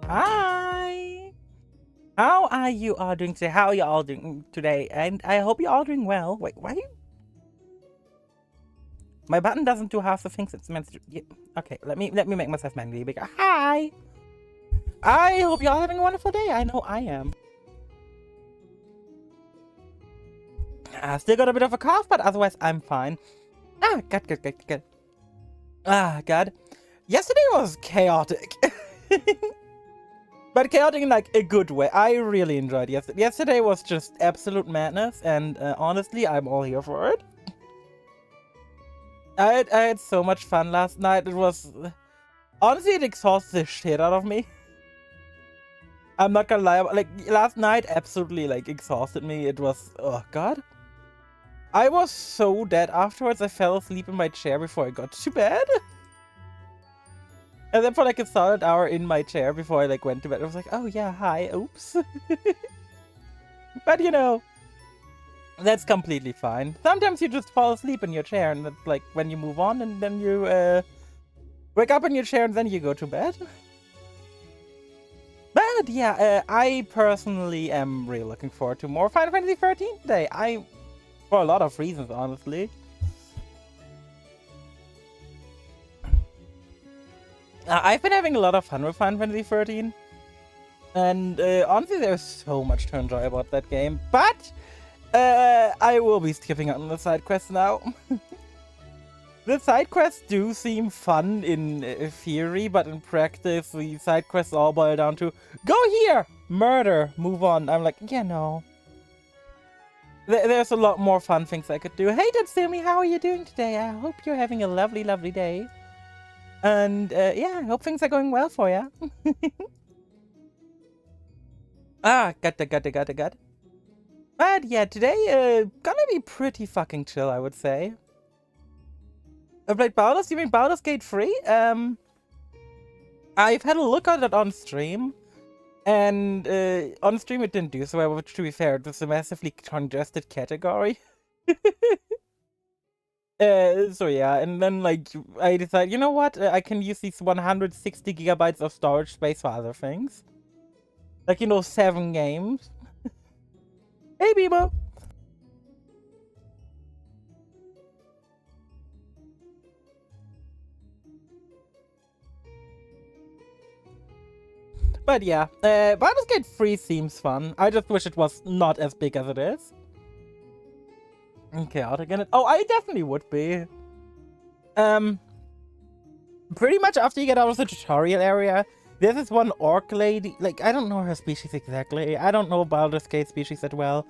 Hi! How are you all doing today? How are you all doing today? And I hope you're all doing well. Wait, why? My button doesn't do half the things it's meant to do. Yeah. Okay, let me make myself manually bigger. Hi! I hope you're all having a wonderful day. I know I am. I still got a bit of a cough, but otherwise I'm fine. Good. God. Yesterday was chaotic. But chaotic in like a good way. I really enjoyed yesterday. Yesterday was just absolute madness, and honestly, I'm all here for it. I had so much fun last night. It was honestly, it exhausted the shit out of me. I'm not gonna lie. Like last night, absolutely like exhausted me. It was, oh god. I was so dead afterwards. I fell asleep in my chair before I got to bed. And then for like a solid hour in my chair before I like went to bed, I was like, oh yeah, hi, oops. But you know, that's completely fine. Sometimes you just fall asleep in your chair, and that's like when you move on, and then you wake up in your chair, and then you go to bed. But yeah, I personally am really looking forward to more Final Fantasy 13 today. For a lot of reasons, honestly. I've been having a lot of fun with Final Fantasy 13. And honestly, there's so much to enjoy about that game. But I will be skipping on the side quests now. The side quests do seem fun in theory, but in practice, the side quests all boil down to go here, murder, move on. I'm like, yeah, no. There's a lot more fun things I could do. Hey, Tatsumi, how are you doing today? I hope you're having a lovely, lovely day. And yeah, I hope things are going well for you. Got it. But yeah, today, gonna be pretty fucking chill, I would say. I played Baldur's, you mean Baldur's Gate 3? I've had a look at it on stream. And on stream it didn't do so well, which to be fair, it was a massively congested category. So yeah, and then like I decided, you know what, I can use these 160 gigabytes of storage space for other things. Like, you know, 7 games. Hey, Bebo! But yeah, Baldur's Gate 3 seems fun. I just wish it was not as big as it is. Chaotic in it. Oh, I definitely would be. Pretty much after you get out of the tutorial area, there's this one orc lady. Like, I don't know her species exactly. I don't know Baldur's Gate species that well.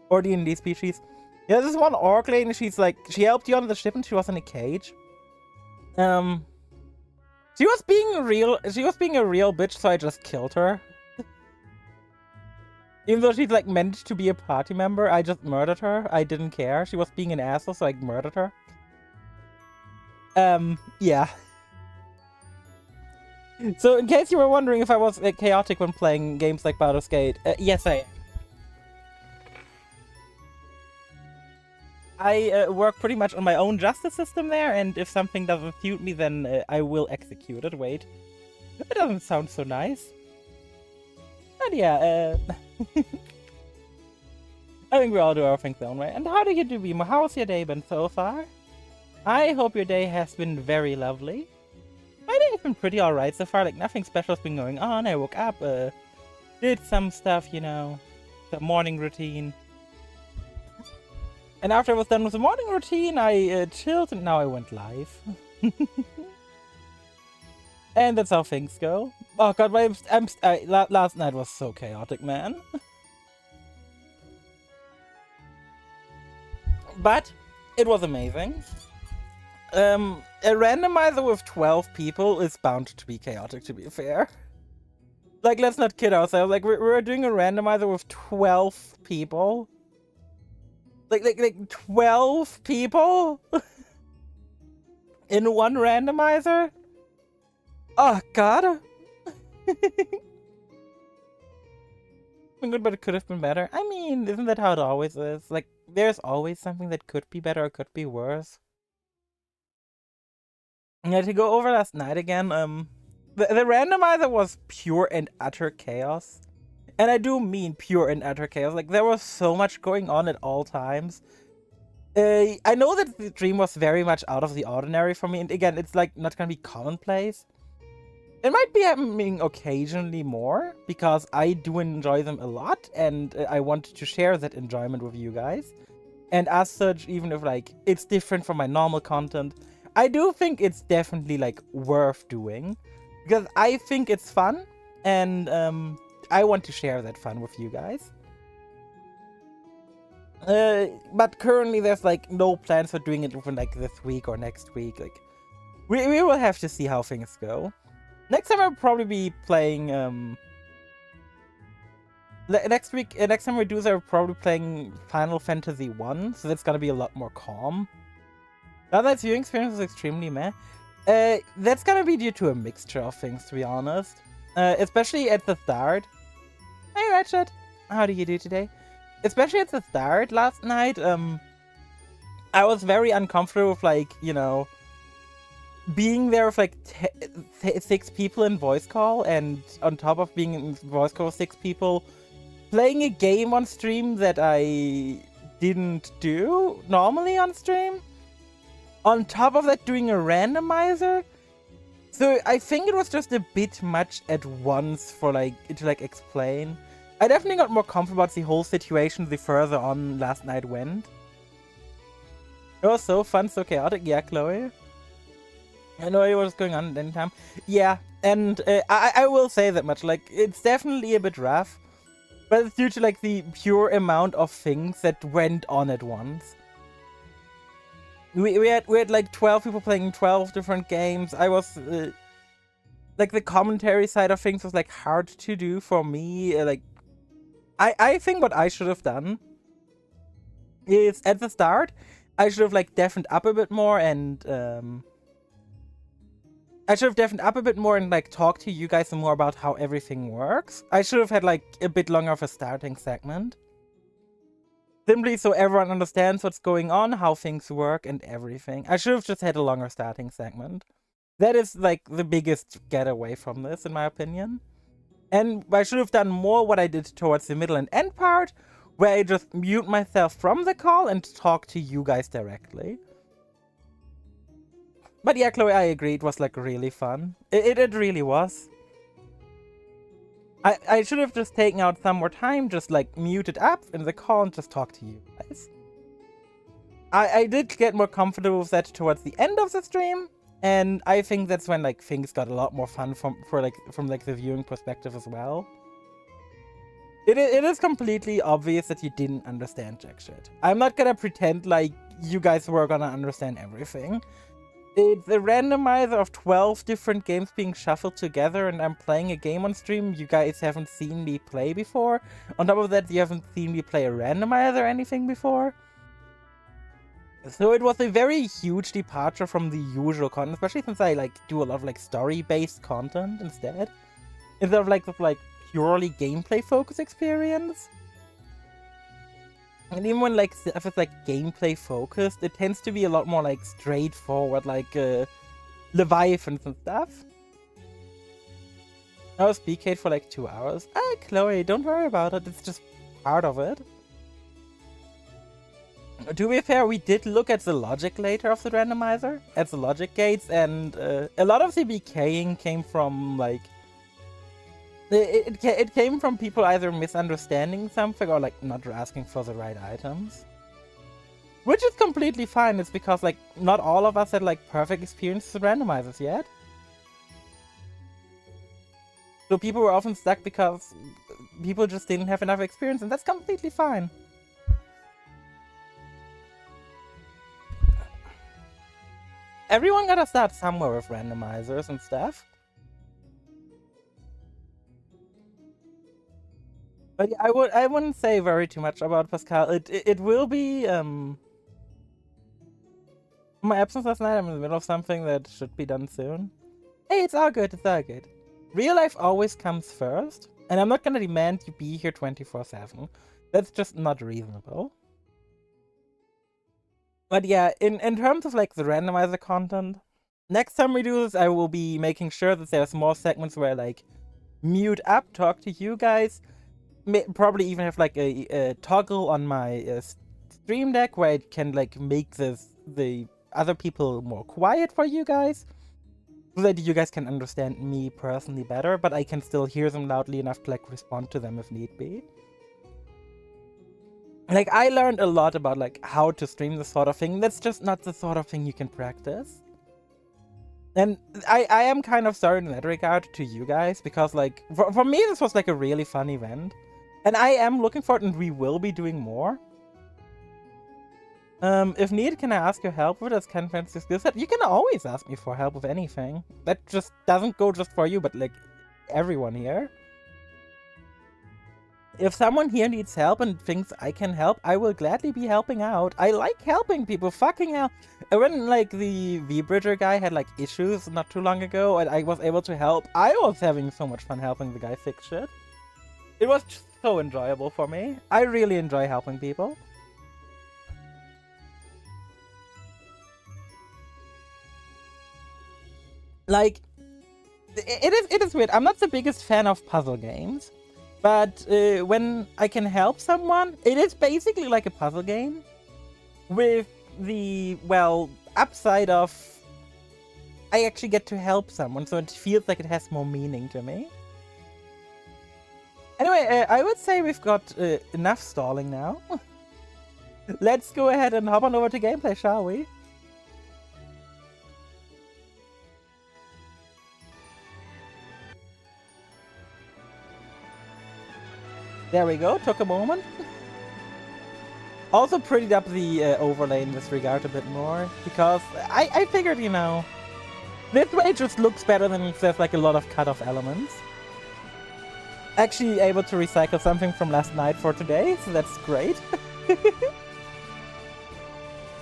Or D&D species. Yeah, there's this one orc lady, and she's like, she helped you on the ship and she was in a cage. She was being a real bitch, so I just killed her. Even though she's like meant to be a party member, I just murdered her. I didn't care. She was being an asshole, so I murdered her. Yeah. So in case you were wondering if I was chaotic when playing games like Baldur's Gate, yes I am. I work pretty much on my own justice system there, and if something doesn't suit me, then I will execute it. Wait. It doesn't sound so nice. But yeah, I think we all do our things our own way. And how do you do, Bimo? How's your day been so far? I hope your day has been very lovely. My day has been pretty alright so far. Like, nothing special has been going on. I woke up, did some stuff, you know, the morning routine. And after I was done with the morning routine, I chilled, and now I went live. And that's how things go. Oh god, last night was so chaotic, man. But it was amazing. A randomizer with 12 people is bound to be chaotic, to be fair. Like, let's not kid ourselves. Like, we're doing a randomizer with 12 people. Like 12 people? In one randomizer? Oh, God. Good, but it could have been better. I mean, isn't that how it always is? Like, there's always something that could be better or could be worse. Yeah, to go over last night again, The randomizer was pure and utter chaos. And I do mean pure and utter chaos. Like, there was so much going on at all times. I know that the stream was very much out of the ordinary for me. And again, it's like not gonna be commonplace. It might be happening occasionally more, because I do enjoy them a lot, and I want to share that enjoyment with you guys. And as such, even if like it's different from my normal content, I do think it's definitely like worth doing, because I think it's fun, and I want to share that fun with you guys. But currently there's like no plans for doing it within like this week or next week. Like, we will have to see how things go. Next time I'll probably be playing, next time we do that, we're probably playing Final Fantasy 1, so that's gonna be a lot more calm. Now that viewing experience is extremely meh. That's gonna be due to a mixture of things, to be honest. Especially at the start. Hey Ratchet, how do you do today? Especially at the start last night, I was very uncomfortable with, like, you know, being there with like 6 people in voice call, and on top of being in voice call with 6 people, playing a game on stream that I didn't do normally on stream. On top of that, doing a randomizer. So I think it was just a bit much at once for like to like explain. I definitely got more comfortable about the whole situation the further on last night went. It was so fun, so chaotic. Yeah, Chloe. I know what was going on at any time. Yeah, and I will say that much. Like, it's definitely a bit rough, but it's due to like the pure amount of things that went on at once. We had like 12 people playing 12 different games. I was like, the commentary side of things was like hard to do for me. Like, I think what I should have done is at the start I should have like deafened up a bit more, and I should have deafened up a bit more and like talked to you guys more about how everything works. I should have had like a bit longer of a starting segment. Simply so everyone understands what's going on, how things work, and everything. I should have just had a longer starting segment. That is like the biggest getaway from this, in my opinion. And I should have done more what I did towards the middle and end part, where I just mute myself from the call and talk to you guys directly. But yeah, Chloe, I agree. It was like really fun. It really was. I should have just taken out some more time, just like muted up in the call and just talk to you guys. I did get more comfortable with that towards the end of the stream, and I think that's when like things got a lot more fun from the viewing perspective as well. It is completely obvious that you didn't understand jack shit. I'm not gonna pretend like you guys were gonna understand everything. It's a randomizer of 12 different games being shuffled together, and I'm playing a game on stream you guys haven't seen me play before. On top of that, you haven't seen me play a randomizer or anything before. So it was a very huge departure from the usual content, especially since I like do a lot of like story-based content instead. Instead of like purely gameplay-focused experience. And even when like stuff is like gameplay focused, it tends to be a lot more like straightforward, like Leviathans and stuff. I was BK'd for like 2 hours. Ah, Chloe, don't worry about it. It's just part of it. To be fair, we did look at the logic later of the randomizer, at the logic gates, and a lot of the BKing came from like It came from people either misunderstanding something or like not asking for the right items. Which is completely fine. It's because like not all of us had like perfect experiences with randomizers yet. So people were often stuck because people just didn't have enough experience, and that's completely fine. Everyone gotta start somewhere with randomizers and stuff. But yeah, I wouldn't say very too much about Pascal. It will be my absence last night. I'm in the middle of something that should be done soon. Hey, it's all good. It's all good. Real life always comes first, and I'm not gonna demand you be here 24/7. That's just not reasonable. But yeah, in terms of like the randomizer content, Next time we do this, I will be making sure that there's more segments where I, like, mute up, talk to you guys. Probably even have, like, a toggle on my stream deck where I can, like, make the other people more quiet for you guys. So that you guys can understand me personally better, but I can still hear them loudly enough to, like, respond to them if need be. Like, I learned a lot about, like, how to stream this sort of thing. That's just not the sort of thing you can practice. And I am kind of sorry in that regard to you guys, because, like, for me, this was, like, a really fun event. And I am looking for it, and we will be doing more. If needed, can I ask your help with this Ken Fantasy skill set? You can always ask me for help with anything. That just doesn't go just for you, but, like, everyone here. If someone here needs help and thinks I can help, I will gladly be helping out. I like helping people, fucking hell. When, like, the V-Bridger guy had, like, issues not too long ago and I was able to help, I was having so much fun helping the guy fix shit. It was just so enjoyable for me. I really enjoy helping people. Like, it is weird. I'm not the biggest fan of puzzle games. But when I can help someone, it is basically like a puzzle game with the, well, upside of I actually get to help someone, so it feels like it has more meaning to me. Anyway, I would say we've got enough stalling now. Let's go ahead and hop on over to gameplay, shall we? There we go, took a moment. Also prettied up the overlay in this regard a bit more, because I figured, you know, this way just looks better than if there's like a lot of cut-off elements. Actually able to recycle something from last night for today, so that's great.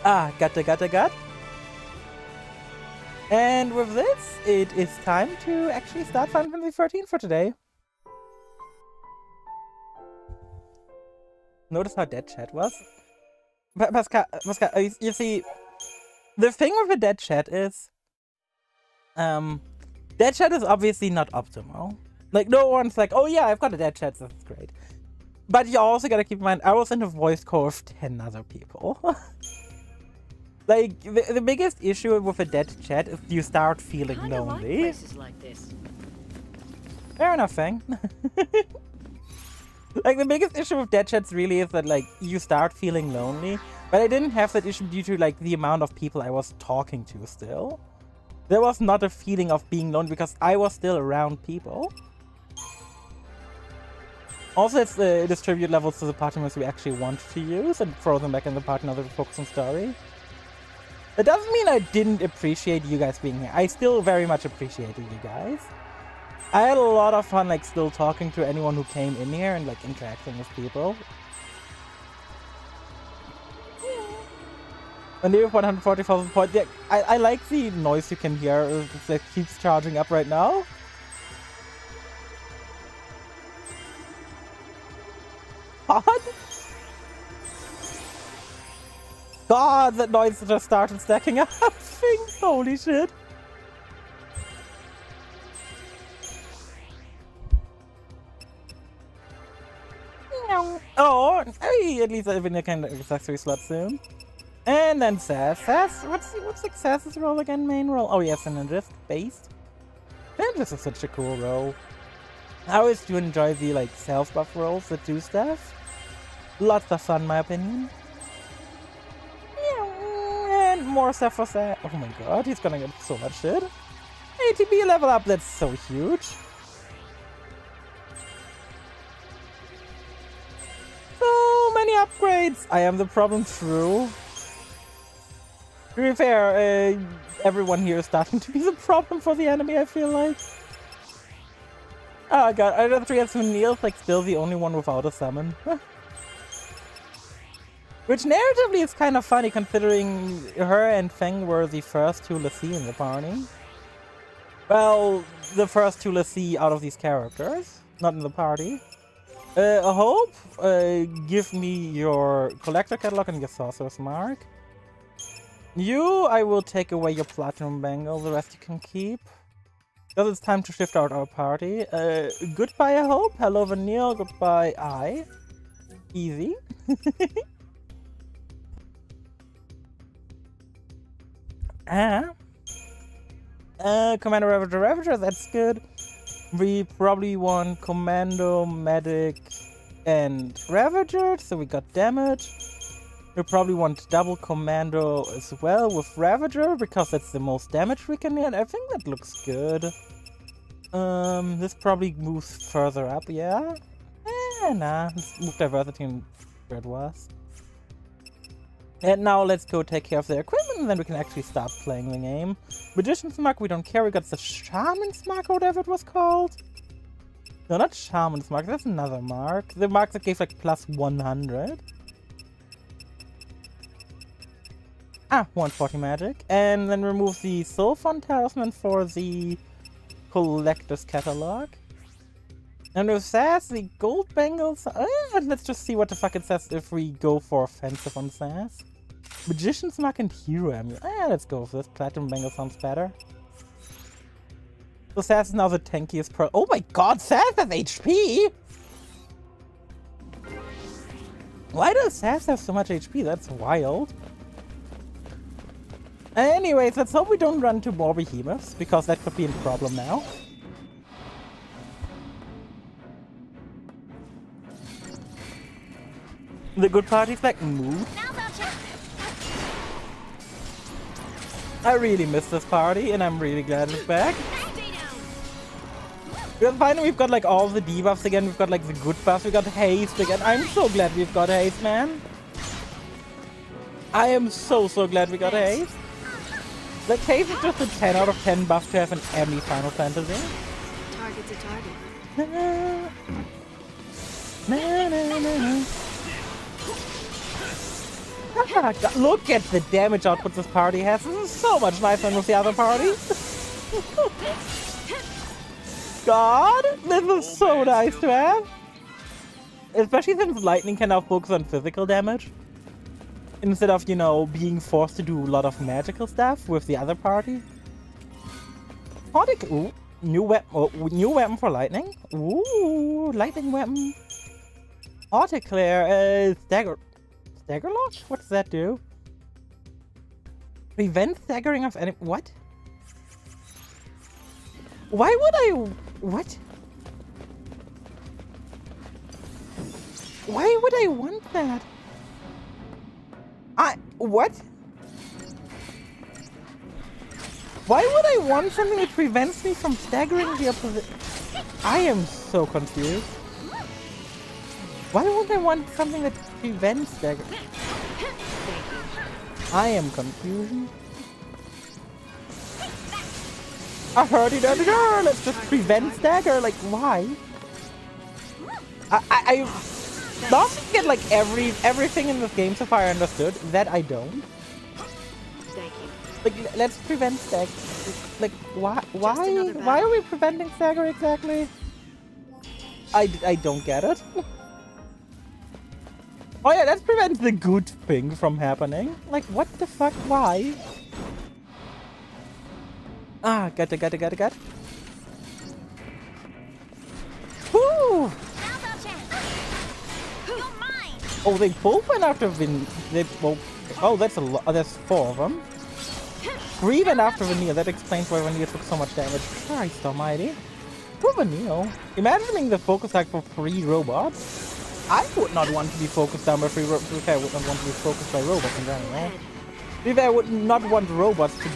Got. And with this, it is time to actually start Final Fantasy 13 for today. Notice how dead chat was? Pascal, you see, the thing with a dead chat is, dead chat is obviously not optimal. Like, no one's like, oh yeah, I've got a dead chat, so that's great. But you also gotta keep in mind, I was in a voice call with 10 other people. Like, the biggest issue with a dead chat is you start feeling lonely. Like like this. Fair enough, Fang. Like, the biggest issue with dead chats really is that, like, you start feeling lonely. But I didn't have that issue due to, like, the amount of people I was talking to still. There was not a feeling of being lonely because I was still around people. Also, it's distribute levels to the party members we actually want to use and throw them back in the party in order to focus on story. That doesn't mean I didn't appreciate you guys being here. I still very much appreciated you guys. I had a lot of fun, like, still talking to anyone who came in here and, like, interacting with people. And you have 140,000 points. Yeah, I like the noise you can hear that keeps charging up right now. God! God, that noise just started stacking up things. Holy shit. Oh, hey, at least I've been a kind of accessory slot soon. And then Sass. What's like Sass's role again? Main role? Oh yes, synergist based. Synergist is such a cool role. I always do enjoy the like self-buff roles that do stuff. Lots of fun, in my opinion. And more stuff for Sass. Oh my god, he's gonna get so much shit. ATB level up, that's so huge. So many upgrades! I am the problem, true. To be fair, everyone here is starting to be the problem for the enemy, I feel like. Oh god, I don't forget so Neil's like still the only one without a summon. Which narratively is kind of funny considering her and Feng were the first two Lassie in the party. Well, the first two Lassie out of these characters, not in the party. Hope, give me your collector catalog and your sorcerer's mark. You, I will take away your platinum bangle, the rest you can keep. Because it's time to shift out our party. Goodbye, I hope. Hello, Vanille. Goodbye, I. Easy. Commander Ravager, that's good. We probably want Commando, Medic, and Ravager, so we got damage. We probably want double Commando as well with Ravager, because that's the most damage we can get. I think that looks good. This probably moves further up, yeah? Nah, let's move Diversity and where it was. And now let's go take care of the equipment, and then we can actually start playing the game. Magician's Mark, we don't care. We got the Shaman's Mark, or whatever it was called. No, not Shaman's Mark, that's another mark. The mark that gave like plus 100. 140 magic. And then remove the Soul Font Talisman for the Collector's Catalog. And with Sass, the gold bangles. Let's just see what the fuck it says if we go for offensive on Sass. Magician's Mark and Hero Amulet. Let's go with this. Platinum bangle sounds better. So Sass is now the tankiest pro. Oh my god, Sass has HP! Why does Sass have so much HP? That's wild. Anyways, let's hope we don't run into more behemoths, because that could be a problem now. The good party's like mood. I really miss this party, and I'm really glad it's back. Because finally we've got like all the debuffs again. We've got like the good buffs. We got haste again. I'm so glad we've got haste, man. I am so glad we got haste. Like haste is just a 10 out of 10 buff to have in every Final Fantasy. Target's a target. Look at the damage output this party has. This is so much nicer than with the other party. God, this is so nice to have. Especially since lightning can now focus on physical damage. Instead of, you know, being forced to do a lot of magical stuff with the other party. Ooh, new weapon for lightning. Ooh, lightning weapon. Autoclair, Stagger lock? What does that do? Prevent staggering of any. What? Why would I? What? Why would I want that? What? Why would I want something that prevents me from staggering the opposite? I am so confused. Why would I want something that prevents stagger? I am confused. I heard it earlier. Let's just prevent stagger. Like, why? I don't get like everything in this game so far I understood. That I don't. Thank you. Like, let's prevent stagger. Like, why are we preventing stagger exactly? I don't get it. Oh yeah, that prevents the good thing from happening. Like, what the fuck? Why? Got it. Woo! Oh, they both went after Vin. Oh, that's a lot. There's 4 of them. 3 went after Vanille. That explains why Vanille took so much damage. Christ almighty. Poor Vanille. Imagining the focus tag for 3 robots. I would not want to be focused down by 3 robots. I would not want to be focused by robots in general. Maybe I would not want robots to...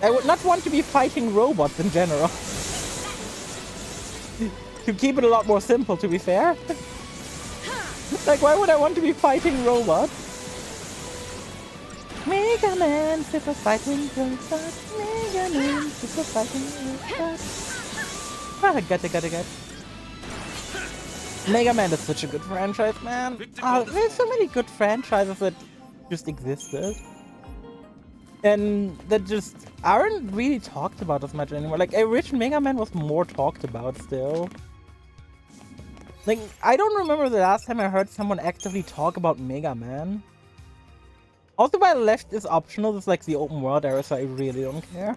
I would not want to be fighting robots in general. To keep it a lot more simple, to be fair. Like, why would I want to be fighting robots? Mega Man, super fighting robots. Mega Man, super fighting robots. Got it. Mega Man is such a good franchise, man. There's so many good franchises that just existed. And that just aren't really talked about as much anymore. Like, original Mega Man was more talked about still. Like, I don't remember the last time I heard someone actively talk about Mega Man. Also, by left is optional. It's like the open world area, so I really don't care.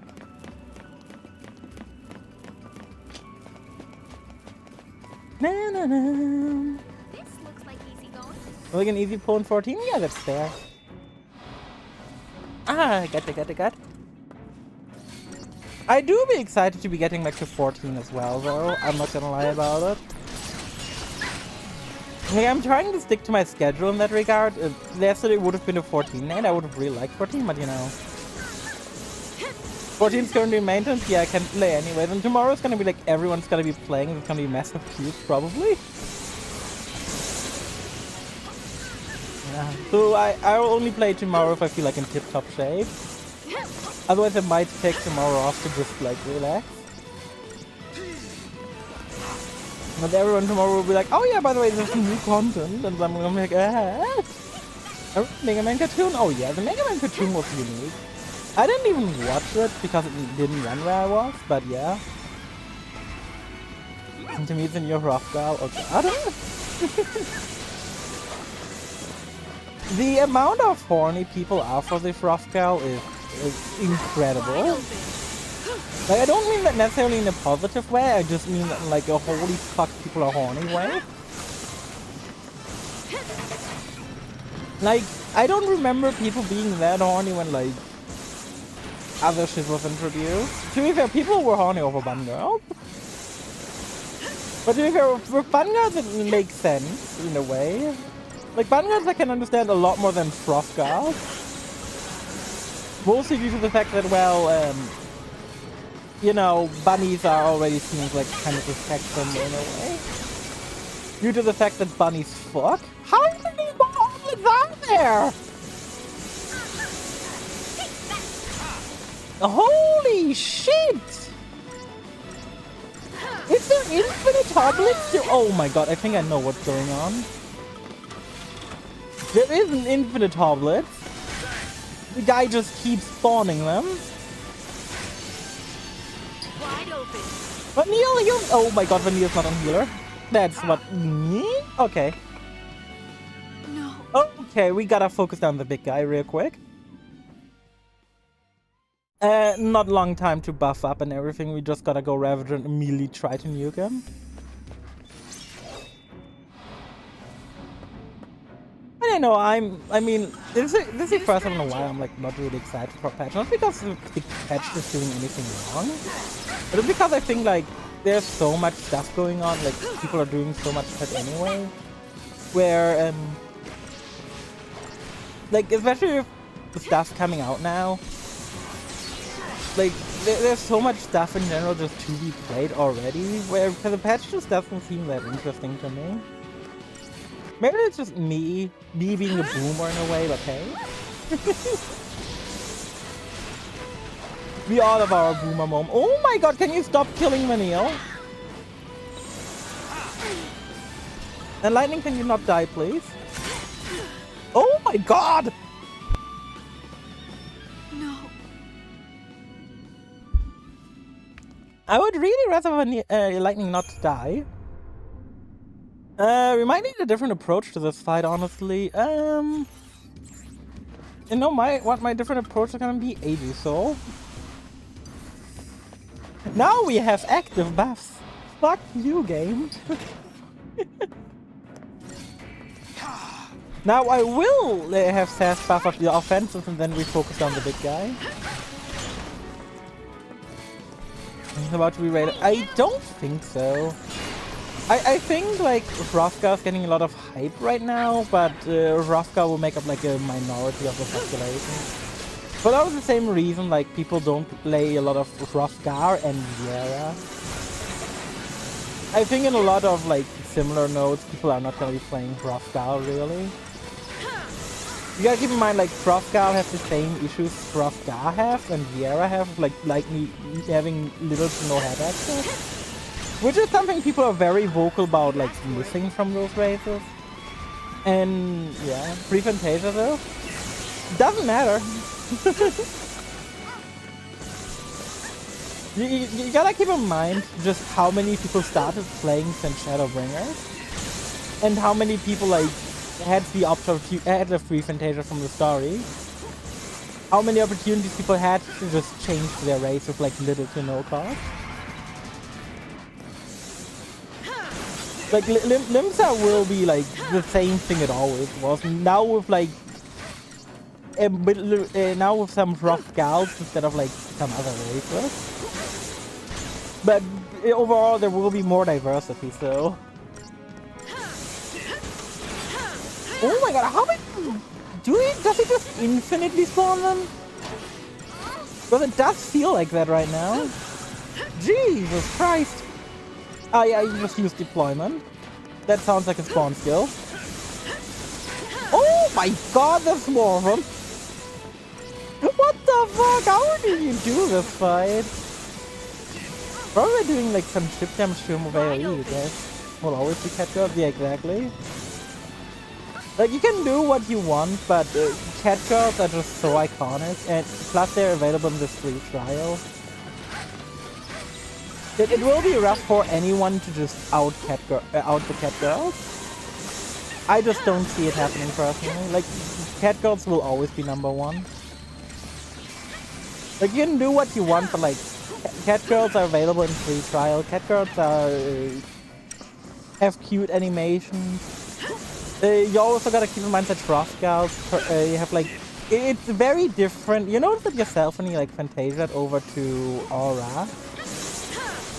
Na na na. This looks like easy going. Like an easy pull in 14? Yeah, that's fair. Ah, got it. I do be excited to be getting back to 14 as well, though. I'm not gonna lie about it. Like, I'm trying to stick to my schedule in that regard. Yesterday would have been a 14 and I would have really liked 14, but you know. 14 is currently in maintenance. Yeah, I can play anyways. And tomorrow is gonna be like everyone's gonna be playing. It's gonna be massive queues, probably. Yeah. So I'll only play tomorrow if I feel like in tip-top shape. Otherwise I might take tomorrow off to just like relax. But everyone tomorrow will be like, oh yeah, by the way, there's some new content. And I'm gonna be like, a Mega Man cartoon? Oh yeah, the Mega Man cartoon was unique. I didn't even watch it because it didn't run where I was, but yeah. And to me it's a new rough gal. Okay, I don't know. The amount of horny people are for this rough gal is incredible. Like, I don't mean that necessarily in a positive way, I just mean that in like a holy fuck people are horny way. Like, I don't remember people being that horny when like other shit was introduced. To be fair, people were horny over Bun Girl. But to be fair, with Bun Girls it makes sense in a way. Like, Bun Girls I can understand a lot more than Froth Girls. Mostly due to the fact that, well, you know, bunnies are already seen as like kind of a spectrum in a way. Due to the fact that bunnies fuck. How many omelets are there? Holy shit! Is there infinite hoblets? Oh my god, I think I know what's going on. There is an infinite hoblet. The guy just keeps spawning them. Wide open. But Neil, you... Oh my god, Vanille's not on healer. That's what... Okay. No. Okay, we gotta focus down the big guy real quick. Not long time to buff up and everything. We just gotta go Ravager and immediately try to nuke him. I don't know, I mean, this is the first time in a while I'm like not really excited for a patch. Not because the patch is doing anything wrong, but it's because I think like there's so much stuff going on, like people are doing so much stuff anyway, where like especially with the stuff coming out now, like there's so much stuff in general just to be played already, where because the patch just doesn't seem that interesting to me. Maybe it's just me being a boomer in a way, but hey. We all have our boomer mom. Oh my god, can you stop killing Vanille? And Lightning, can you not die, please? Oh my god! No. I would really rather Lightning not die. We might need a different approach to this fight, honestly. You know what my different approach is gonna be? Adu Soul. Now we have active buffs. Fuck you, game. Now I will have Sass buff up the offensive and then we focus on the big guy. He's about to be raided. I don't think so. I think like Hrafka is getting a lot of hype right now, but Hrafka will make up like a minority of the population. For that was the same reason like people don't play a lot of Hrafgar and Yera. I think in a lot of like similar nodes, people are not gonna be playing Hrafgar really. You gotta keep in mind like Hrafgar has the same issues Hrafgar have and Yera have, like me having little to no head access. Which is something people are very vocal about, like, missing from those races. And, yeah, Free Fantasia, though. Doesn't matter. you gotta keep in mind just how many people started playing since Shadowbringers. And how many people, like, had the option to add a Free Fantasia from the story. how many opportunities people had to just change their race with like little to no cost. Like Limsa will be like the same thing it always was. Now with like now with some rough gals instead of like some other races. But overall there will be more diversity, so. Oh my god, how many does he just infinitely spawn them? Because it does feel like that right now. Jesus Christ. Oh yeah, you just use deployment. That sounds like a spawn skill. Oh my god, there's more of them. What the fuck? How did you do this fight? Probably doing like some chip damage to him with AoE, I guess. Will always be cat girls? Yeah, exactly. Like, you can do what you want, but cat girls are just so iconic, and plus they're available in this free trial. It will be rough for anyone to just out the cat girls. I just don't see it happening personally. Like, cat girls will always be #1. Like, you can do what you want, but like, cat girls are available in free trial. Cat girls are have cute animations. You also gotta keep in mind that Frost Gals, you have like, it's very different. You notice it yourself when you like Fantasia'd over to Aura.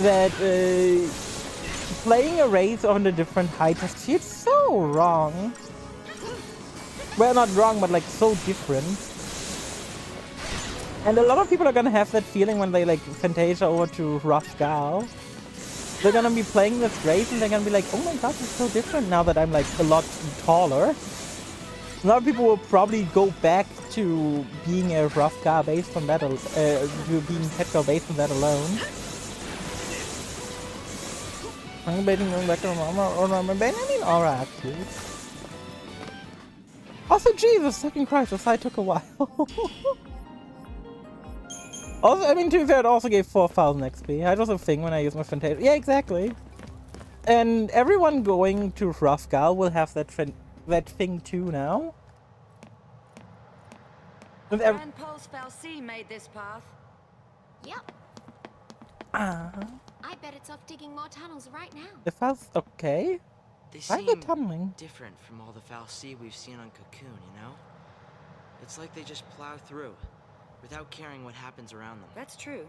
That playing a race on a different height is so wrong. Well, not wrong, but like so different. And a lot of people are gonna have that feeling when they like Fantasia over to Rough Gal. They're gonna be playing this race and they're gonna be like, oh my god, it's so different now that I'm like a lot taller. A lot of people will probably go back to being a rough guy based on that, to being pet girl based on that alone. I'm debating going back to Aura, I mean Aura actually. Also, Jesus, second Christ, this side took a while. Also, I mean, to be fair, it also gave 4,000 XP. I just a thing when I use my Fantasia. Yeah, exactly. And everyone going to Hrothgar will have that thing too now. And Pulse Fal'Cie made this path. Yep. Ah. I bet it's off digging more tunnels right now. The Fal's okay. They Why is it seem tunneling? different from all the Fal'Cie we've seen on Cocoon, you know? It's like they just plow through, without caring what happens around them. That's true.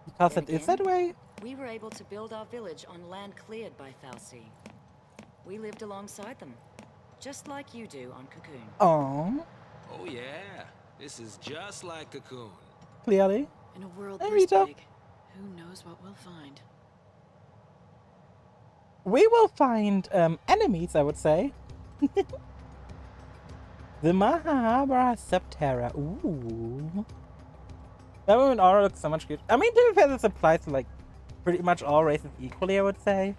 Because Then it is again, that way? We were able to build our village on land cleared by Fal'Cie. We lived alongside them, just like you do on Cocoon. Oh. Oh yeah, this is just like Cocoon. Clearly. In a world Hey, this Rita. big, who knows what we'll find? We will find enemies, I would say. The Mahabara Subterra. Ooh. That one Aura looks so much good. I mean, to be fair, this applies to like pretty much all races equally, I would say.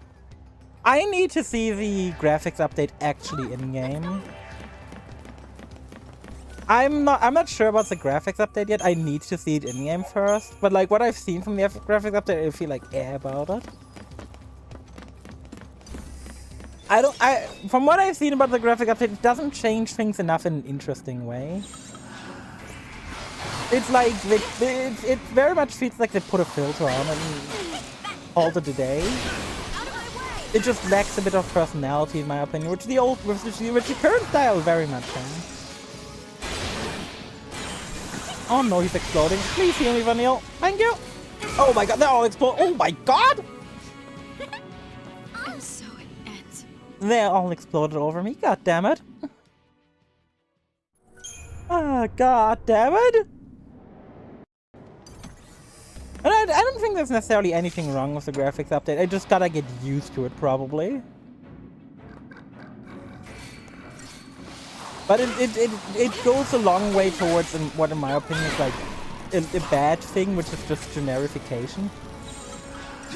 I need to see the graphics update actually in game. I'm not sure about the graphics update yet. I need to see it in game first. But like what I've seen from the graphics update, I feel like about it. From what I've seen about the graphic update, it doesn't change things enough in an interesting way. It's like, it very much feels like they put a filter on and called it a day. It just lacks a bit of personality in my opinion, which the current style very much has. Oh no, he's exploding. Please heal me, Vanille. Thank you. Oh my god, they're all exploding. Oh my god! And so it ends. They're all exploded over me. God damn it. Ah, god damn it. And I don't think there's necessarily anything wrong with the graphics update. I just gotta get used to it, probably. But it goes a long way towards what, in my opinion, is like a bad thing, which is just generification.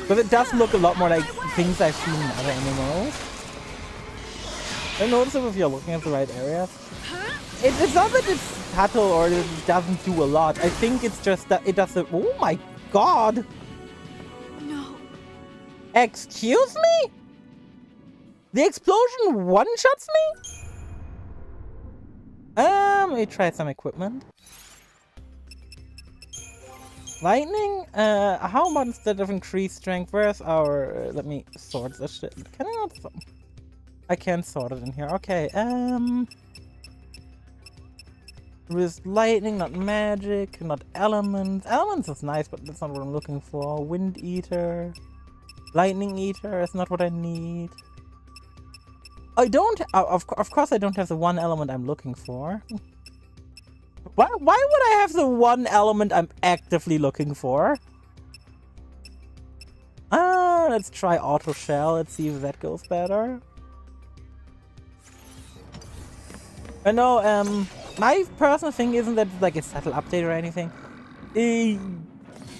But it does look a lot more like things I've seen in other MMOs. I notice it if you're looking at the right areas. It's not that it's subtle or it doesn't do a lot. I think it's just that it does. Oh my god! No. Excuse me? The explosion one-shots me? Let me try some equipment. Lightning? How about instead of increased strength? Where's our... let me sort this shit. Can I not... I can't sort it in here. Okay, with lightning, not magic, not elements. Elements is nice, but that's not what I'm looking for. Wind Eater. Lightning Eater is not what I need. I don't... of course I don't have the one element I'm looking for. Why would I have the one element I'm actively looking for? Let's try Auto Shell. Let's see if that goes better. I know, my personal thing isn't that it's like a subtle update or anything.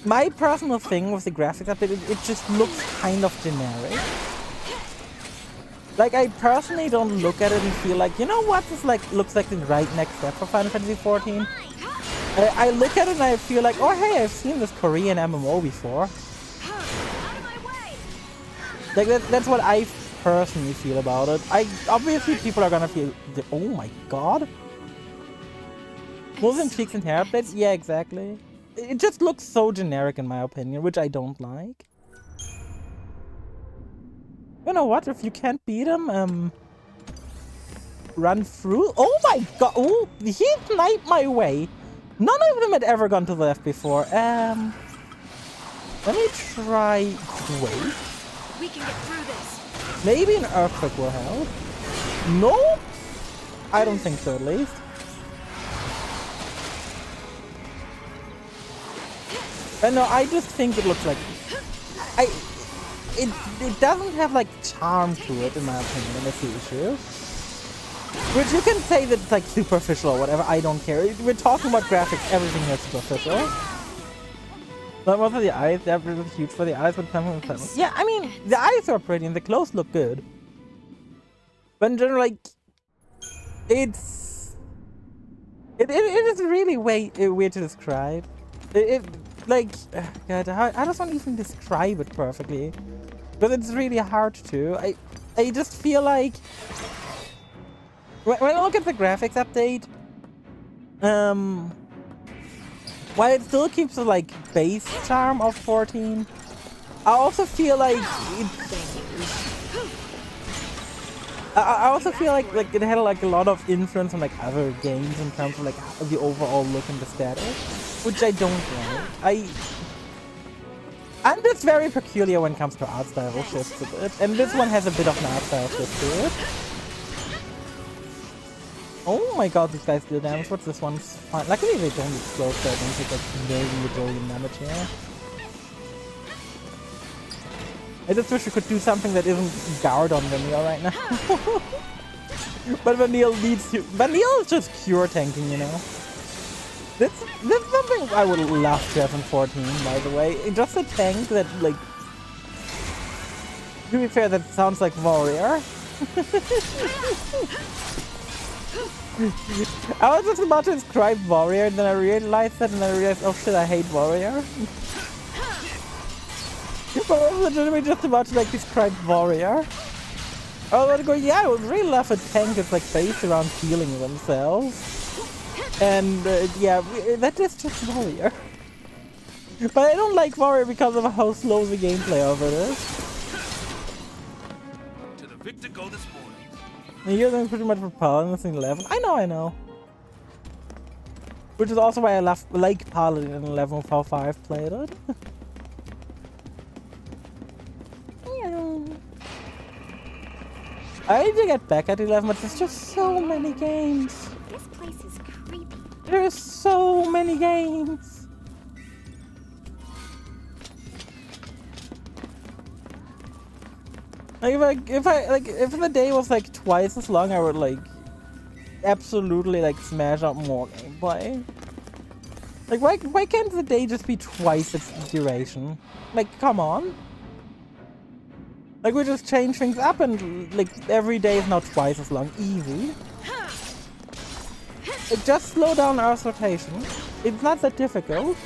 My personal thing with the graphics update, it just looks kind of generic. Like, I personally don't look at it and feel like, you know what, this looks like the right next step for Final Fantasy XIV. I look at it and I feel like, oh hey, I've seen this Korean MMO before. Like, that's what I personally feel about it. Obviously people are gonna feel, oh my god. Moving cheeks and hair updates? Yeah, exactly. It just looks so generic in my opinion, which I don't like. You know what? If you can't beat him, run through. Oh my god! Oh, he sniped my way. None of them had ever gone to the left before. Let me try Quake. We can get through this. Maybe an Earthquake will help. No, I don't think so. At least. No, I just think it looks like it doesn't have like charm to it in my opinion, and that's the issue. Which you can say that it's like superficial or whatever, I don't care. We're talking about graphics, everything is superficial. But most of the eyes, they're really huge for the eyes, but some yeah, I mean, the eyes are pretty and the clothes look good. But in general, like, it is really weird to describe. Like, God, I just don't even describe it perfectly. But it's really hard to. I just feel like when I look at the graphics update, while it still keeps the like base charm of 14, I also feel like I also feel like it had like a lot of influence on like other games in terms of like the overall look and the status, which I don't like. And it's very peculiar when it comes to art style shifts a bit, and this one has a bit of an art style shift to it. Oh my god, these guys deal damage. What's this one's fine? Luckily they don't explode, so I don't take like million damage here. I just wish we could do something that isn't guard on Vanille right now. But Vanille needs to. Vanille is just pure tanking, you know. That's something I would love to have in 14, by the way. Just a tank that, like... To be fair, that sounds like Warrior. I was just about to describe Warrior, and then I realized that, and then I realized, oh shit, I hate Warrior. But I was legitimately just about to, like, describe Warrior. I was about to go, yeah, I would really love a tank that's, like, based around healing themselves. And yeah, that is just Warrior. But I don't like Warrior because of how slow the gameplay of it is. To the victor go this morning. And you're doing pretty much for Paladin in 11. I know. Which is also why I like Paladin in 11 with how far I've played it. Yeah. I need to get back at 11, but there's just so many games. This place is creepy. There's so many games. Like if the day was like twice as long, I would like absolutely like smash up more gameplay. Like why can't the day just be twice its duration? Like come on. Like we just change things up and like every day is now twice as long. Easy. Just slow down Earth's rotation. It's not that difficult.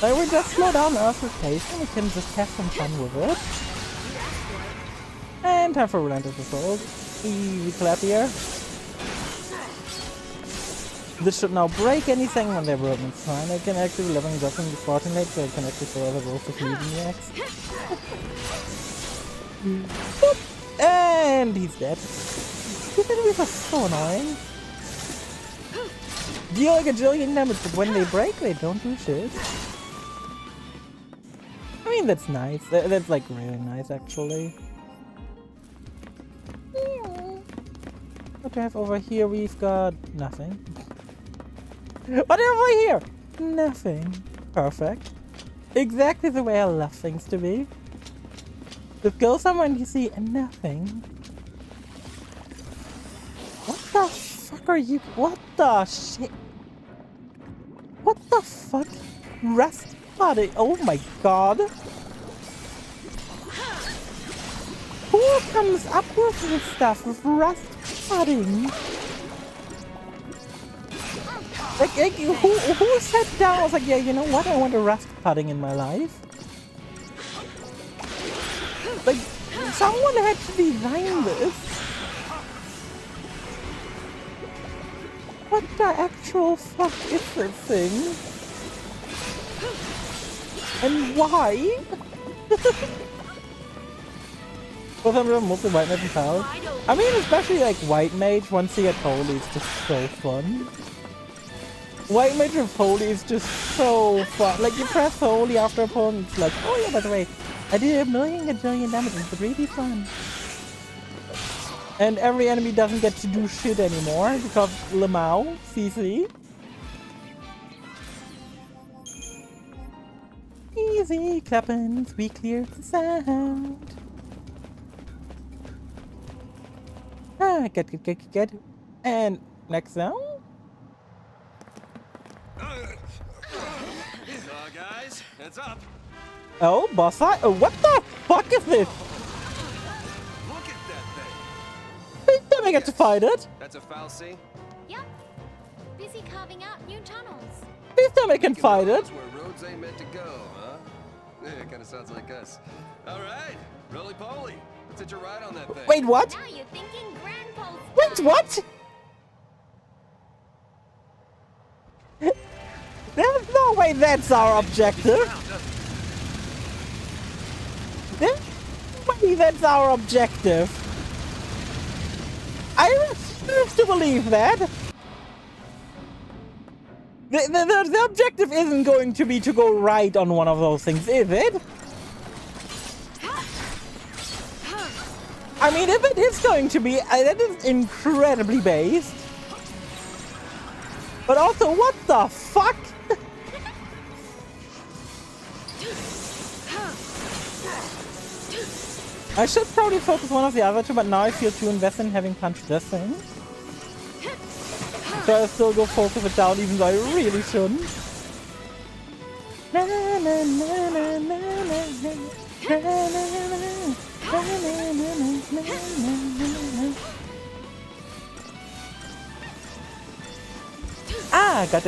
Like we just slow down Earth's rotation, we can just have some fun with it. And time for Relentless Assault. Easy clap here. This should now break anything when they're broken. It's fine. I can actually living dropping the 14 leg, so I can actually throw the rolls of leading X. And he's dead. These enemies are so annoying. Deal like a jillion damage, but when they break, they don't do shit. I mean, that's nice. That's like really nice, actually. What do we have over here? We've got nothing. What do we have over here? Nothing. Perfect. Exactly the way I love things to be. Just go somewhere and you see nothing. What the fuck are you? What the shit? What the fuck? Rust body. Oh my god. Who comes up with this stuff with rust pudding? Like who sat down and was like, yeah, you know what? I want a rust pudding in my life. Like, someone had to design this. What the actual fuck is this thing? And why? For some reason, mostly white mage and pals. I mean, especially like white mage, once you get holy, it's just so fun. White mage with holy is just so fun. Like, you press holy after opponent, it's like, oh yeah, by the way, I did a million damage, it's really fun. And every enemy doesn't get to do shit anymore because Lamau, CC. Easy clappins, we cleared the sound. Ah, good. And next now. Guys, heads up. Oh, boss fight. Oh, what the fuck is this? Look at that thing. Please don't get to fight it. That's a fal'Cie. Yep. Busy carving out new tunnels. Please don't make him fight it. Where roads ain't meant to go, huh? Yeah, it kind of sounds like us. All right, roly-poly. Let's hitch a ride on that thing. Wait, what? Now you're thinking grandpa's Wait, what? There's no way that's our objective. There's no way that's our objective. I refuse to believe that. The objective isn't going to be to go right on one of those things, is it? I mean, if it is going to be, that is incredibly based. But also, what the fuck? I should probably focus one of the other two, but now I feel too invested in having punched this thing. So I'll still go focus it down, even though I really shouldn't. Ah, got.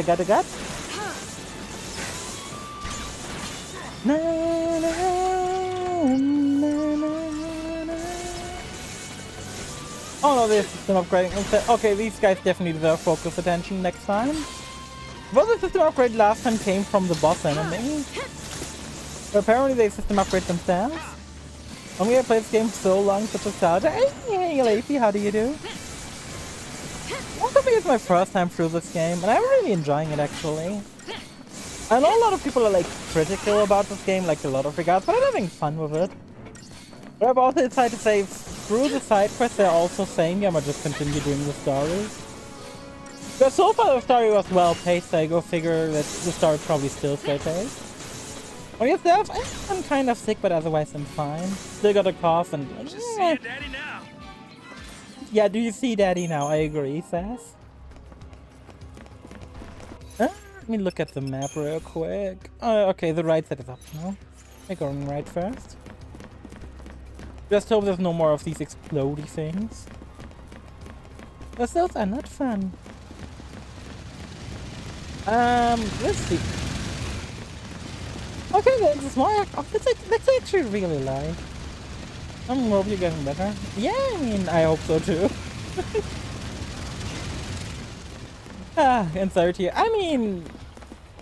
Oh no, there's system upgrading. Okay, these guys definitely deserve focus attention next time. Well, the system upgrade last time came from the boss enemy. But apparently they system upgrade themselves. Only I played this game so long, such a nostalgia. Hey, Lacey, how do you do? Also, it's my first time through this game, and I'm really enjoying it actually. I know a lot of people are like critical about this game, like a lot of regards, but I'm having fun with it. But I've also decided to say through the side quests, they're also saying I'm gonna just continue doing the story. Because so far the story was well paced, so I go figure that the story probably still stay paced. On yourself, I'm kind of sick, but otherwise I'm fine. Still got a cough and. Just see Daddy now. Yeah, do you see Daddy now? I agree, Sass. Let me look at the map real quick. Okay, the right side is optional. I'm going right first. Just hope there's no more of these explodey things. Because those are not fun. Let's see. Okay, there's a small. Oh, that's actually really light. I hope you're getting better. Yeah, I mean, I hope so too. Insert here. I mean,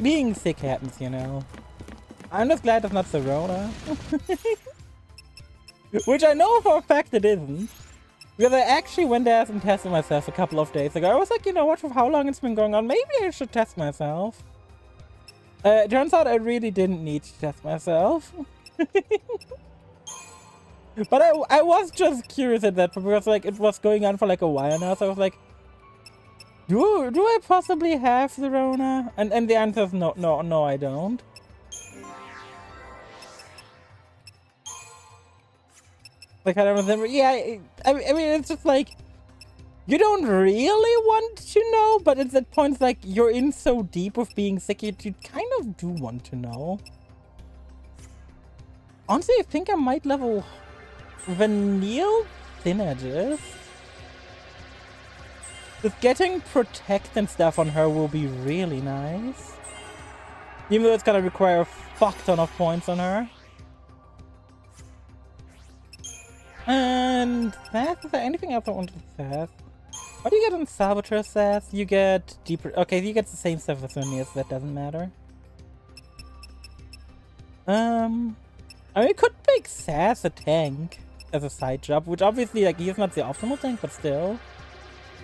being sick happens, you know. I'm just glad it's not the Rona. Which I know for a fact it isn't. Because I actually went there and tested myself a couple of days ago. I was like, you know what, for how long it's been going on, maybe I should test myself. It turns out I really didn't need to test myself. But I was just curious at that because like it was going on for like a while now, so I was like, do I possibly have the Rona? And the answer is no, I don't. Like I don't remember. Yeah, I mean it's just like you don't really want to know, but it's at points like you're in so deep with being sick, you kind of do want to know. Honestly, I think I might level Vanille Synergist. Just getting Protect and stuff on her will be really nice. Even though it's gonna require a fuck ton of points on her. And Sass, is there anything else I wanted to Sass? What do you get on Saboteur Sass? You get deeper. Okay, you get the same stuff as Vanille, so that doesn't matter. I mean, you could make Sass a tank as a side job, which obviously, like, he's not the optimal tank, but still.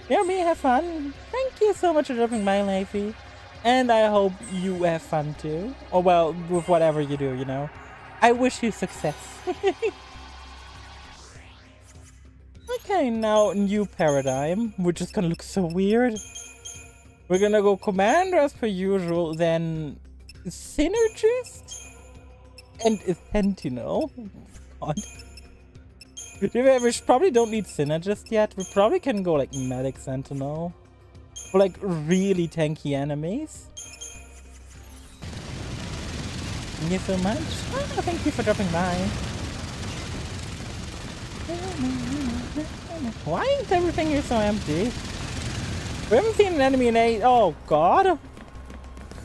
Yeah, me, have fun. Thank you so much for dropping by, Leify. And I hope you have fun too. Or, well, with whatever you do, you know. I wish you success. Okay, now new paradigm, which is gonna look so weird. We're gonna go Commander as per usual, then Synergist and Sentinel. God. We probably don't need Synergist yet. We probably can go like Medic Sentinel for like really tanky enemies. Thank you so much. Oh, thank you for dropping by. Why is everything here so empty? We haven't seen an enemy in oh god.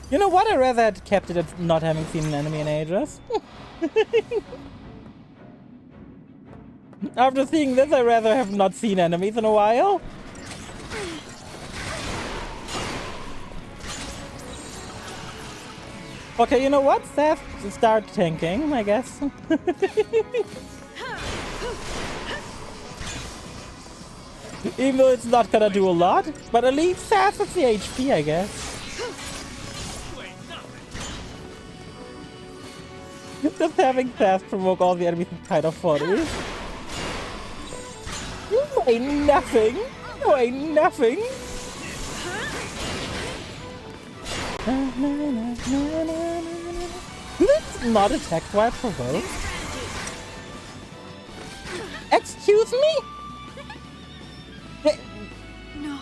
You know what? I'd rather had kept it at not having seen an enemy in ages. After seeing this, I'd rather have not seen enemies in a while. Okay, you know what? Start tanking, I guess. Even though it's not gonna do a lot, but at least Sass is the HP, I guess. Just having Sass provoke all the enemies is kind of funny. You ain't nothing. You ain't nothing. Let's not attack while provoked. Excuse me? No.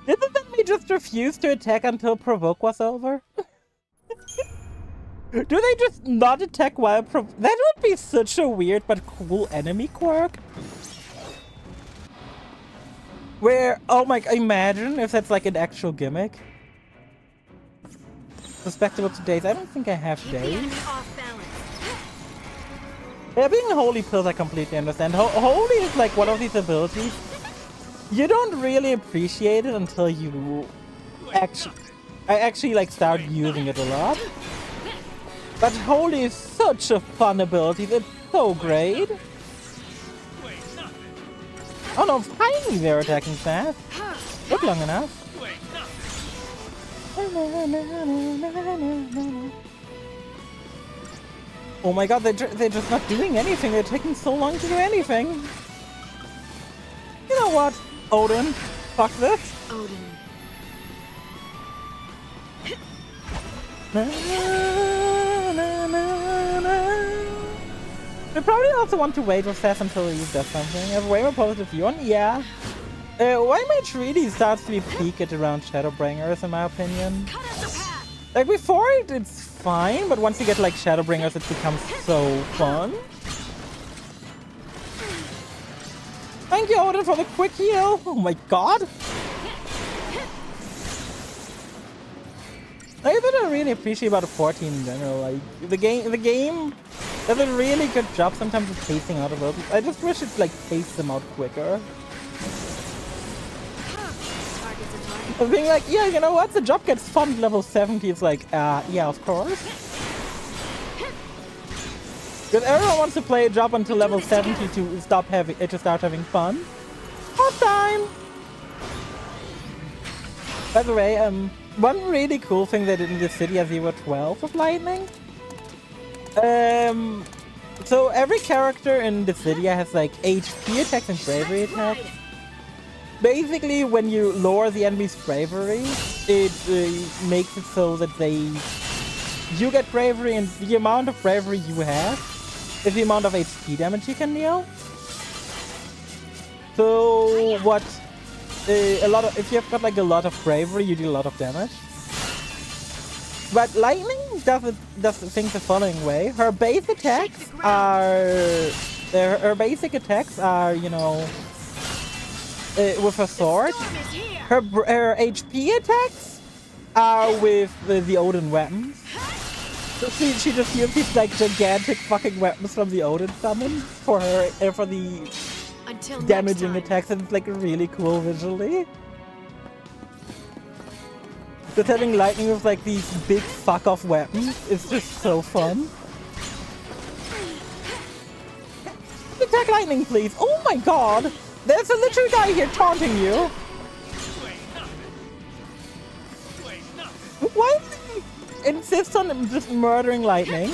Didn't that me just refuse to attack until provoke was over? Do they just not attack while that would be such a weird but cool enemy quirk. Where, oh my, imagine if that's like an actual gimmick. Respectable to days. I don't think I have days. Yeah, being Holy Pills I completely understand. Holy is like one of these abilities. You don't really appreciate it until you actually like start using it a lot. But Holy is such a fun ability. It's so great. Oh no, finally they're attacking fast. Took long enough. Oh my god, they're just not doing anything. They're taking so long to do anything. You know what? Odin, fuck this. Odin. We probably also want to wait with Seth until he does something. I have way more positive view on, yeah. Y-Mage really starts to be peak at around Shadowbringers, in my opinion. Like before it's fine, but once you get like Shadowbringers, it becomes so fun. Thank you, Odin, for the quick heal. Oh my god. That's what I really appreciate about 14 in general. Like the game does a really good job sometimes of pacing out abilities. I just wish it like paced them out quicker. Of being like, yeah, you know what? The job gets fun at level 70. It's like, yeah, of course. Because everyone wants to play a job until level 70 to start having fun. Hot time! By the way, one really cool thing they did in this city as you were 12 of Lightning. So every character in the city has like HP attacks and bravery attacks. Basically, when you lower the enemy's bravery, it makes it so that you get bravery, and the amount of bravery you have is the amount of HP damage you can deal. So what? If you have got like a lot of bravery, you deal a lot of damage. But Lightning does things the following way. Her base attacks are you know, with her sword. Her HP attacks are with the Odin weapons. So she just uses these like gigantic fucking weapons from the Odin summon for her for the damaging attacks, and it's like really cool visually. Just having Lightning with like these big fuck off weapons is just so fun. Attack Lightning, please! Oh my god! There's a literal guy here taunting you! Why does he insist on just murdering Lightning?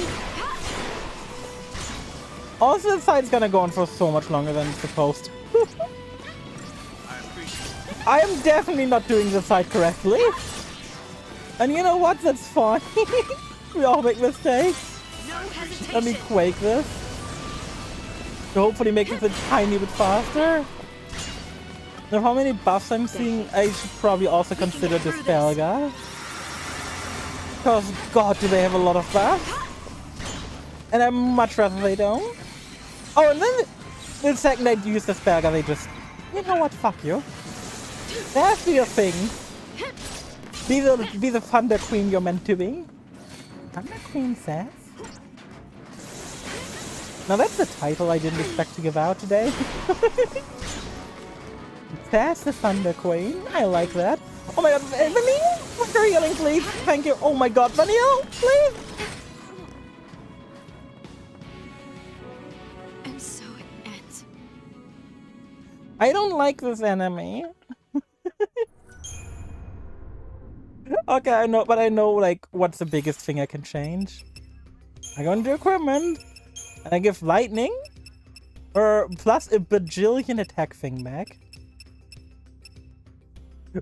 Also, the site's gonna go on for so much longer than it's supposed to. I am definitely not doing the site correctly. And you know what? That's fine. We all make mistakes. Let me quake this. To hopefully make this a tiny bit faster. Now, how many buffs I'm seeing, I should probably also consider the spell guy. Because, god, do they have a lot of buffs. And I'd much rather they don't. Oh, and then the second I use the spell guy, they just... You know what? Fuck you. That's your thing. Be the Thunder Queen you're meant to be. Thunder Queen says? Now that's a title I didn't expect to give out today. Sass the Thunder Queen. I like that. Oh my god, Vanille! For healing, please! Thank you. Oh my god, Vanille! Please! And so it ends. I don't like this enemy. Okay, I know, but I know, like, what's the biggest thing I can change. I go into equipment, and I give Lightning, or plus a bajillion attack thing back.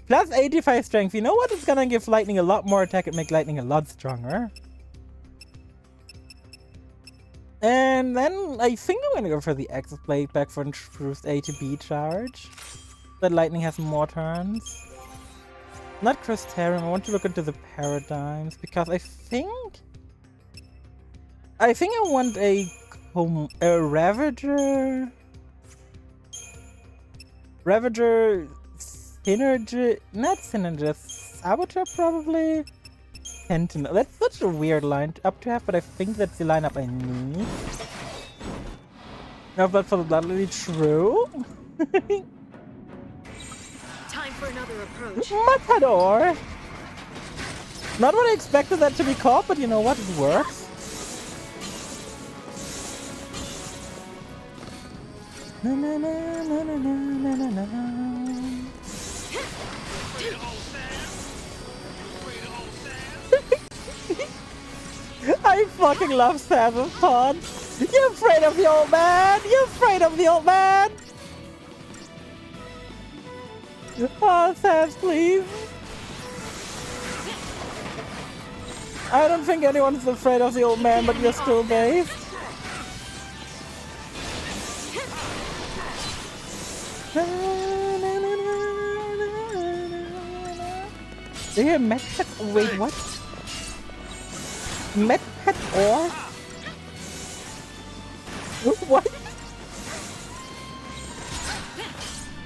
Plus 85 strength. You know what? It's gonna give Lightning a lot more attack and make Lightning a lot stronger. And then I think I'm gonna go for the X Blade back for improved A to B charge. But Lightning has more turns. Not Crystarium, I want to look into the paradigms, because I think I want a Ravager Synergy, not Synergy, Saboteur probably? Sentinel, that's such a weird line up to have, but I think that's the lineup I need. No, but for the Bloodlily, true. Time for another approach. Matador! Not what I expected that to be called, but you know what? It works. Na, na, na, na, na, na, na, na, na. I fucking love Sass's taunts. You're afraid of the old man! You're afraid of the old man! Oh, Sass, please. I don't think anyone's afraid of the old man, but you're still based. Do you hear Medpet? Wait, what? Medpet or? What?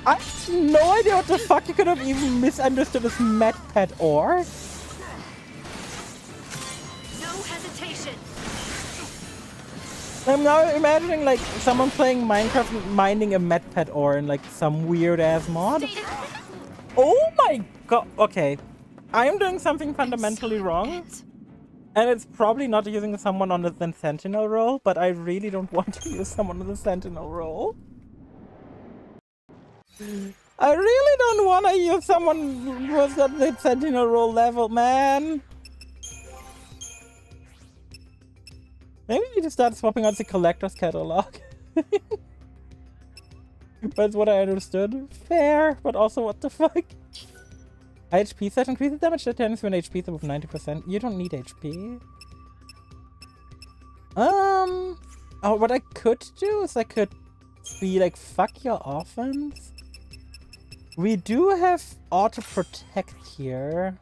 I have no idea what the fuck you could have even misunderstood as Medpet or. No hesitation. I'm now imagining like someone playing Minecraft minding a Medpet or in like some weird ass mod. Oh my Okay. I am doing something fundamentally wrong. And it's probably not using someone on the Sentinel role, but I really don't want to use someone on the Sentinel role. I really don't want to use someone who's at the Sentinel role level, man. Maybe we need to start swapping out the collector's catalog. That's what I understood. Fair, but also what the fuck? HP set increases damage attendance when HP is above 90%. You don't need HP. Oh, what I could do is I could be like, fuck your offense. We do have auto protect here.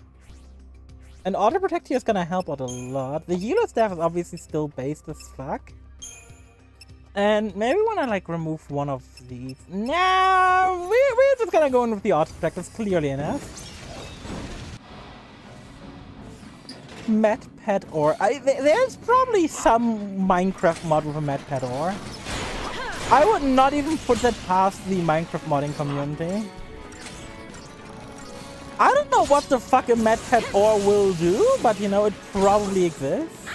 And auto protect here is gonna help out a lot. The healer staff is obviously still based as fuck. And maybe when I like remove one of these. No, we're just gonna go in with the auto protect. That's clearly enough. Met pet ore. There's probably some Minecraft mod with a met pet ore. I would not even put that past the Minecraft modding community. I don't know what the fuck a met pet ore will do, but you know, it probably exists.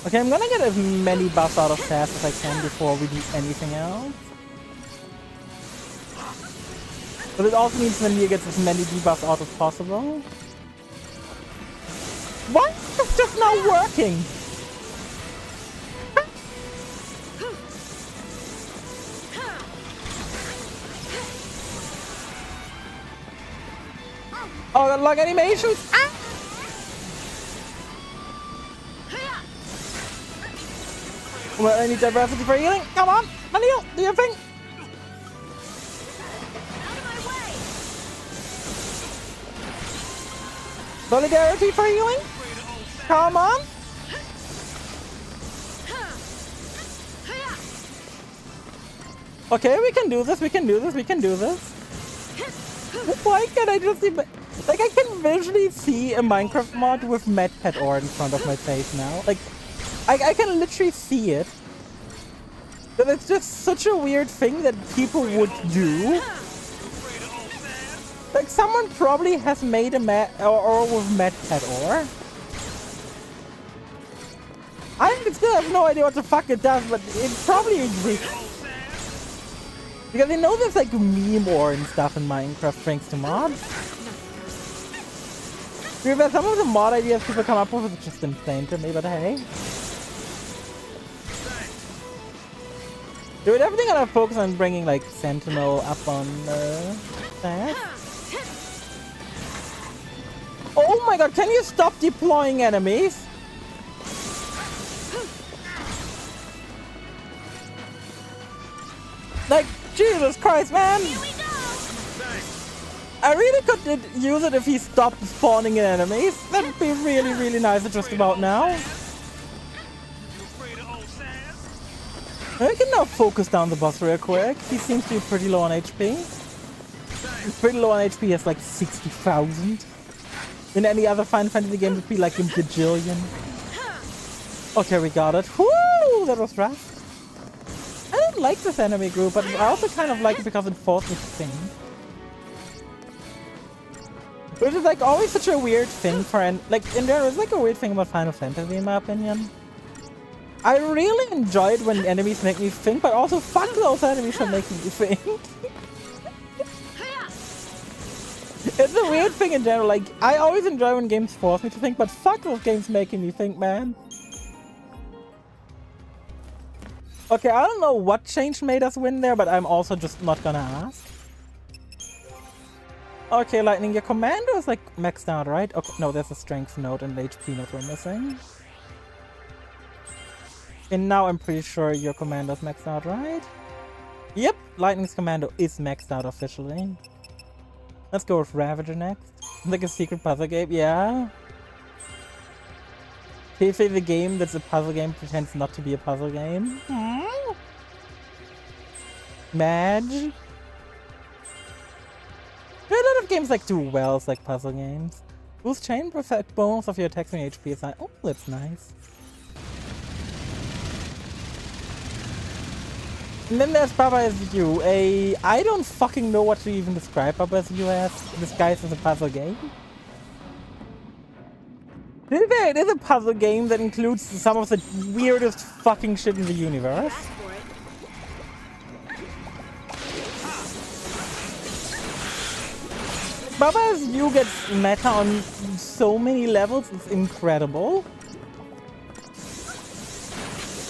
Okay, I'm gonna get as many buffs out of Sass as I can before we do anything else. But it also means Vanilla gets as many debuffs out as possible. Why is this just not working? Oh, the log animations! Ah! Well, I need diversity for healing. Come on, Vanille, do your thing. Solidarity for healing. Come on. Okay, we can do this. We can do this. We can do this. Why can't I just see? Like, I can visually see a Minecraft mod with Met Pet Ore in front of my face now. Like, I can literally see it. But it's just such a weird thing that people would do. Like, someone probably has made a ore with Met Pet Ore. I still have no idea what the fuck it does, but it probably exists. Because I know there's like meme ore and stuff in Minecraft thanks to mods. Because some of the mod ideas people come up with is just insane to me, but hey. We're definitely gonna focus on bringing like Sentinel up on that. Oh my god, can you stop deploying enemies? Like, Jesus Christ, man! I really could use it if he stopped spawning in enemies. That'd be really, really nice just about now. I can now focus down the boss real quick. He seems to be pretty low on HP. Pretty low on HP, has like 60,000. In any other Final Fantasy game, it would be like a bajillion. Okay, we got it. Woo! That was rough. I don't like this enemy group, but I also kind of like it because it forced me to think. Which is like always such a weird thing for like in general, it's like a weird thing about Final Fantasy in my opinion. I really enjoy it when enemies make me think, but also fuck those enemies for making me think. It's a weird thing in general, like I always enjoy when games force me to think, but fuck those games making me think, man. Okay, I don't know what change made us win there, but I'm also just not gonna ask. Okay, Lightning, your commando is like maxed out, right? Okay, no, there's a strength note and the HP note we're missing. And now I'm pretty sure your commando is maxed out, right? Yep, Lightning's commando is maxed out officially. Let's go with Ravager next. Like a secret puzzle game, yeah. They say the game that's a puzzle game pretends not to be a puzzle game. Madge. There are a lot of games like do well as like puzzle games. Boost chain perfect bonus of your attacks and HP is high. Oh, that's nice. And then there's Baba Is You, I don't fucking know what to even describe Baba Is You as, disguised as a puzzle game. It is a puzzle game that includes some of the weirdest fucking shit in the universe. Ask for it. Baba Is You gets meta on so many levels, it's incredible.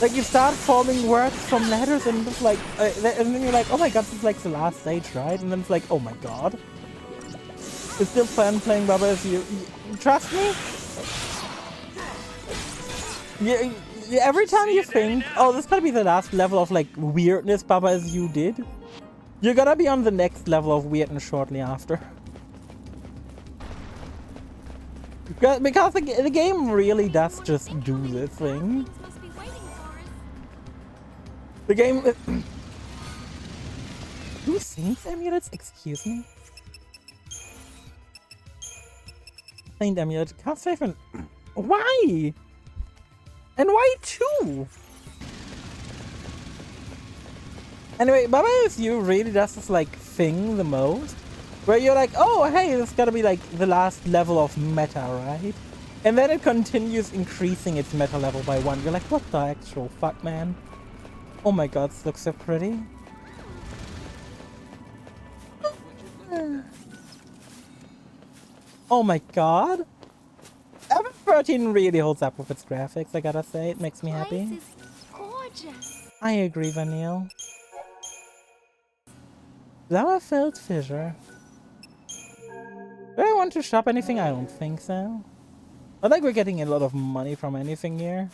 Like, you start forming words from letters and it's like, and then you're like, oh my god, this is like the last stage, right? And then it's like, oh my god. It's still fun playing Baba Is You. Trust me? Every time you think, oh, this is gonna be the last level of like weirdness Baba Is You did, you're gonna be on the next level of weirdness shortly after. Because the game really does just do this thing. Must be waiting for us. The game... Who sings amulets? Excuse me? Saint amulet. Can't save an... Why? And why two? Anyway, Baba Is You really does this like thing the most. Where you're like, oh hey, this is gonna be like the last level of meta, right? And then it continues increasing its meta level by 1. You're like, what the actual fuck, man? Oh my god, this looks so pretty. Oh my god. F13 really holds up with its graphics, I gotta say. It makes me happy. Place is gorgeous. I agree, Vanille. Flower-filled fissure. Do I want to shop anything? I don't think so. I think we're getting a lot of money from anything here.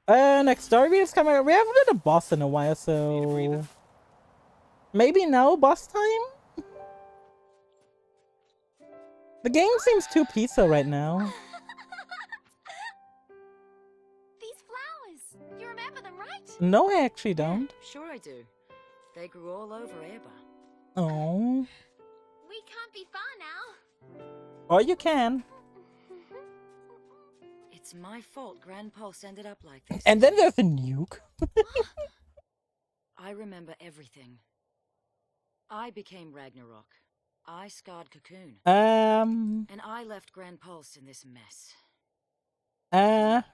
Next story is coming out. We haven't done a boss in a while, so... Maybe now boss time? The game seems too peaceful right now. These flowers. You remember them, right? No, I actually don't. Sure I do. They grew all over Eba. Oh. We can't be far now. Or you can. It's my fault Grand Pulse ended up like this. And then there's a nuke. I remember everything. I became Ragnarok. I scarred Cocoon. And I left Grand Pulse in this mess. What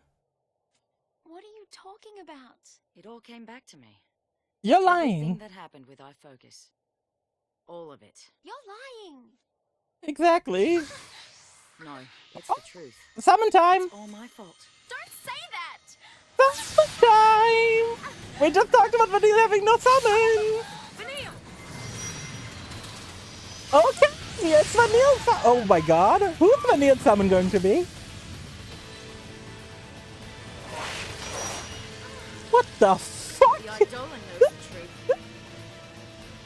are you talking about? It all came back to me. You're Everything lying. that happened with iFocus. All of it. You're lying. Exactly. No, it's the truth. Summon time. It's all my fault. Don't say that. Summon time. We just talked about Vanille having no summon. Vanille! Okay, it's Vanille. Oh my god. Who's Vanille summon going to be? What the fuck? The Eidolon knows the truth.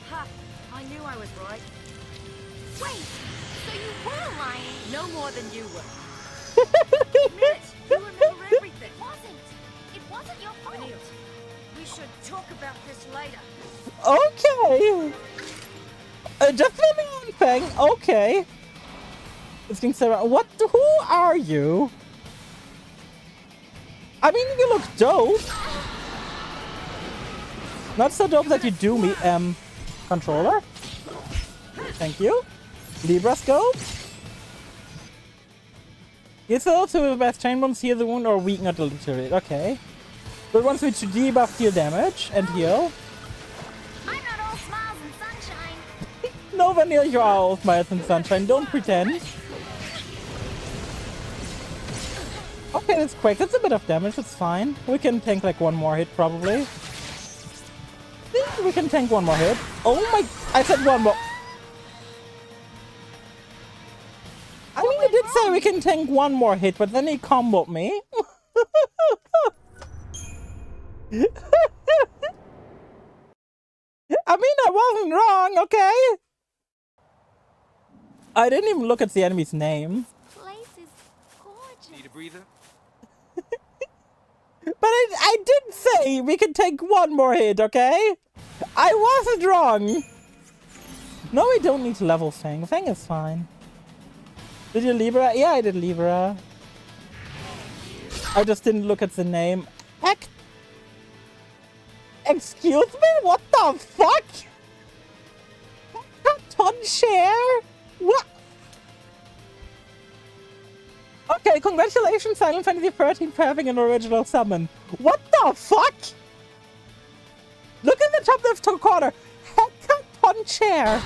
Ha! I knew I was right. Wait. So you were lying. No more than you were. Admit it. You remember everything. It wasn't your fault. Vanille, we should talk about this later. Okay. Just let me one thing. Okay. It's getting so. What? Who are you? I mean, you look dope. Not so dope that you do me. Controller. Thank you. Libra scope. It's also the best chain bombs heal the wound or weaken or deteriorate. Okay. The ones which debuff deal damage and heal. I'm not all smiles and sunshine. No, Vanille, you are all smiles and sunshine. Don't pretend. Okay, that's quick. That's a bit of damage. It's fine. We can tank like one more hit, probably. We can tank one more hit. Oh my... I said one more. I mean, I did say we can tank one more hit, but then he comboed me. I mean, I wasn't wrong, okay? I didn't even look at the enemy's name. This place is gorgeous. Need a breather? But I did say we can take one more hit, okay? I wasn't wrong. No, we don't need to level Fang. Fang is fine. Did you Libra? Yeah, I did Libra. I just didn't look at the name. Excuse me? What the fuck? Hackathon share? What? Okay, congratulations, Final Fantasy 13 for having an original summon. What the fuck? Look at the top left corner. Hackathon chair.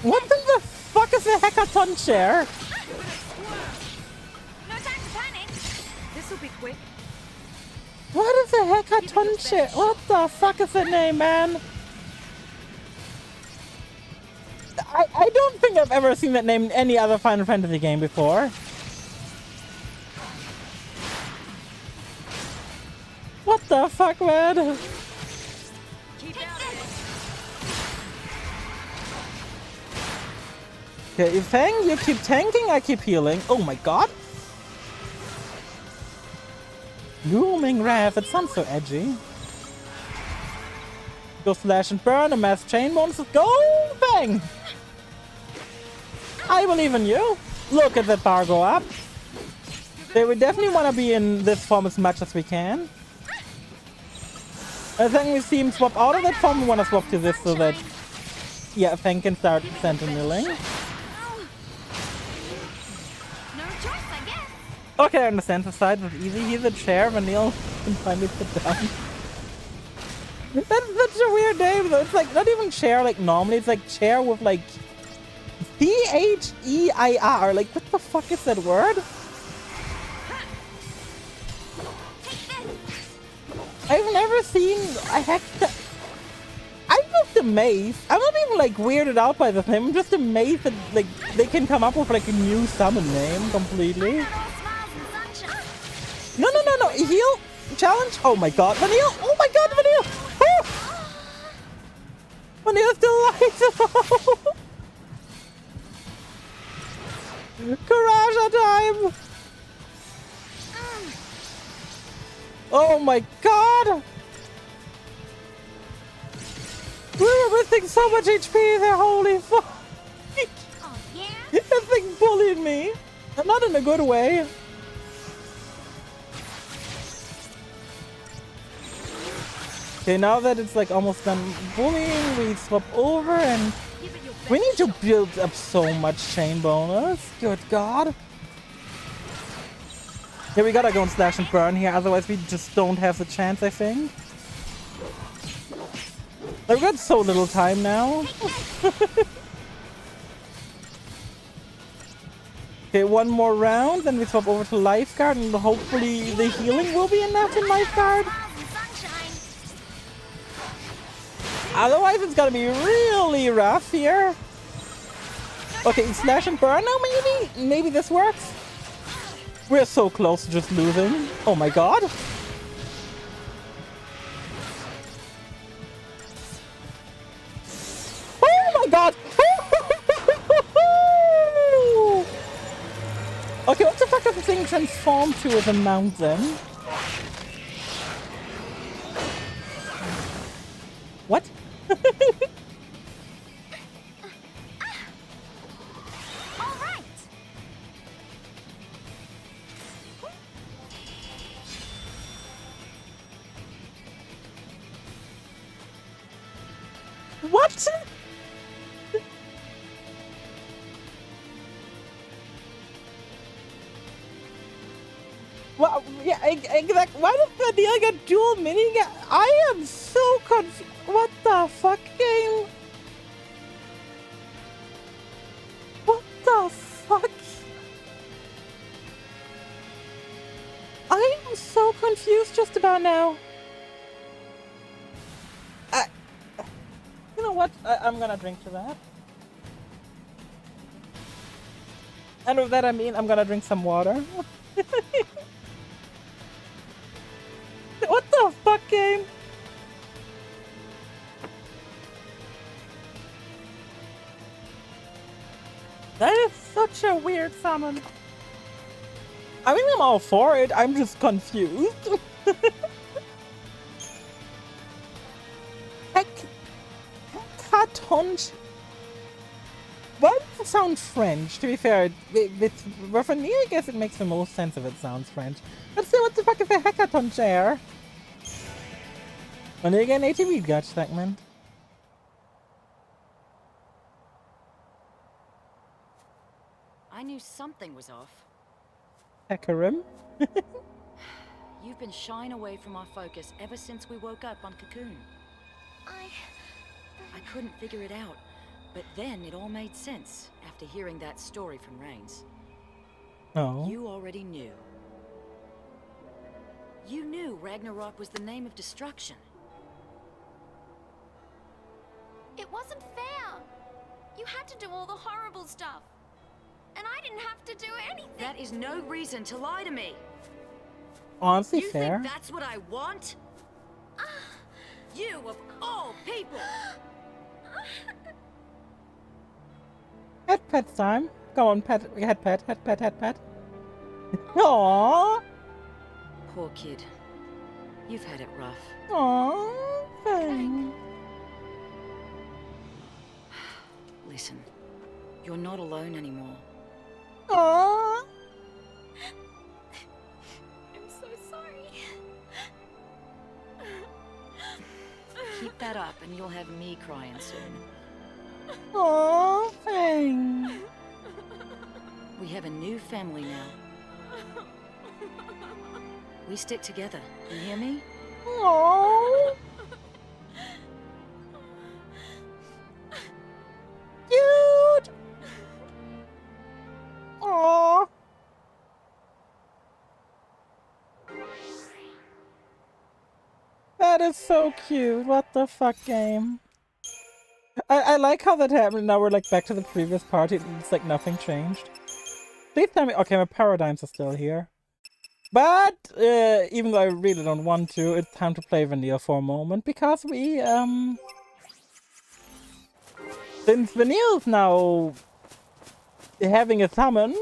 What in the fuck is a hackathon chair? No time to panic. This'll be quick. What is a hackathon chair? What the fuck is the name, man? I don't think I've ever seen that name in any other Final Fantasy game before. What the fuck, man? Keep out of it. Okay, Fang, you keep tanking, I keep healing. Oh my god. Looming Wrath, it sounds so edgy. Go slash and burn, a mass chain monster. Go, Fang! I believe in you. Look at that bar go up. Okay, we definitely want to be in this form as much as we can. I think we see him swap out of that form. We want to swap to this so that, yeah, Fang can start sentineling. No choice, I guess. Okay, on the center side was easy. He's a chair. Vanille can finally sit down. That's such a weird name though. It's like not even chair like normally. It's like chair with like Their. Like what the fuck is that word? I've never seen a hectare. I'm just amazed. I'm not even like weirded out by this name. I'm just amazed that like they can come up with like a new summon name completely. Not all smiles and sunshine. No. Heal challenge. Oh my god, Vanille. Oh my god, Vanille. Oh! Vanille's still alive. Garage time. Oh my god! We're missing so much HP there, holy fuck! Oh, yeah? That thing bullied me! Not in a good way. Okay, now that it's like almost done bullying, we swap over and we need to build up so much chain bonus. Good god. Yeah, we gotta go and slash and burn here, otherwise we just don't have the chance, I think. Like, we got so little time now. Okay, one more round, then we swap over to Lifeguard, and hopefully the healing will be enough in Lifeguard. Otherwise, it's gonna be really rough here. Okay, slash and burn now, maybe? Maybe this works? We're so close to just losing. Oh my god. Oh my god. Okay, what the fuck does the thing transform to as a mountain? What? What? Well, yeah, exactly. Why does Vanille get dual mini? I am so confused. What the fuck, game? What the fuck? I am so confused just about now. You know what? I'm gonna drink to that. And with that I mean I'm gonna drink some water. What the fuck, game? That is such a weird summon. I mean, I'm all for it. I'm just confused. Hackathon. Why does it sound French? To be fair, but for me, I guess it makes the most sense if it sounds French. But still, what the fuck is a hackathon chair? And again, ATV Gotch segment. I knew something was off. Hecarim? You've been shying away from our focus ever since we woke up on Cocoon. I couldn't figure it out, but then it all made sense after hearing that story from Rains. Oh. You already knew. You knew Ragnarok was the name of destruction. It wasn't fair. You had to do all the horrible stuff. And I didn't have to do anything. That is no reason to lie to me. Honestly, You fair. think that's what I want? You of all people! Head pet time. Go on, pet. Head pet. Head pet. Head pet. Aww. Poor kid. You've had it rough. Aww. Thanks. Listen, you're not alone anymore. Aww. I'm so sorry. Keep that up and you'll have me crying soon. Aww. Thanks. We have a new family now. We stick together. You hear me? Aww. Cute. Aww. That is so cute. What the fuck, game? I like how that happened. Now we're like back to the previous party. It's like nothing changed. Please tell me. Okay, my paradigms are still here. But even though I really don't want to, it's time to play Vanille for a moment because we since Vanille's now having a summon.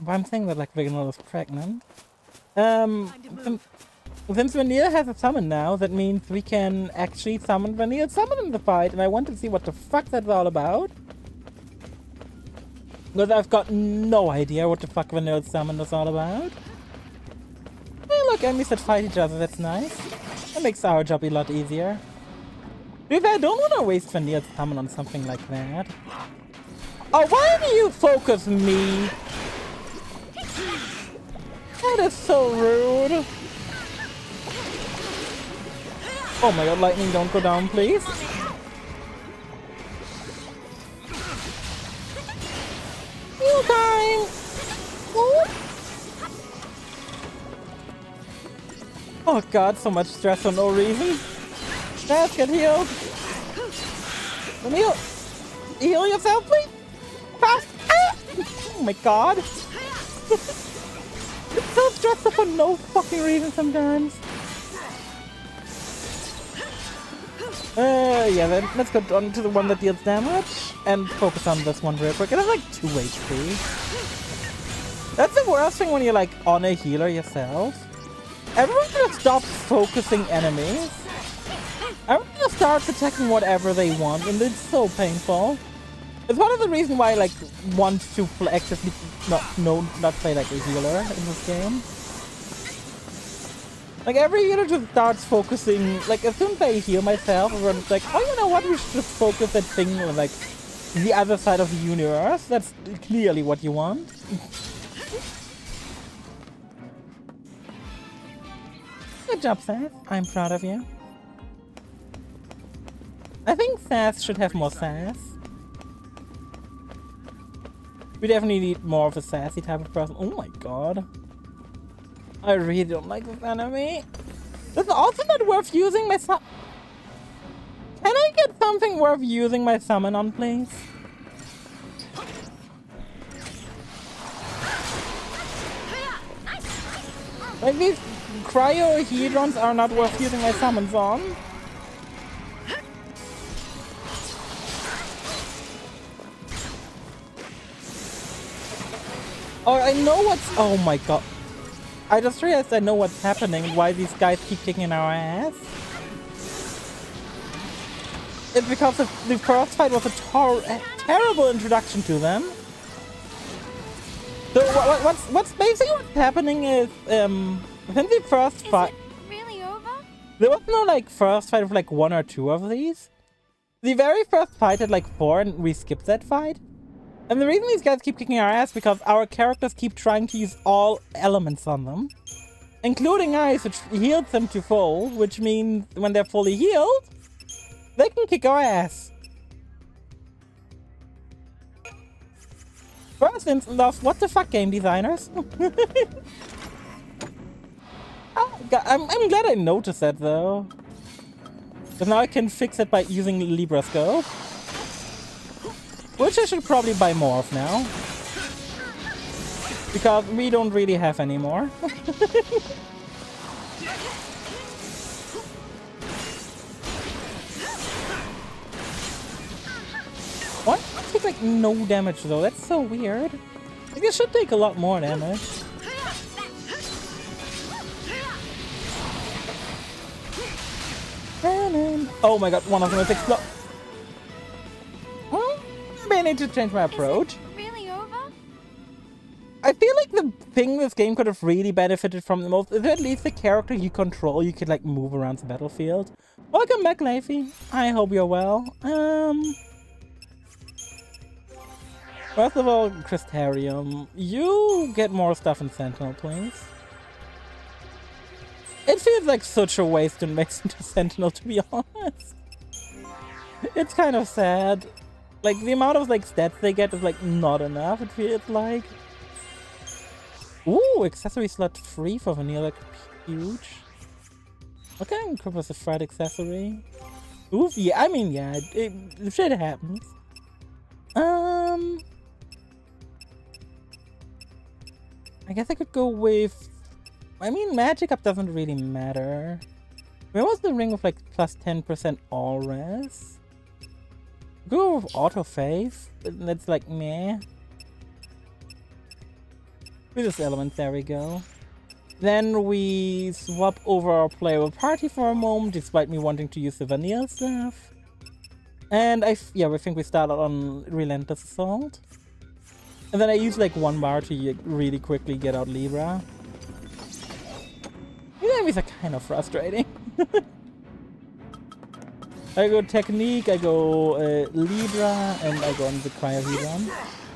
I'm saying that like Vanille is pregnant. Since Vanille has a summon now, that means we can actually summon Vanille summon in the fight, and I want to see what the fuck that's all about. Because I've got no idea what the fuck Vanille's summon is all about. Hey, look, enemies that fight each other, that's nice. That makes our job a lot easier. If I don't want to waste Vanille's summon on something like that. Oh, why do you focus me? That is so rude. Oh my god, lightning, don't go down, please. Heal time! Whoop. Oh god, so much stress for no reason. Let's get healed. Heal. Heal yourself, please. Fast. Ah! Oh my god. It's so stressful for no fucking reason sometimes. Yeah, then let's go on to the one that deals damage and focus on this one real quick. It has like 2 HP. That's the worst thing when you're like on a healer yourself. Everyone just stops focusing enemies. Everyone just starts attacking whatever they want, and it's so painful. It's one of the reasons why I like want to actively not play like a healer in this game. Like every healer just starts focusing, like as soon as I heal myself, everyone's like, oh, you know what, we should just focus that thing on like the other side of the universe. That's clearly what you want. Good job, Sass. I'm proud of you. I think Sass should have more sass. We definitely need more of a sassy type of person. Oh my god. I really don't like this enemy. This is also not worth using my summon. Can I get something worth using my summon on, please? Like these cryohedrons are not worth using my summons on. Oh, I know what's... Oh my god. I just realized I know what's happening and why these guys keep kicking our ass. It's because the first fight was a terrible introduction to them. So what's basically what's happening is, since the first fight... Is it really over? There was no like first fight of like 1 or 2 of these. The very first fight had like 4 and we skipped that fight. And the reason these guys keep kicking our ass because our characters keep trying to use all elements on them. Including ice, which heals them to full, which means when they're fully healed, they can kick our ass. First instance of what the fuck, game designers? I'm glad I noticed that though. Because now I can fix it by using Libra Scope. Which I should probably buy more of now. Because we don't really have any more. What? I take like no damage though, that's so weird. Like it should take a lot more damage. Oh my god, one of them is explode. Maybe I need to change my approach. Is it really over? I feel like the thing this game could have really benefited from the most is at least the character you control, you could like move around the battlefield. Welcome back, Leify. I hope you're well. First of all, Crystarium, you get more stuff in Sentinel, please. It feels like such a waste to mix into Sentinel, to be honest. It's kind of sad. Like, the amount of, like, stats they get is, like, not enough, it feels like. Ooh, accessory slot free for vanilla, like, huge. Okay, equip as a fried accessory. Oof, yeah, I mean, yeah, shit happens. I guess I could go with... I mean, magic up doesn't really matter. Where was the ring with like plus 10% all res? Go with auto faith. That's like meh. With this element, there we go. Then we swap over our playable party for a moment, despite me wanting to use the vanilla stuff. And I think we started on Relentless Assault. And then I use like 1 bar to really quickly get out Libra. These enemies are kind of frustrating. I go Technique, I go Libra, and I go on the Cryohedron.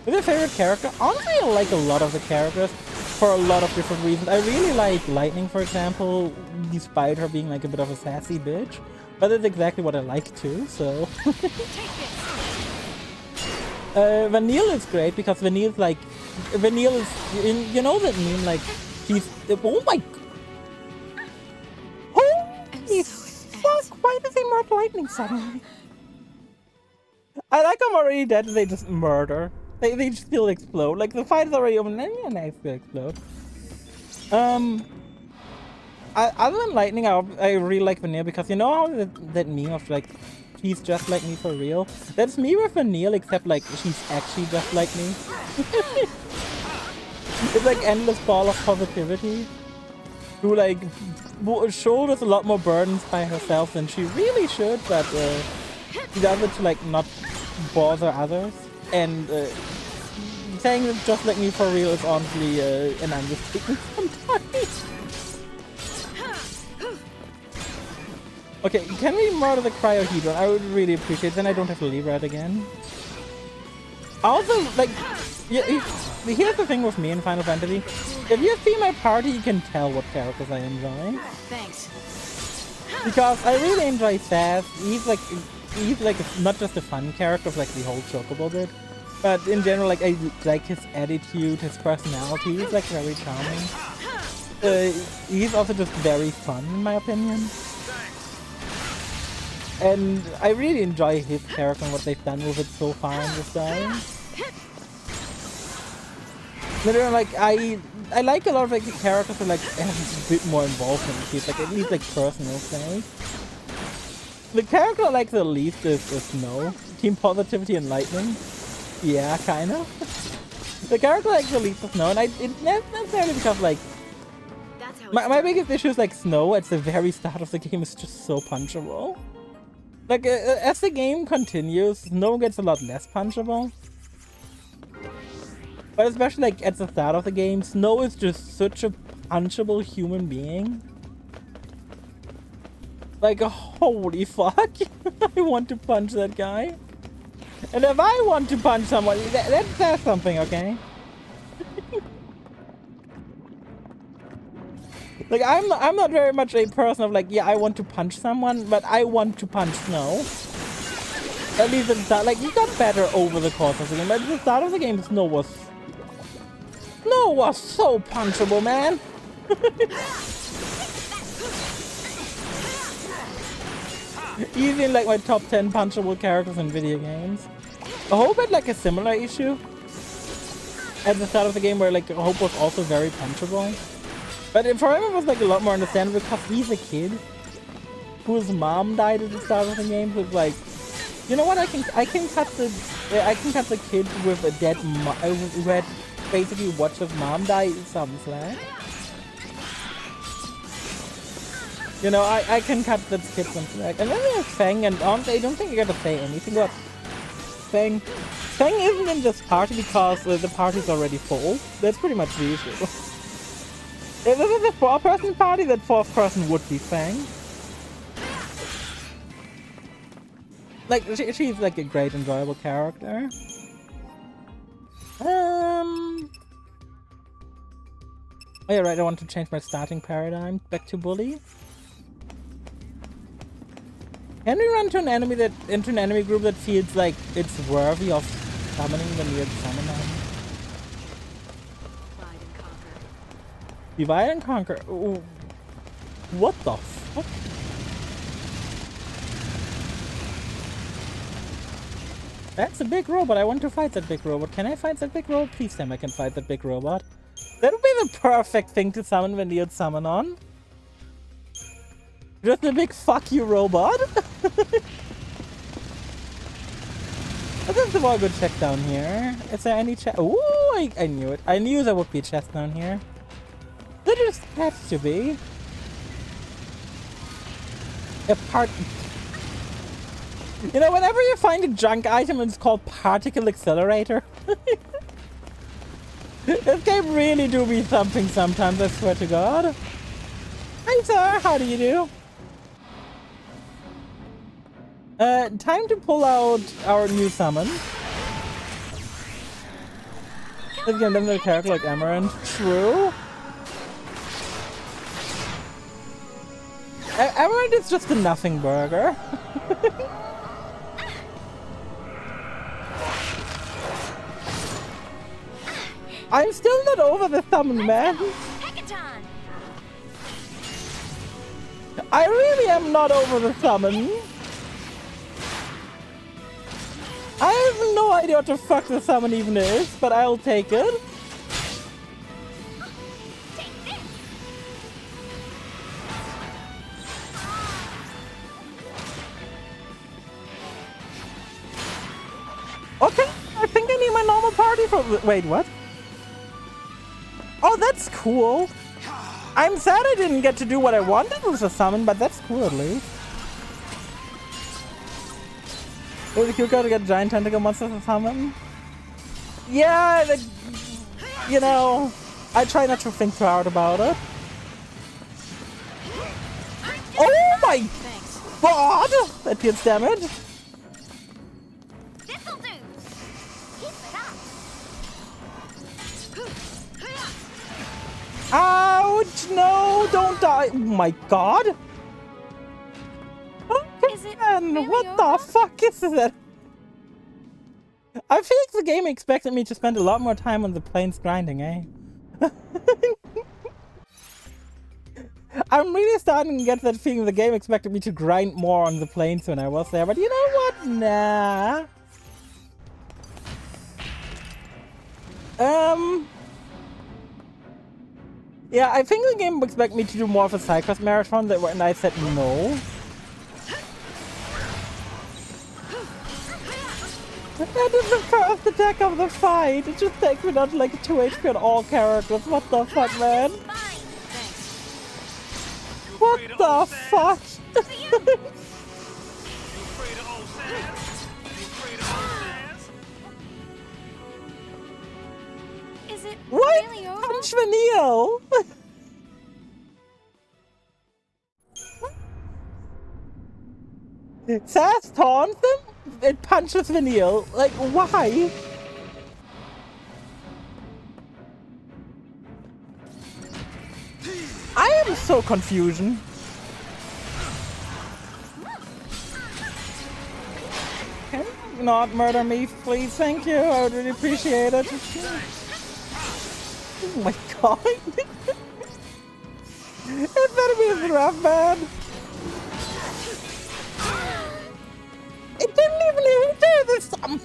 Who's your favorite character? Honestly, I like a lot of the characters for a lot of different reasons. I really like Lightning, for example, despite her being like a bit of a sassy bitch. But that's exactly what I like too, so... Vanille is great because Vanille is like... Vanille is... You know that meme, like... He's... Oh my... Holy fuck! Why does he murder Lightning suddenly? I like I'm already dead and they just murder. They still explode. Like, the fight is already over and they still explode. Other than Lightning, I really like Vanille because you know how that meme of like... She's just like me for real. That's me with Vanille, except like she's actually just like me. It's like endless ball of positivity. Who like shoulders a lot more burdens by herself than she really should, but she does it to like not bother others. And saying that just like me for real is honestly an understatement sometimes. Okay, can we murder the Cryohedron? I would really appreciate it, then I don't have to leave right again. Also, like, here's the thing with me in Final Fantasy. If you see my party, you can tell what characters I enjoy. Thanks. Because I really enjoy Sass. He's like not just a fun character of like the whole Chocobo bit, but in general, like I like his attitude, his personality. He's like very charming. He's also just very fun in my opinion. And I really enjoy his character and what they've done with it so far in this game. Literally, like I like a lot of like the characters who like have a bit more involvement. Like at least like personal things. The character I like the least is Snow. Team Positivity and Lightning. Yeah, kind of. The character I like the least is Snow, and it's not necessarily because like my biggest issue is like Snow at the very start of the game is just so punchable. Like, as the game continues, Snow gets a lot less punchable. But especially, like, at the start of the game, Snow is just such a punchable human being. Like, holy fuck. I want to punch that guy. And if I want to punch someone, that's something, okay? Like, I'm not very much a person of like, yeah, I want to punch someone, but I want to punch Snow. At least at the start, like, he got better over the course of the game. But at the start of the game, Snow was so punchable, man. Easy in like my top 10 punchable characters in video games. Hope had like a similar issue at the start of the game where like Hope was also very punchable. But for him it was like a lot more understandable because he's a kid whose mom died at the start of the game. Who's like, you know what? I can cut the kid with a dead who had basically watched his mom die some slack. You know, I can cut that kid some slack. And then there's Fang, and honestly, I don't think I gotta say anything about Fang. Fang isn't in this party because the party's already full. That's pretty much the issue. If this is a 4-person party, that 4th person would be Fang. Like, she's like a great, enjoyable character. Oh yeah, right, I want to change my starting paradigm back to bully. Can we run into an enemy group that feels like it's worthy of summoning the weird summoner? Divide and conquer. Ooh. What the fuck? That's a big robot. I want to fight that big robot. Can I fight that big robot? Please tell me I can fight that big robot. That would be the perfect thing to summon when you'd summon on. Just a big fuck you robot. Let's have a good check down here. Is there any chest? Ooh, I knew it. I knew there would be a chest down here. There just has to be. A part. You know, whenever you find a junk item, it's called particle accelerator. This game really do be something sometimes, I swear to God. Hi, sir. How do you do? Time to pull out our new summon. Let's get another character like Amaranth. True. Amaranth is just a nothing burger. I'm still not over the summon, man. I really am not over the summon. I have no idea what the fuck the summon even is, but I'll take it. Okay, I think I need my normal party for... Wait, what? Oh, that's cool. I'm sad I didn't get to do what I wanted with the summon, but that's cool at least. It would be cool to get giant tentacle monsters to summon. Yeah, like, you know, I try not to think too hard about it. Oh my god! That deals damage. This'll do. Keep it up. Ouch! No, don't die! Oh my god! Is it really what over? the fuck is that? I feel like the game expected me to spend a lot more time on the plains grinding, eh? I'm really starting to get that feeling the game expected me to grind more on the plains when I was there, but you know what? Nah. Yeah, I think the game expected me to do more of a Sidequest marathon, and I said no. That is the first attack of the fight. It just takes me down to like 2 HP on all characters. What the fuck, man? What the fuck? Is it What? really over? Punch Vanille! Sass taunts him, it punches Vanille. Like, why? I am so confusion. Can you not murder me, please? Thank you. I would really appreciate it. Oh my god. It's better be a rough, man. It didn't even do this time.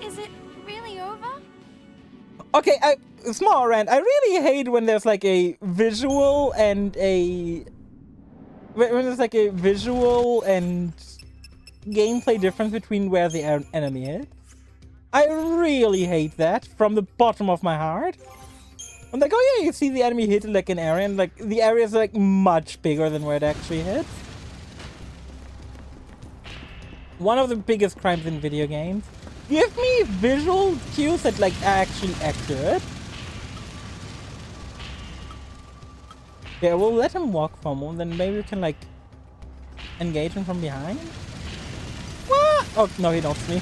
Is it really over? Okay, small rant. I really hate when there's like a visual and a... When there's like a visual and gameplay difference between where the enemy is. I really hate that from the bottom of my heart. I'm like, oh yeah, you see the enemy hit like an area, and like the area is like much bigger than where it actually hits. One of the biggest crimes in video games. Give me visual cues that like are actually accurate. Yeah, we'll let him walk for a moment, then maybe we can like engage him from behind. What? Oh no, he knocks me.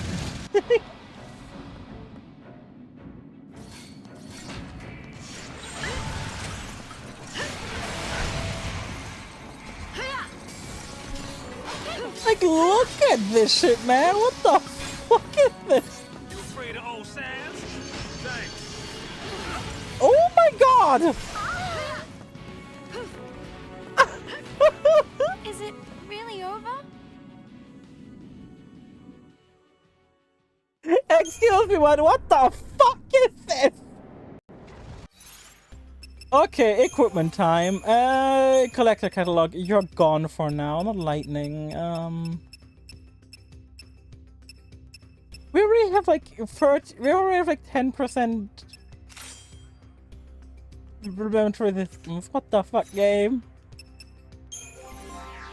Like, look at this shit, man. What the fuck is this? You afraid of old Sans? Thanks. Oh my god! Is it really over? Excuse me, man. What the fuck is this? Okay, equipment time. Collector catalog. You're gone for now. Not lightning. We already have like 30. We already have like 10% prevent resistance. What the fuck, game?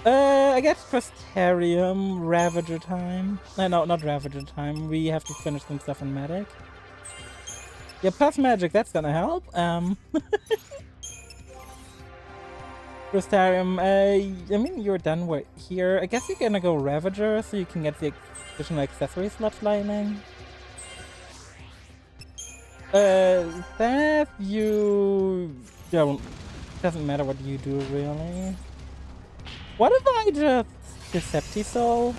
I guess Prestarium, Ravager time. No, not Ravager time. We have to finish some stuff in Medic. Yeah, plus magic, that's gonna help. Prestarium, I mean, you're done with here. I guess you're gonna go Ravager so you can get the additional accessory slots lightning. That you don't. Doesn't matter what you do, really. What if I just Decepti-Soul?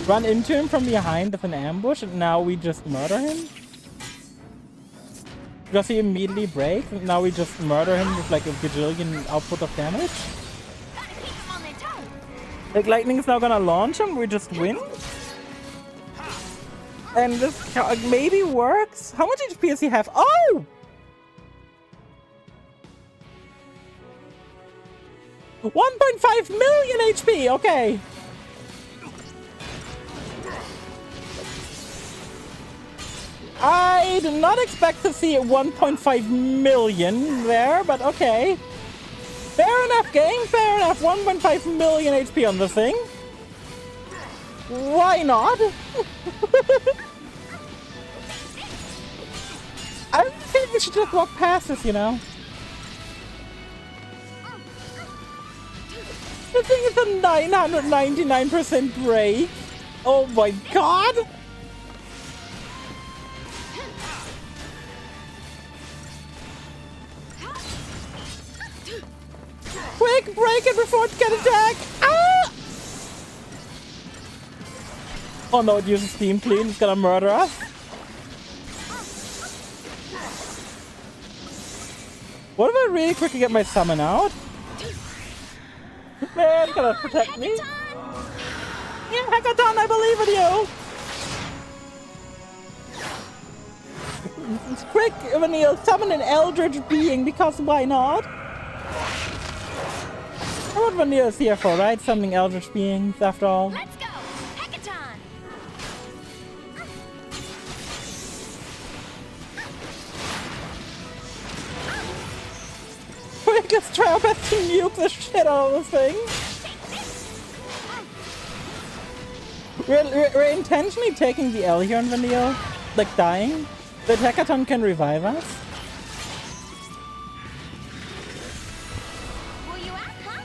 Run into him from behind with an ambush, and now we just murder him? Because he immediately breaks, and now we just murder him with like a bajillion output of damage? Like, lightning is now gonna launch him, we just win? And this maybe works? How much HP does he have? Oh! 1.5 million HP, okay. I did not expect to see 1.5 million there, but okay. Fair enough, game, fair enough. 1.5 million HP on the thing. Why not? I think we should just walk past this, you know. The thing is a 999% break. Oh my god! Quick, break it before it can attack! Ah! Oh no, it uses Steam Clean, it's gonna murder us. What if I really quickly get my summon out? Man, gonna protect me. Yeah, Hackathon, I believe in you. Quick, Vanille, summon an eldritch being, because why not? That's what Vanille is here for, right? Summoning eldritch beings, after all. Let's go! Hackathon! Quick, let's try our best to nuke the shit out of this thing. We're intentionally taking the L here on Vanille, like dying. The Hackathon can revive us. Were you at, huh?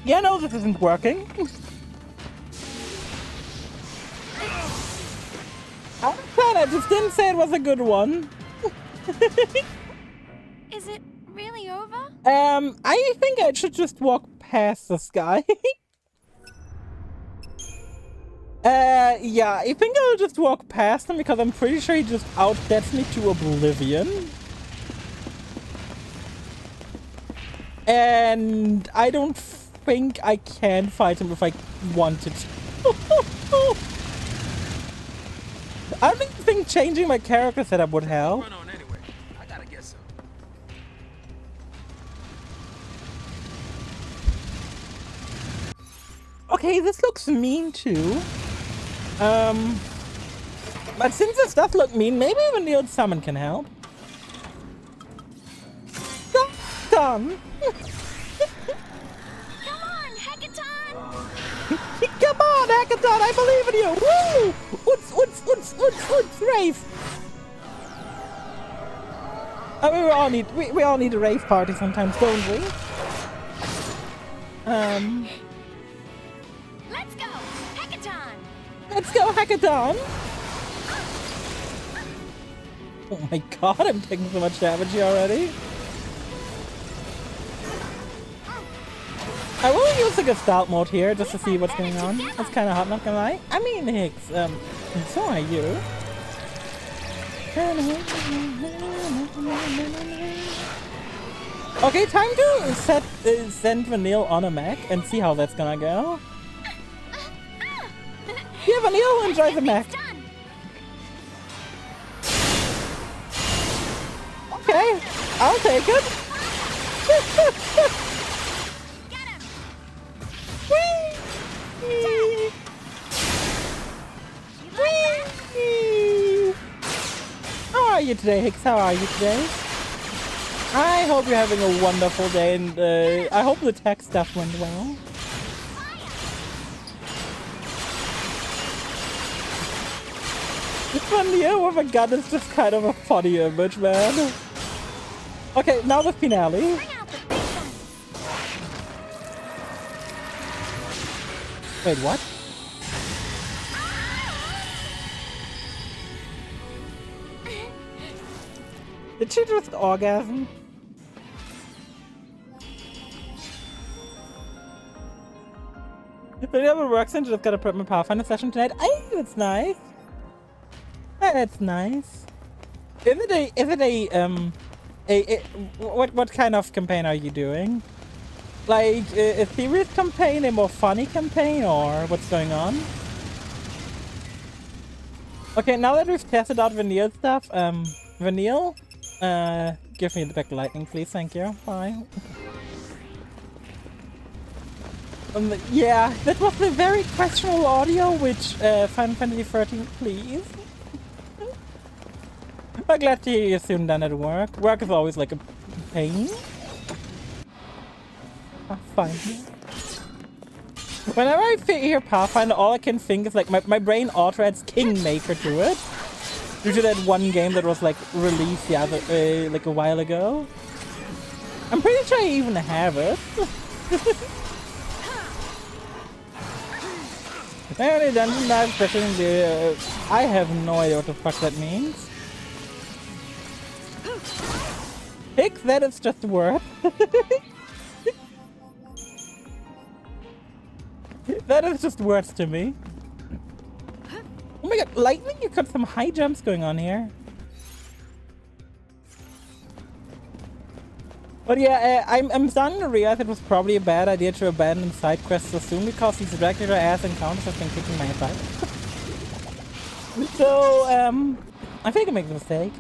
Yeah, no, this isn't working. I'm glad I just didn't say it was a good one. Is it really over? I think I should just walk past this guy. Yeah, I think I'll just walk past him because I'm pretty sure he just outsteps me to oblivion. And I don't think I can fight him if I wanted to. I don't think changing my character setup would help. What's going on anyway? I gotta get some. Okay, this looks mean too. But since this does look mean, maybe even the old summon can help. Done. Come on, Hackathon! Come on, Hackathon, I believe in you! Woo! Oots, rave! I mean, we all need a rave party sometimes, don't we? Let's go, Hackathon! Let's go, Hackathon! Oh my god, I'm taking so much damage here already. I will use the Gestalt mode here just to see what's going on. It's kind of hot, not gonna lie. I mean, Hicks, so are you. Okay, time to send Vanille on a mech and see how that's gonna go. Yeah, Vanille, enjoy the mech. Okay, I'll take it. How are you today, Hicks? How are you today? I hope you're having a wonderful day, and I hope the tech stuff went well. Vanille with a gun is just kind of a funny image, man. Okay, now the finale. Wait, what? Did she just orgasm? If it ever works, then just gotta prep my Pathfinder session tonight. Hey, that's nice. That's nice. Is it what kind of campaign are you doing? Like a serious campaign, a more funny campaign, or what's going on? Okay, now that we've tested out Vanille stuff, Vanille, give me the back lightning, please, thank you. Bye. Yeah, that was a very questionable audio, which Final Fantasy 13, please. I'm glad to hear you're soon done at work. Work is always like a pain. Pathfinder. Whenever I hear Pathfinder, all I can think is like my brain auto adds Kingmaker to it. Due to that one game that was like released the other like a while ago. I'm pretty sure I even have it. Apparently dungeon dive especially in the I have no idea what the fuck that means. Pick that is just a word. That is just words to me. Oh my god, lightning, you got some high jumps going on here. But yeah, I'm starting to realize it was probably a bad idea to abandon side quests so soon because these regular ass encounters have been kicking my butt. So, I think I made a mistake.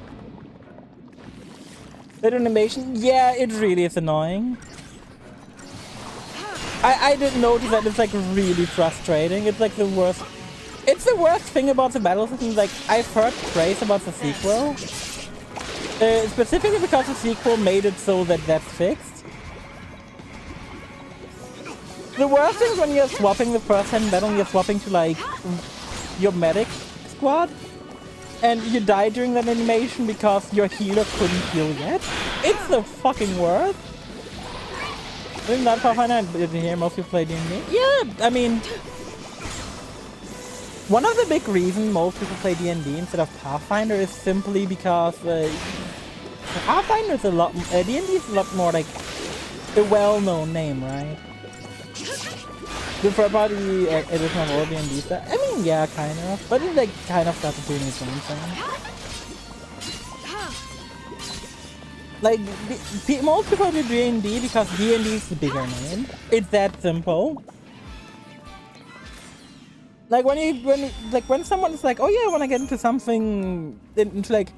That animation, yeah, it really is annoying. I did notice that it's like really frustrating. It's like the worst. It's the worst thing about the battle system. Like, I've heard praise about the sequel. Specifically because the sequel made it so that that's fixed. The worst is when you're swapping the first-hand battle, you're swapping to like your medic squad. And you die during that animation because your healer couldn't heal yet. It's the fucking worst. It's not Pathfinder, but here most people play D&D. Yeah, I mean, one of the big reasons most people play D&D instead of Pathfinder is simply because Pathfinder is D&D is a lot more like a well-known name, right? For about the additional world D&D stuff. I mean, yeah, kind of, but it's like kind of started doing its own thing. Like, most people do D&D because D&D is the bigger name. It's that simple. Like when someone's like, oh yeah, I want to get into something, into like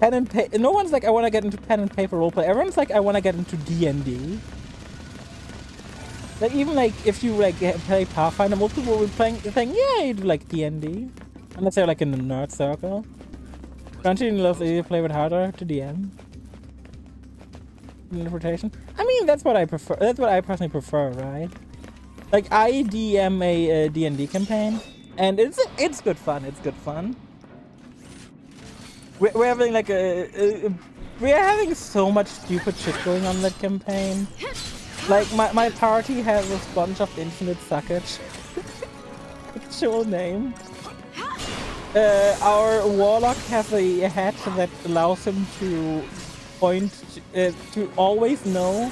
pen and paper. No one's like, I want to get into pen and paper roleplay. Everyone's like, I want to get into D&D. Like even like if you like play Pathfinder, most people will be saying, yeah, you do like D&D, unless they're like in the nerd circle. Crunchy loves easy to play with harder to DM. Interpretation. I mean, that's what I prefer. That's what I personally prefer, right? Like I DM a D&D campaign, and it's good fun. It's good fun. We're having like we're having so much stupid shit going on in that campaign. Like my party has a bunch of infinite suckage. Actual name. Our warlock has a hat that allows him to point to always know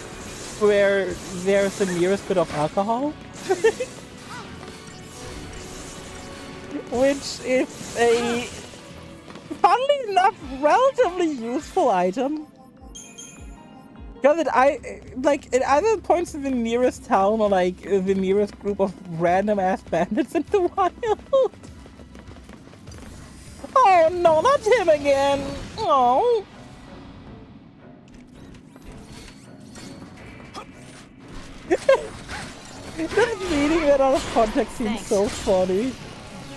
where there's the nearest bit of alcohol. Which is a, funnily enough, relatively useful item. Because it either points to the nearest town or like the nearest group of random ass bandits in the wild. Oh no, not him again! Oh. Just reading that out of context seems so funny.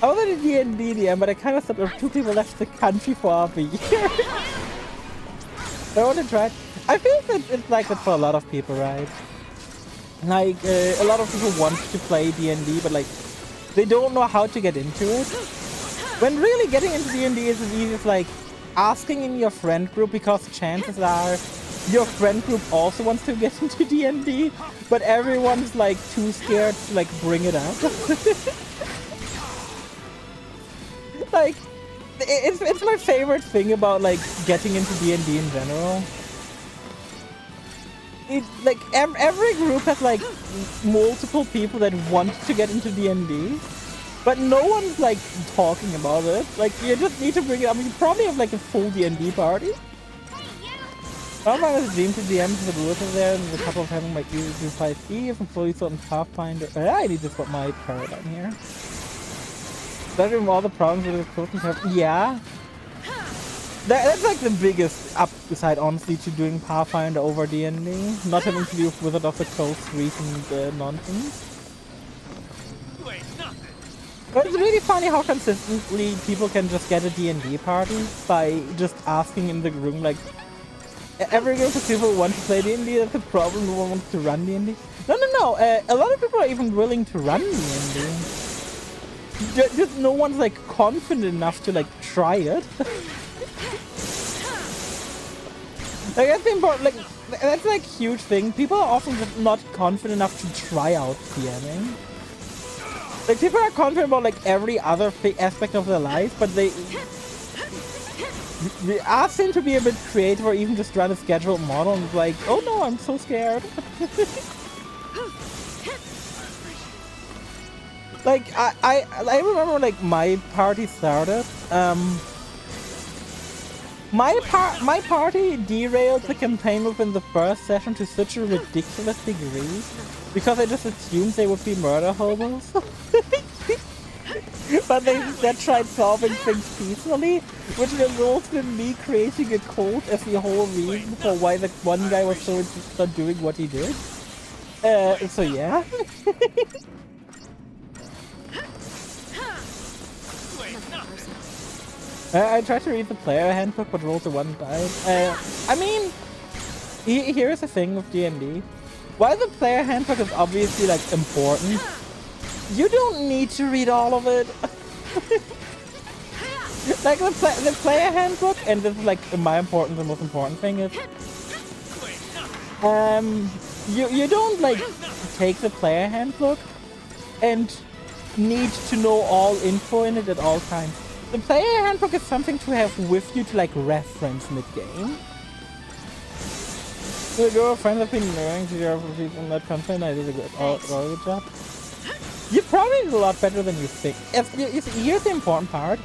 I was at a D&D DM, but I kind of stopped if 2 people left the country for a year. I want to try. I feel that it's like that for a lot of people, right? Like, a lot of people want to play D&D, but like, they don't know how to get into it. When really getting into D&D is as easy as like asking in your friend group, because chances are your friend group also wants to get into D&D, but everyone's like too scared to like bring it up. Like, it's my favorite thing about like getting into D&D in general. Like every group has like multiple people that want to get into D&D, but no one's like talking about it. Like you just need to bring it up. You probably have like a full D&D party. I'm not as dream to DMs with the rules in there, and there's a couple of having like you do 5E from fully certain Pathfinder. I need to put my paradigm here. Does it all the problems with the closing? Yeah. That's like the biggest upside, honestly, to doing Pathfinder over D&D. Not having to deal with Wizard of the Coast recent nonsense. But it's really funny how consistently people can just get a D&D party by just asking in the room, like, every group of people want to play D&D, that's the problem, no one wants to run D&D. No, a lot of people are even willing to run D&D. Just no one's like confident enough to like try it. Like that's the important, like that's like huge thing. People are often just not confident enough to try out DMing. Like people are confident about like every other aspect of their life, but they ask them to be a bit creative or even just run a scheduled model and it's like, oh no, I'm so scared. Like I remember like my party started. My party derailed the campaign within the first session to such a ridiculous degree because I just assumed they would be murder hobos. But they instead tried solving things peacefully, which resulted in me creating a cult as the whole reason for why the one guy was so insistent on doing what he did. So yeah. I tried to read the player handbook, but rolled a 1 die. I mean, here's the thing with D&D. While the player handbook is obviously like important, you don't need to read all of it. Like the player handbook, and this is like my important, the most important thing is, You don't like take the player handbook and need to know all info in it at all times. The player handbook is something to have with you to like reference mid-game. The girlfriends have been learning to your in that content. I did a good job. You probably did a lot better than you think. Here's the important part.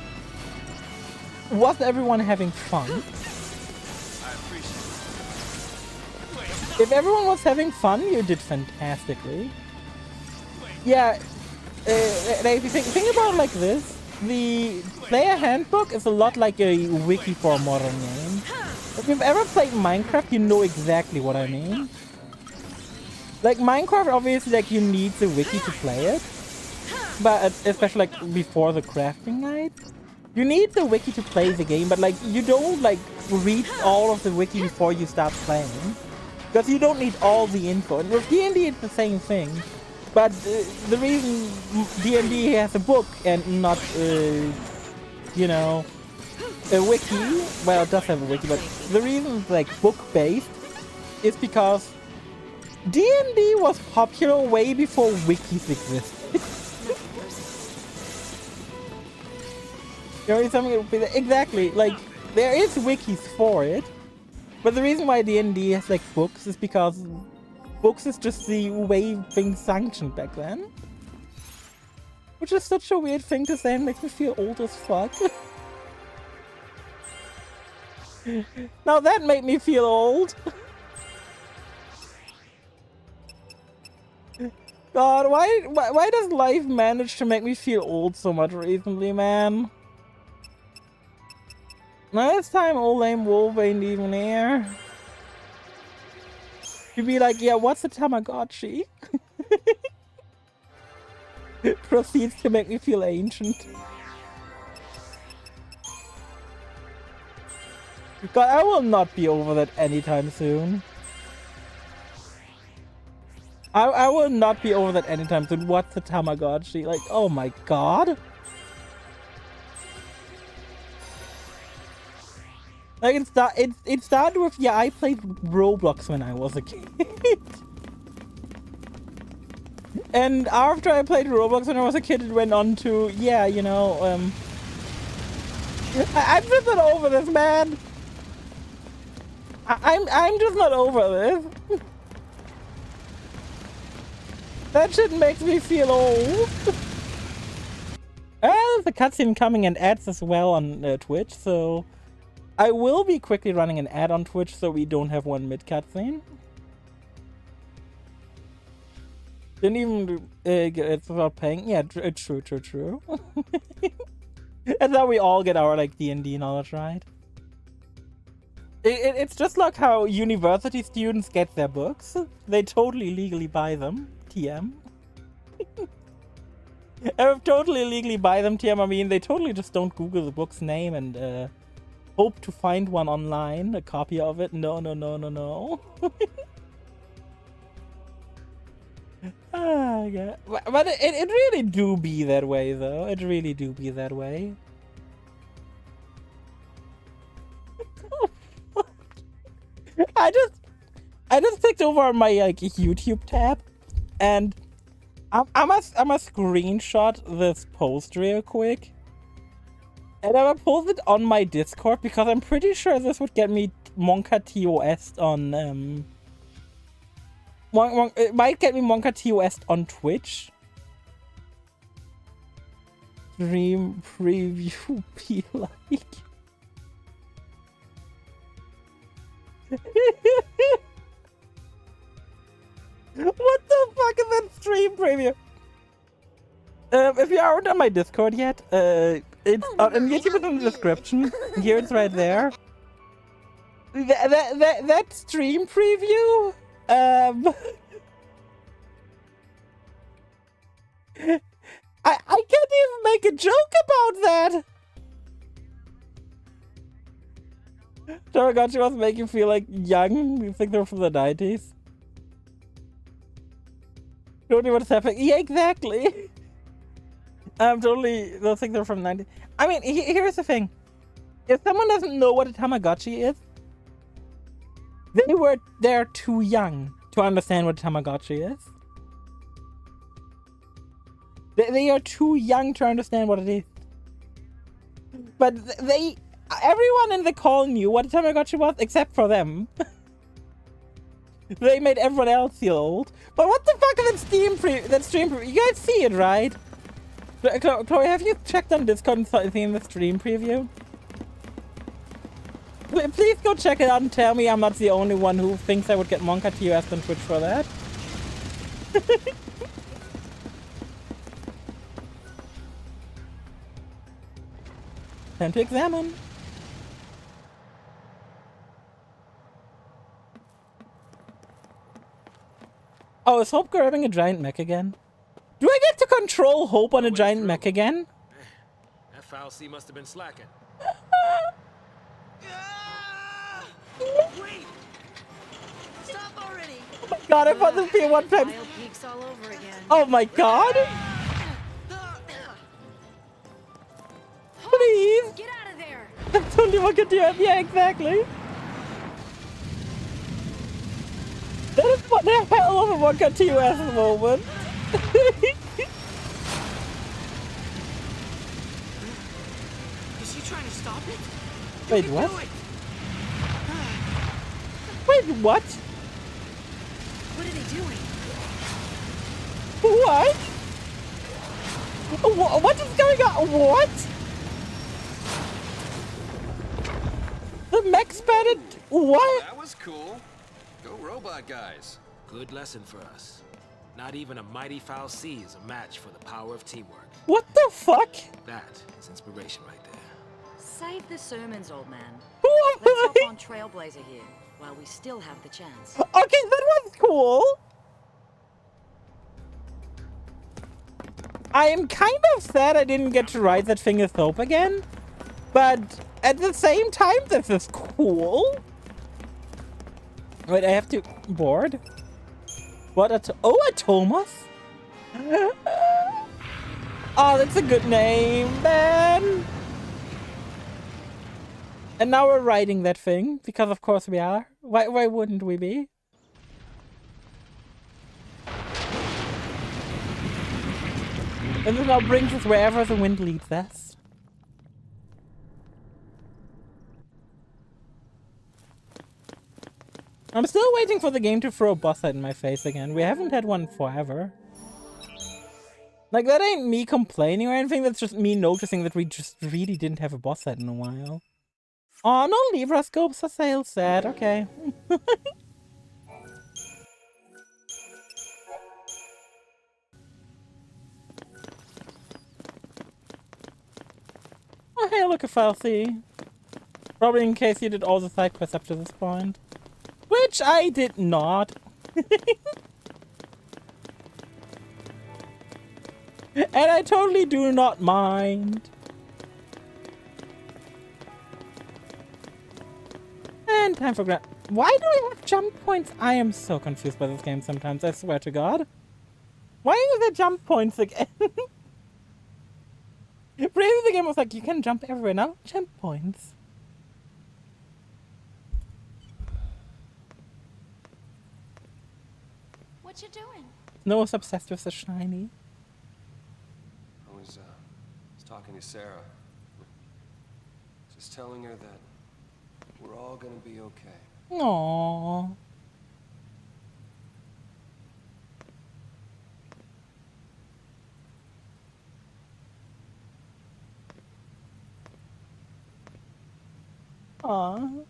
Was everyone having fun? If everyone was having fun, you did fantastically. Yeah, if you think about it like this, the player handbook is a lot like a wiki for a modern game. If you've ever played Minecraft, you know exactly what I mean. Like Minecraft, obviously, like you need the wiki to play it, but especially like before the crafting night, you need the wiki to play the game. But like you don't like read all of the wiki before you start playing. Because you don't need all the info. And with D&D it's the same thing. But the reason D&D has a book and not, you know, a wiki, well it does have a wiki, but the reason it's like book-based is because D&D was popular way before wikis existed. You know, something exactly, like, there is wikis for it. But the reason why D&D has like books is because books is just the way things functioned back then. Which is such a weird thing to say and makes me feel old as fuck. Now that made me feel old. God, why does life manage to make me feel old so much recently, man? Last time old lame wolf ain't even here. You'd be like, yeah, what's a Tamagotchi? Proceeds to make me feel ancient. God, I will not be over that anytime soon. I will not be over that anytime soon. What's a Tamagotchi? Like, oh my god. Like it started with, yeah, I played Roblox when I was a kid. And after I played Roblox when I was a kid, it went on to, yeah, you know, I'm just not over this, man. I'm just not over this. That shit makes me feel old. There's a cutscene coming and ads as well on Twitch, so I will be quickly running an ad on Twitch so we don't have one mid-cutscene. Didn't even it's about paying. Yeah, true. That's how we all get our like D&D knowledge, right? It's just like how university students get their books. They totally legally buy them. TM. And totally legally buy them, TM, I mean they totally just don't Google the book's name and hope to find one online, a copy of it. No. Ah, yeah. But it really do be that way, though. It really do be that way. I just clicked over on my like YouTube tab, and I'm a screenshot this post real quick, and I'm gonna post it on my Discord because I'm pretty sure this would get me Monka TOS on it might get me Monka TOS on Twitch. Stream preview be like. What the fuck is that stream preview? If you aren't on my Discord yet, it's and YouTube is in the description. Here it's right there. That stream preview. I can't even make a joke about that. Tamagotchi was making you feel like young. You think they're from the 90s? Don't know what's happening. Yeah, exactly. Totally don't think they're from 90s. I mean, here's the thing. If someone doesn't know what a Tamagotchi is, they're too young. to understand what Tamagotchi is. They are too young to understand what it is. But everyone in the call knew what a Tamagotchi was, except for them. They made everyone else feel old. But what the fuck is that stream preview? You guys see it, right? Chloe, have you checked on Discord and seen the stream preview? Please go check it out and tell me I'm not the only one who thinks I would get Monka TOS on Twitch for that. Time to examine. Oh, is Hope grabbing a giant mech again? Do I get to control Hope on a giant mech again? That foul C must have been slacking. Wait! Stop already! Oh my god, I thought this would be one time. Wild peaks all over again. Oh my god! Please! Get out of there! That's only what could do it. Yeah, exactly. That is what the hell of a Monka TOS moment. Is he trying to stop it? Wait, what? Wait, what? What are they doing? What? What is going on? What? The mech spatted. What? That was cool. Go robot guys. Good lesson for us. Not even a mighty foul C is a match for the power of teamwork. What the fuck? That is inspiration right there. Save the sermons, old man. Who Let's am hop I? on Trailblazer here, while we still have the chance. Okay, that was cool. I am kind of sad I didn't get to ride that thing with Hope again. But at the same time, this is cool. Wait, I have to board. What a Thomas? Oh, that's a good name, man. And now we're riding that thing because, of course, we are. Why wouldn't we be? And this now brings us wherever the wind leads us. I'm still waiting for the game to throw a boss fight in my face again. We haven't had one forever. Like, that ain't me complaining or anything, that's just me noticing that we just really didn't have a boss fight in a while. Oh, no Libra scopes for sale, sad, okay. Oh, hey, look at File C. Probably in case you did all the side quests up to this point. Which I did not. And I totally do not mind. And time for grab. Why do we have jump points? I am so confused by this game sometimes, I swear to God. Why are there jump points again? Previously the game was like, you can jump everywhere. Now, jump points. What you doing? Noah's obsessed with the shiny. I was talking to Sarah. Just telling her that we're all gonna be okay. Aww. Aww.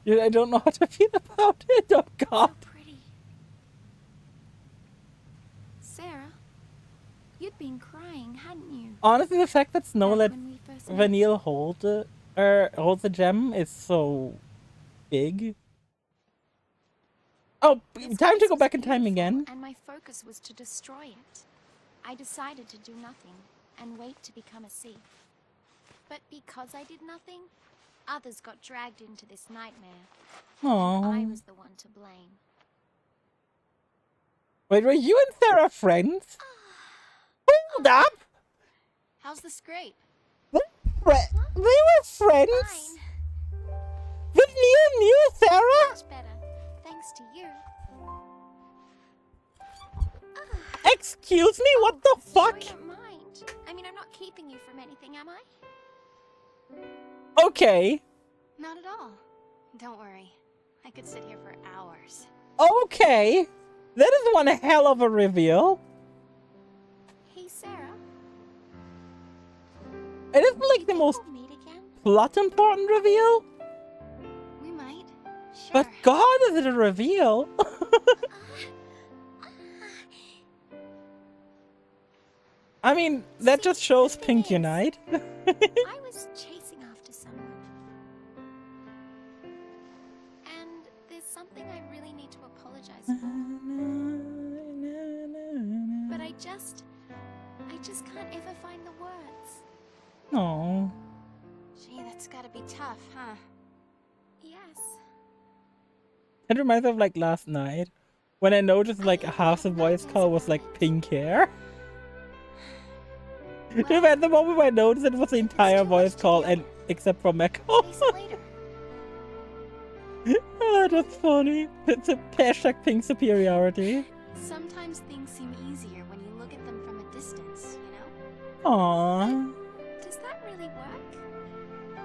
Dude, I don't know how to feel about it. Oh God. So pretty. Sarah, you'd been crying, hadn't you? Honestly, the fact that Snow Back let when we first met. Vanille hold the gem is so big. Oh, This time to place go was back in time beautiful, again. And my focus was to destroy it. I decided to do nothing and wait to become a sea. But because I did nothing, others got dragged into this nightmare. I Aww. was the one to blame. Wait, were you and Sarah friends? Hold up! How's the scrape? They were friends? Fine. With you knew Sarah? Much better. thanks to you. Excuse me? What the fuck? Sure you don't mind. I mean, I'm not keeping you from anything, am I? Okay. Not at all. Don't worry. I could sit here for hours. Okay. That is one hell of a reveal. Hey, Sarah. It isn't like the most We'll meet again? plot important reveal. We might. Sure. But God, is it a reveal? I mean, that just shows Pink Unite. I was chasing after someone. And there's something I really need to apologize for. But I just can't ever find the words. Oh. Gee, that's gotta be tough, huh? Yes. It reminds me of like last night when I noticed like half the voice call was like pink hair. Well, At the moment I noticed it was the entire voice call and except for Meko. face it later. Oh, that's funny. It's a hashtag pink superiority. Sometimes things seem easier when you look at them from a distance, you know? Aww. Does that really work?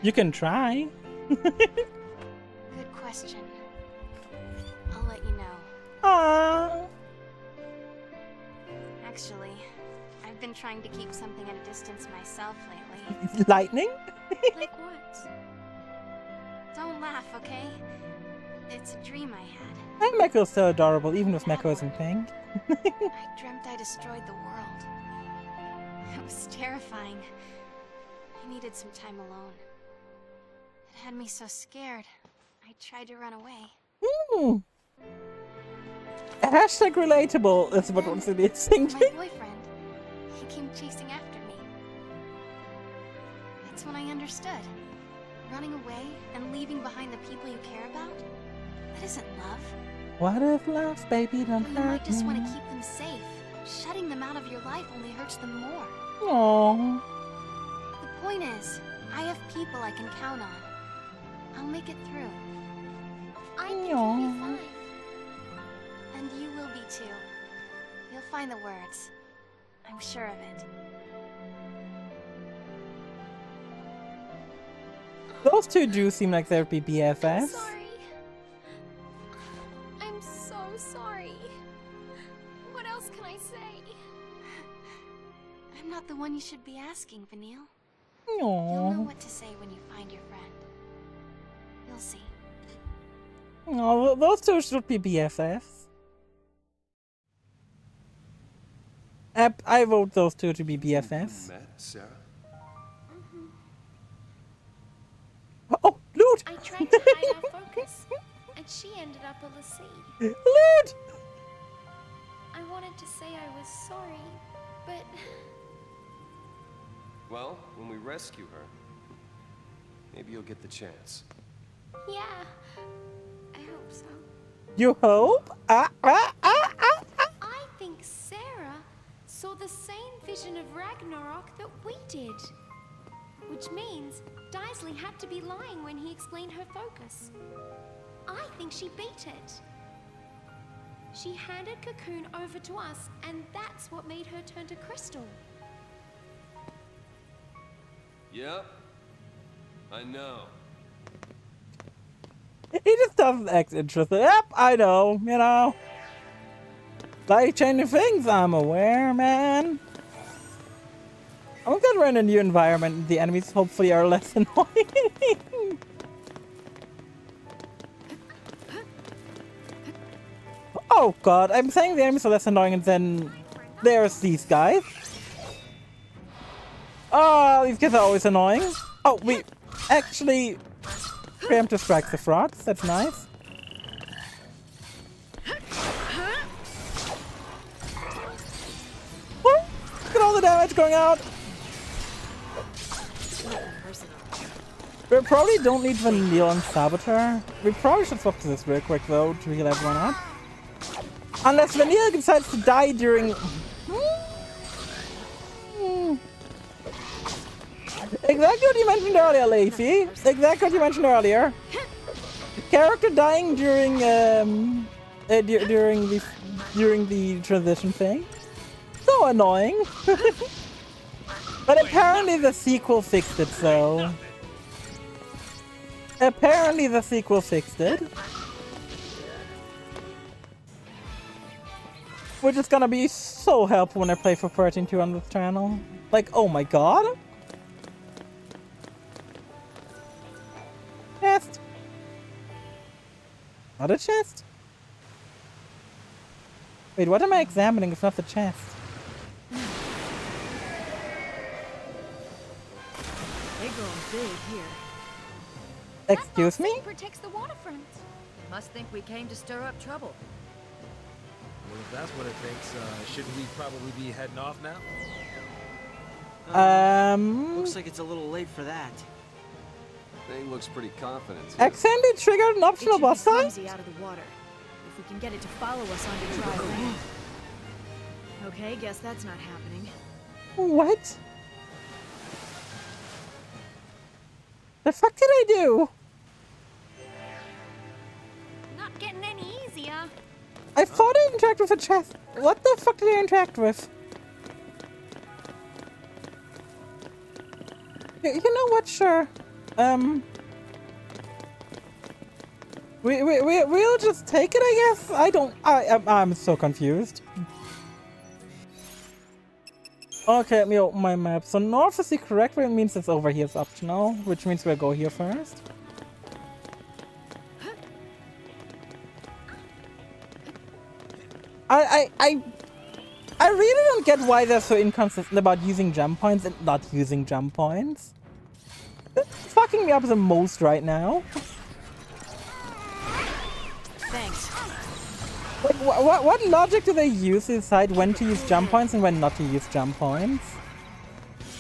You can try. Good question. I'll let you know. Aww. Actually, I've been trying to keep something at a distance myself lately. Lightning? Like what? Don't laugh, okay? It's a dream I had. And Meko's still adorable, even if Meko isn't pink. I dreamt I destroyed the world. It was terrifying. I needed some time alone. It had me so scared, I tried to run away. Hashtag relatable is what wants to be My thinking. boyfriend, he came chasing after me. That's when I understood. Running away and leaving behind the people you care about? That isn't love. What if love, baby, don't You hurt might just want me? to keep them safe. Shutting them out of your life only hurts them more. Aww. The point is, I have people I can count on. I'll make it through. I think you'll be fine. And you will be too. You'll find the words. I'm sure of it. Those two do seem like they'd be I'm BFFs. sorry. I'm so sorry. What else can I say? I'm not the one you should be asking, Vanille. You'll know Aww. what to say when you find your friend. You'll see. Oh, those two should be BFFs. I vote those two to be BFFs. Met Sarah? Oh, loot! I tried to hide our focus, and she ended up on the sea. Loot! I wanted to say I was sorry, but Well, when we rescue her, maybe you'll get the chance. yeah, I hope so. You hope? I think Sarah saw the same vision of Ragnarok that we did. Which means Daisley had to be lying when he explained her focus. I think she beat it. She handed Cocoon over to us, and that's what made her turn to Crystal. Yep. I know. He just doesn't act interested. Yep, I know, you know. Like changing things, I'm aware, man. I'm glad we're in a new environment and the enemies hopefully are less annoying. Oh god, I'm saying the enemies are less annoying and then there's these guys. Oh, these guys are always annoying. Oh, we actually preemptive strike the frogs, that's nice. Woo! Look at all the damage going out. We probably don't need Vanille and Saboteur. We probably should swap to this real quick though to heal everyone up. Unless Vanille decides to die during... Exactly what you mentioned earlier, Lacey. Exactly what you mentioned earlier. character dying during during the transition thing. So annoying. But apparently the sequel fixed it, so. Apparently the sequel fixed it. Which is gonna be so helpful when I play for 13.2 on this channel. Like, oh my god. Chest. Not a chest. Wait, what am I examining if not the chest? They're going big here. Excuse me? That protects the waterfront. Must think we came to stir up trouble. Well, if that's what it thinks, shouldn't we probably be heading off now? Looks like it's a little late for that. Thing looks pretty confident. Too. Accidentally triggered an optional boss fight? Easy out of the water. If we can get it to follow us onto dry land. Okay, guess that's not happening. What? The fuck did I do? Not getting any easier. I thought I interacted with a chest. What the fuck did I interact with? You know what? Sure. We'll just take it, I guess. I'm so confused. Okay, let me open my map. So north is the correct way. It means it's over here is optional, which means we'll go here first. I really don't get why they're so inconsistent about using jump points and not using jump points. It's fucking me up the most right now. Thanks. Like, what logic do they use to decide when to use jump points and when not to use jump points?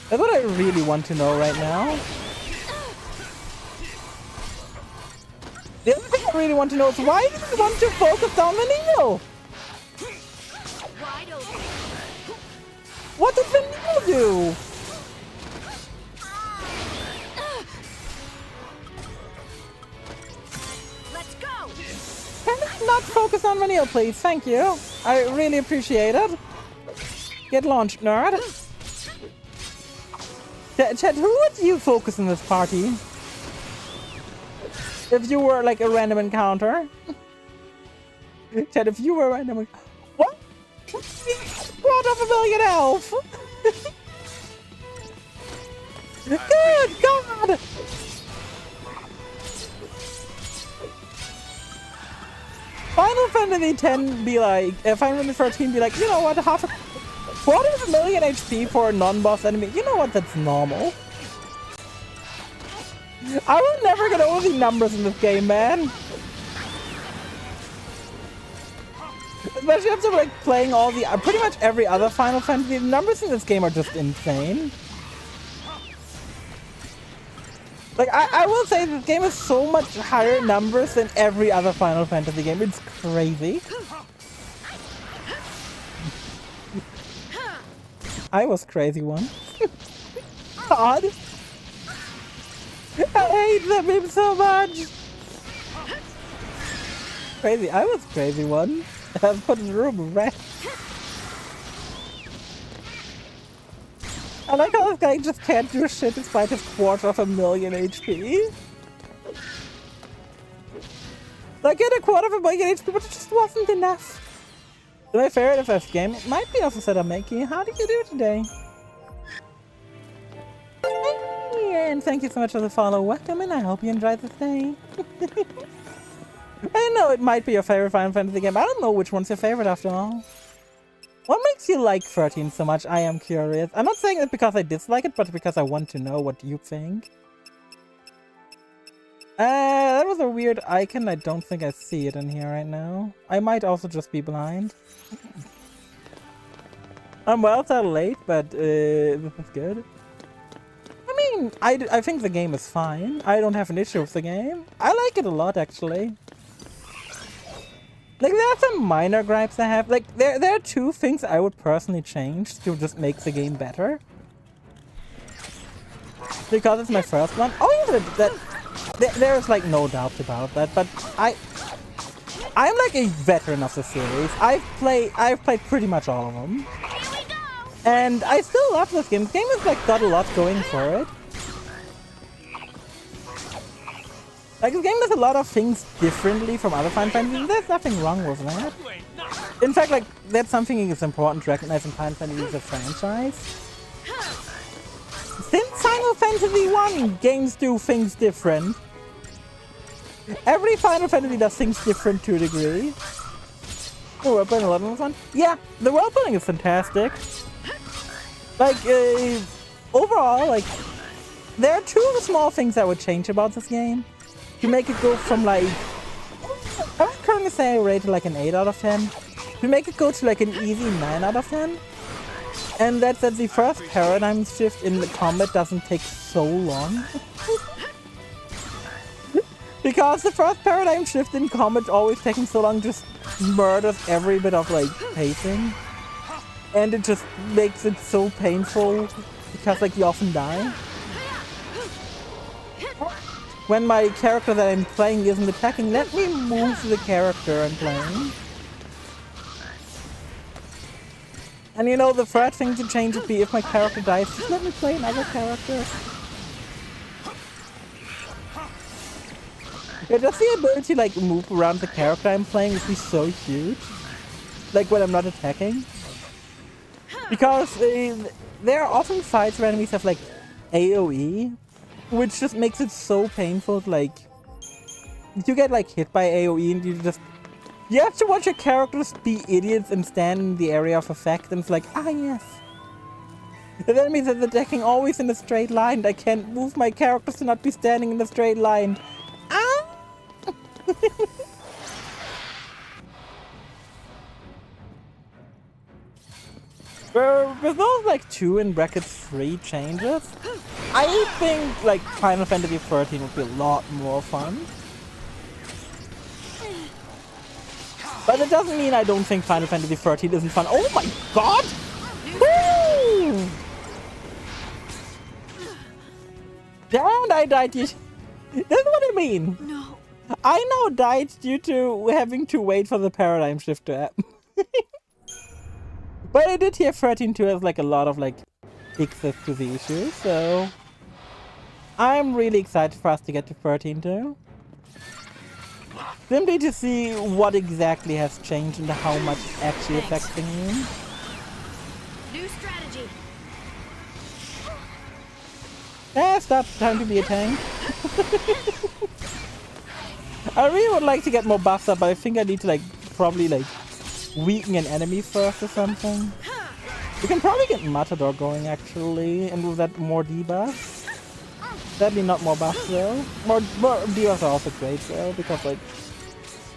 That's what I really want to know right now. The other thing I really want to know is why do you want to focus down the needle? Wide open. What does the needle do? Let's go. Can I not focus on Vanille, please? Thank you. I really appreciate it. Get launched, nerd. Chat, who would you focus in this party? If you were like a random encounter. Chat, if you were a random... What? Brought up a million elf! Good God! Final Fantasy 10 be like, Final Fantasy 13 be like, you know what, quarter of a million HP for a non-boss enemy. You know what, that's normal. I will never get over the numbers in this game, man. Especially after like playing all the, pretty much every other Final Fantasy. The numbers in this game are just insane. Like, I will say this game is so much higher numbers than every other Final Fantasy game. It's crazy. I was crazy once. God. I hate that meme so much. Crazy. I was crazy once. I put in the room red. I like how this guy just can't do shit despite his quarter of a million HP. Like, he had a quarter of a million HP, but it just wasn't enough. My favorite FF game, it might be also said I'm making. How did you do today? Hey, and thank you so much for the follow. Welcome, and I hope you enjoyed this day. I know it might be your favorite Final Fantasy game. I don't know which one's your favorite after all. What makes you like 13 so much? I am curious. I'm not saying it because I dislike it, but because I want to know what you think. That was a weird icon. I don't think I see it in here right now. I might also just be blind. Well, it's a little late, but this is good. I mean, I think the game is fine. I don't have an issue with the game. I like it a lot, actually. Like, there are some minor gripes I have. Like, there are two things I would personally change to just make the game better. Because it's my first one. Oh, yeah, There's like no doubt about that, but I'm like a veteran of the series. I've played pretty much all of them. And I still love this game. The game has like got a lot going for it. Like, the game does a lot of things differently from other Final Fantasy. There's nothing wrong with that. In fact, like, that's something that's important to recognize in Final Fantasy as a franchise. Since Final Fantasy 1, games do things different. Every Final Fantasy does things different to a degree. Oh, we're playing a lot of fun. Yeah, the world building is fantastic. Like, overall, like, there are two small things I would change about this game. To make it go from like, I would currently say I rate it like an 8 out of 10. To make it go to like an easy 9 out of 10. And that's that the first paradigm shift in the combat doesn't take so long. Because the first paradigm shift in combat always taking so long just murders every bit of like pacing. And it just makes it so painful because like you often die. When my character that I'm playing isn't attacking, let me move the character I'm playing. And you know, the third thing to change would be if my character dies, just let me play another character. Yeah, just the ability to like move around the character I'm playing would be so huge. Like when I'm not attacking. Because there are often fights where enemies have like AoE. Which just makes it so painful, like, you get like hit by AoE and you have to watch your characters be idiots and stand in the area of effect, and it's like, ah yes. That means that the decking always in a straight line. I can't move my characters to not be standing in a straight line. Ah! With those like 2 in brackets 3 changes, I think like Final Fantasy 13 would be a lot more fun. But it doesn't mean I don't think Final Fantasy 13 isn't fun. Oh my god! Woo! Damn, I died due. This is what I mean. No. I now died due to having to wait for the paradigm shift to happen. But I did hear 13.2 has like a lot of like fixes to the issue, so I'm really excited for us to get to 13.2. Simply to see what exactly has changed and how much it's actually affecting you. New strategy. Stop trying to be a tank. I really would like to get more buffs up, but I think I need to like probably like weaken an enemy first or something. We can probably get Matador going actually, and with that more debuffs. Sadly not more buffs though. More debuffs are also great though, because like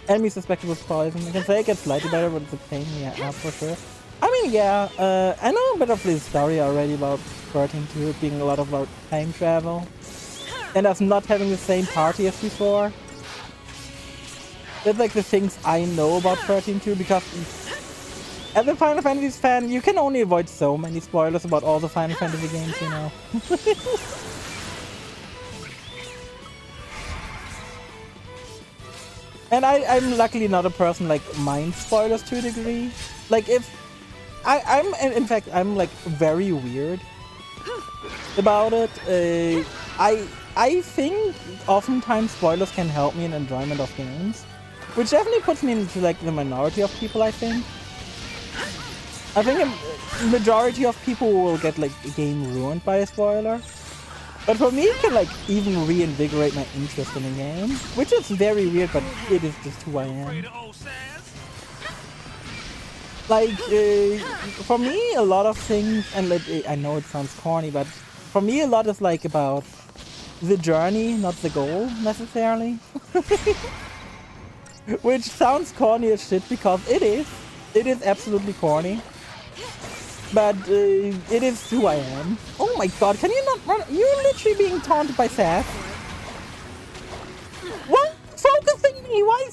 enemies suspected with poison. I can say it gets slightly better, but it's a pain in the ass for sure. I mean, yeah, I know a bit of the story already about 13.2 being a lot about time travel. And us not having the same party as before. That's like the things I know about 13.2, because as a Final Fantasy fan, you can only avoid so many spoilers about all the Final Fantasy games, you know. And I'm luckily not a person like minds spoilers to a degree. Like if I'm in fact I'm like very weird about it. I think oftentimes spoilers can help me in enjoyment of games, which definitely puts me into like the minority of people. I think a majority of people will get like a game ruined by a spoiler. But for me, it can like even reinvigorate my interest in a game, which is very weird, but it is just who I am. Like, for me, a lot of things, and like, I know it sounds corny, but for me, a lot is like about the journey, not the goal, necessarily. Which sounds corny as shit, because it is. It is absolutely corny. But it is who I am. Oh my god, can you not run? You're literally being taunted by Sass. What? Focusing me, why?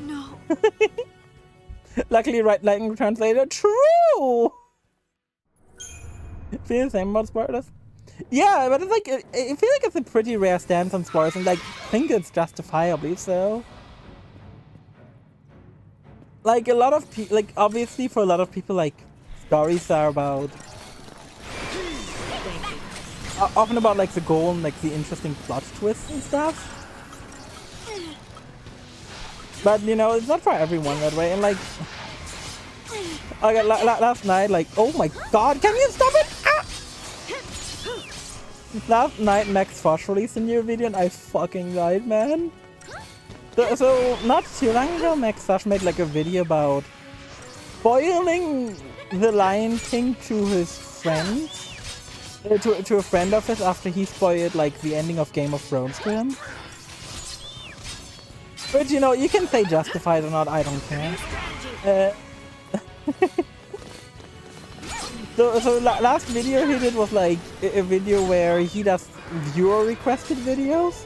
No. Luckily, right lightning translator. True! Feel the same about spoilers? Yeah, but it's like, I feel like it's a pretty rare stance on spoilers, and like, I think it's justifiably so. Like, a lot of people, like, obviously for a lot of people, like, stories are about, often about, like, the goal and, like, the interesting plot twists and stuff. But, you know, it's not for everyone that way, and, like, okay, last night, like, oh my god, can you stop it? Ah! Last night, Max Fosh released a new video, and I fucking died, man. So not too long ago, Max Fosh made, like, a video about spoiling the Lion King to his friends. To a friend of his after he spoiled, like, the ending of Game of Thrones to him. But, you know, you can say justified or not, I don't care. So last video he did was like a video where he does viewer requested videos,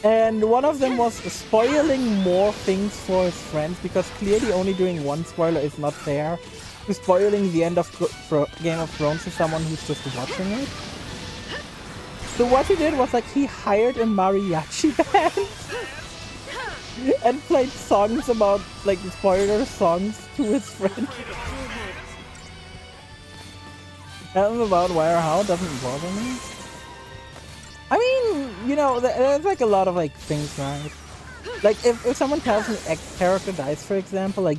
and one of them was spoiling more things for his friends, because clearly only doing one spoiler is not fair. Spoiling the end of Game of Thrones to someone who's just watching it. So what he did was, like, he hired a mariachi band and played songs about, like, spoiler songs to his friends. And about why or how doesn't bother me. I mean, you know, there's like a lot of like things, right? Like if someone tells me X character dies, for example, like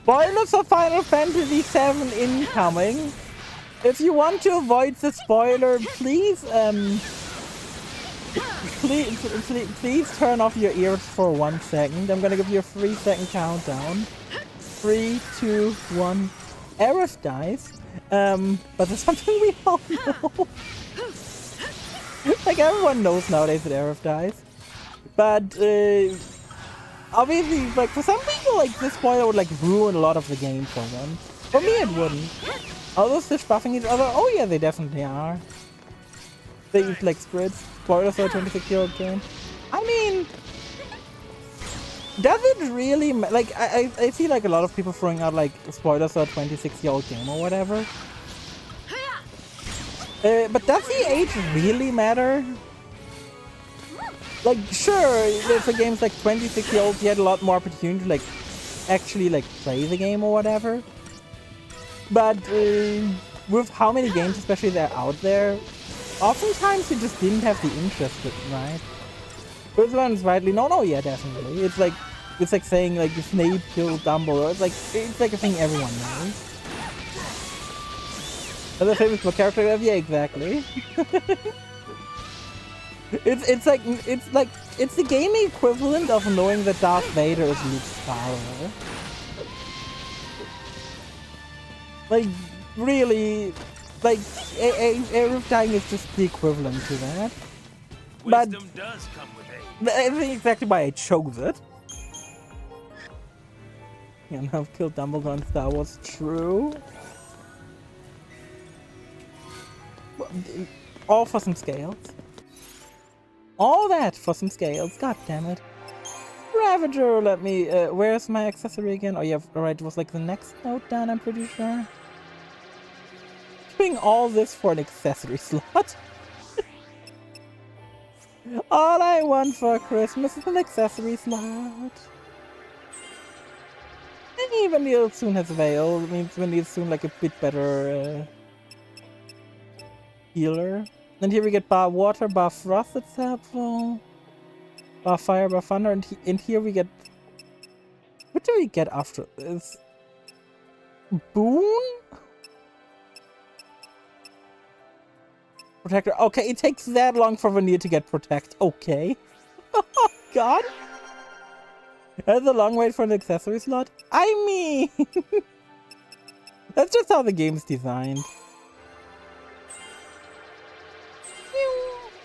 spoilers of Final Fantasy VII incoming. If you want to avoid the spoiler, please please turn off your ears for 1 second. I'm gonna give you a 3-second countdown. 3, 2, 1. Aerith dies. But there's something we all know. Like, everyone knows nowadays that Aerith dies. But, obviously, like, for some people, like, this spoiler would, like, ruin a lot of the game for them. For me, it wouldn't. Are those fish buffing each other? Oh, yeah, they definitely are. They eat, like, squids. Spoilers for a 26-year-old game. I mean, does it really, like, I see, like, a lot of people throwing out, like, spoilers for a 26-year-old game or whatever. But does the age really matter? Like, sure, if the game's, like, 26-year-old, you had a lot more opportunity to, like, actually, like, play the game or whatever. But, with how many games, especially, that are out there, oftentimes you just didn't have the interest, right? This one's rightly, no, yeah, definitely. It's like saying, like, Snape killed Dumbledore. It's like a thing everyone knows. Other famous character, yeah, exactly. it's the gaming equivalent of knowing that Darth Vader is Luke's father. Like, really, like, Aerith dying is just the equivalent to that. Wisdom does come with age. I think exactly why I chose it. Yeah, now I've killed Dumbledore in Star Wars, true. All for some scales. All that for some scales, god damn it. Ravager, let me, where's my accessory again? Oh yeah, alright, it was like the next note down, I'm pretty sure. Doing all this for an accessory slot. All I want for Christmas is an accessory slot. And even Neil soon has Veil, it means when he's soon like a bit better, healer. And here we get bar water, bar frost, that's helpful. Bar fire, bar thunder, and here we get... What do we get after this? Boon? Protector. Okay, it takes that long for Vanir to get protect. Okay. Oh god. That's a long wait for an accessory slot. I mean... That's just how the game's designed.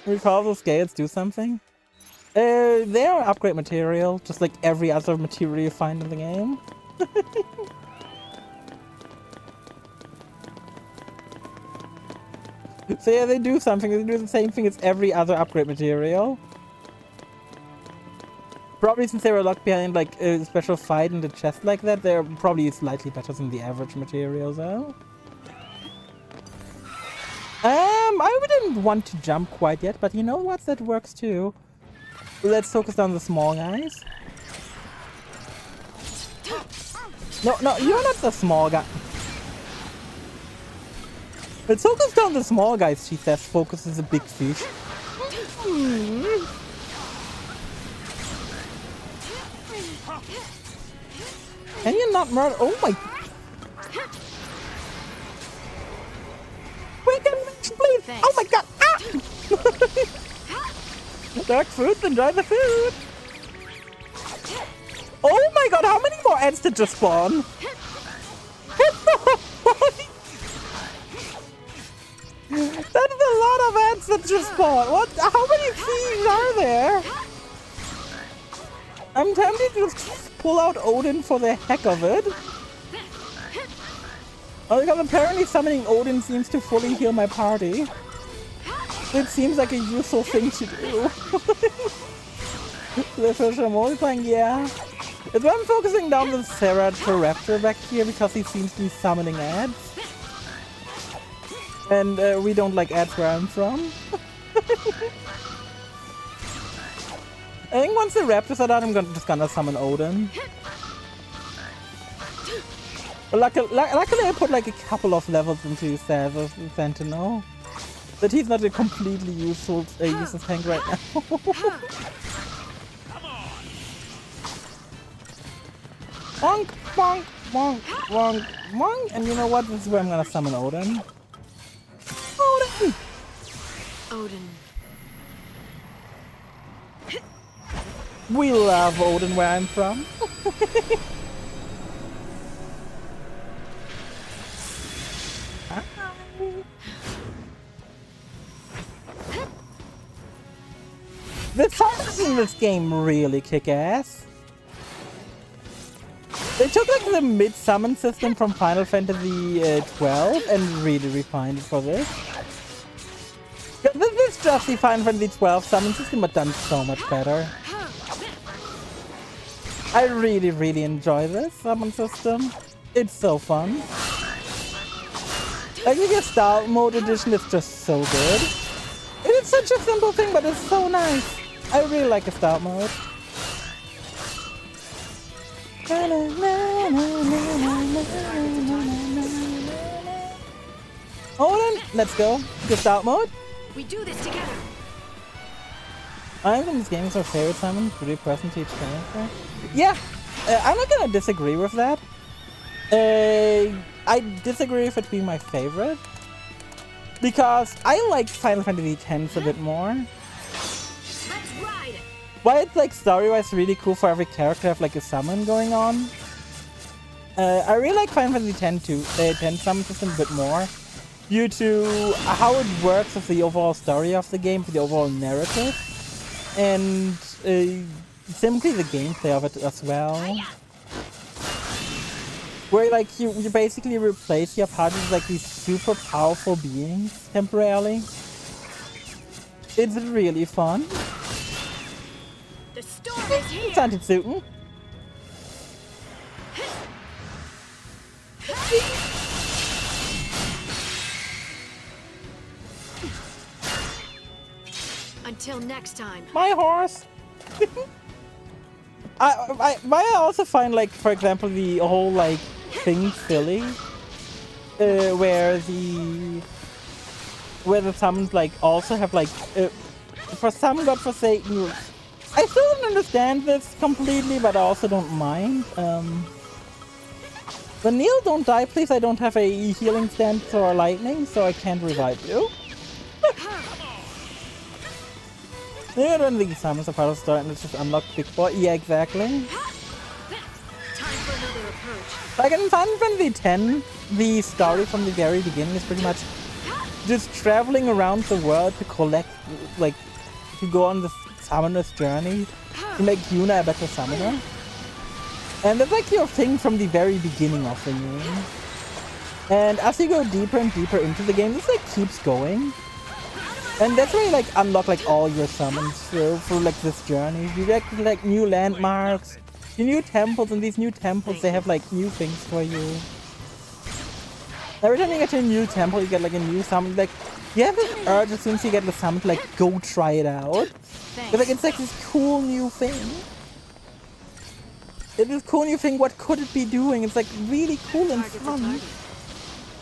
Recall those scales do something? They are upgrade material, just like every other material you find in the game. So yeah, they do something. They do the same thing as every other upgrade material. Probably since they were locked behind like a special fight in the chest like that, they're probably slightly better than the average material though. I didn't want to jump quite yet, but you know what? That works too. Let's focus on the small guys. No, no, you're not the small guy. Let's focus down the small guys, she says. Focus is a big fish. Can you not murder? Oh my... Wait a minute, please! Thanks. Oh my god! Ah! Dark fruits, enjoy the food! Oh my god, how many more ants did just spawn? That's a lot of ants that just spawned. What? How many thieves are there? I'm tempted to just pull out Odin for the heck of it. Oh, because apparently summoning Odin seems to fully heal my party. It seems like a useful thing to do. The fish are multiplying, yeah. It's why I'm focusing down the Ceratopraptor back here because he seems to be summoning ants. And we don't like ants where I'm from. I think once the raptors are done, I'm just gonna summon Odin. But luckily I put like a couple of levels into Sentinel. That he's not a completely useless tank right now. Bonk, bonk, bonk, bonk, bonk. And you know what? This is where I'm gonna summon Odin. Odin! Odin. We love Odin where I'm from. The songs in this game really kick ass. They took like the mid-summon system from Final Fantasy 12 and really refined it for this. This is just the Final Fantasy 12 summon system, but done so much better. I really enjoy this summon system. It's so fun. I think the Star Mode edition is just so good. It's such a simple thing, but it's so nice. I really like the Star Mode. Odin, let's go. The Star Mode. We do this together. I think this game is our favorite summon, pretty present to each character. Yeah, I'm not gonna disagree with that. I disagree with it being my favorite. Because I like Final Fantasy X a bit more. Let's ride. While it's like story-wise really cool for every character to have like a summon going on. I really like Final Fantasy X too, the X summon system a bit more. Due to how it works with the overall story of the game, for the overall narrative. And simply the gameplay of it as well. Where like you basically replace your party with like these super powerful beings temporarily. It's really fun. The storm is here. Santitsuten. Until next time. My horse. I also find like, for example, the whole like thing silly, where the summons like also have like for some godforsaken. I still don't understand this completely, but I also don't mind. But Neil, don't die, please. I don't have a healing stance or lightning, so I can't revive you. Yeah, when the summons are part of the story and it's just unlock big boy. Yeah, exactly. Time for another approach. Like in Final Fantasy X, the story from the very beginning is pretty much just traveling around the world to collect, like, to go on the summoner's journey to make Yuna a better summoner. And that's like your thing from the very beginning of the game. And as you go deeper and deeper into the game, this like keeps going. And that's where you like unlock like all your summons through like this journey. You get like new landmarks, new temples, and these new temples they have like new things for you. Every time you get to a new temple, you get like a new summon. Like you have this urge as soon as you get the summon to like go try it out. But like it's like this cool new thing. It's this cool new thing, what could it be doing? It's like really cool and fun.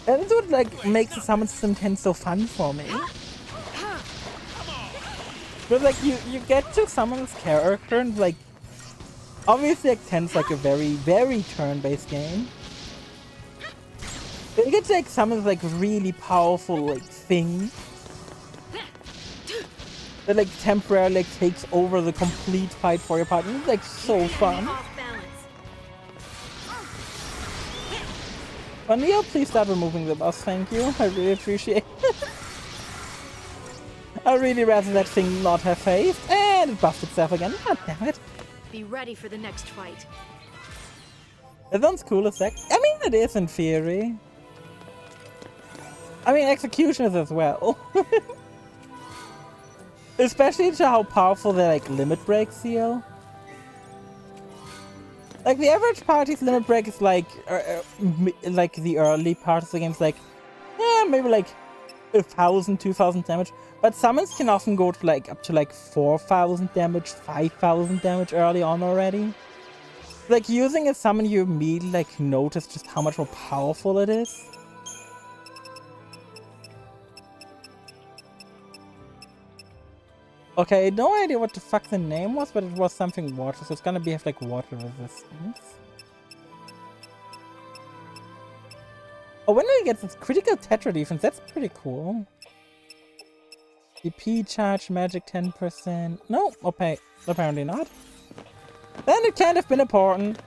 And it's what like makes the summon system 10 so fun for me. But like you get to summon this character and like obviously like 10's like a very turn-based game. But you get to like summon like really powerful like thing that like temporarily like takes over the complete fight for your partner. It's like so fun. Neo, please start removing the boss, thank you. I really appreciate it. I really rather that thing not have faith, and it buffed itself again. God damn it. Be ready for the next fight. It sounds cool as heck. I mean, it is in theory. I mean, execution is as well. Especially to how powerful their like limit breaks feel. Like the average party's limit break is like the early parts of the game's like, yeah, maybe like 1,000, 2,000 damage. But summons can often go to like up to like 4,000 damage, 5,000 damage early on already. Like using a summon, you immediately like notice just how much more powerful it is. Okay, no idea what the fuck the name was, but it was something water, so it's gonna have like water resistance. Oh, when do you get this critical tetra defense? That's pretty cool. DP charge, magic 10%. No, okay, apparently not. Then it can't have been important.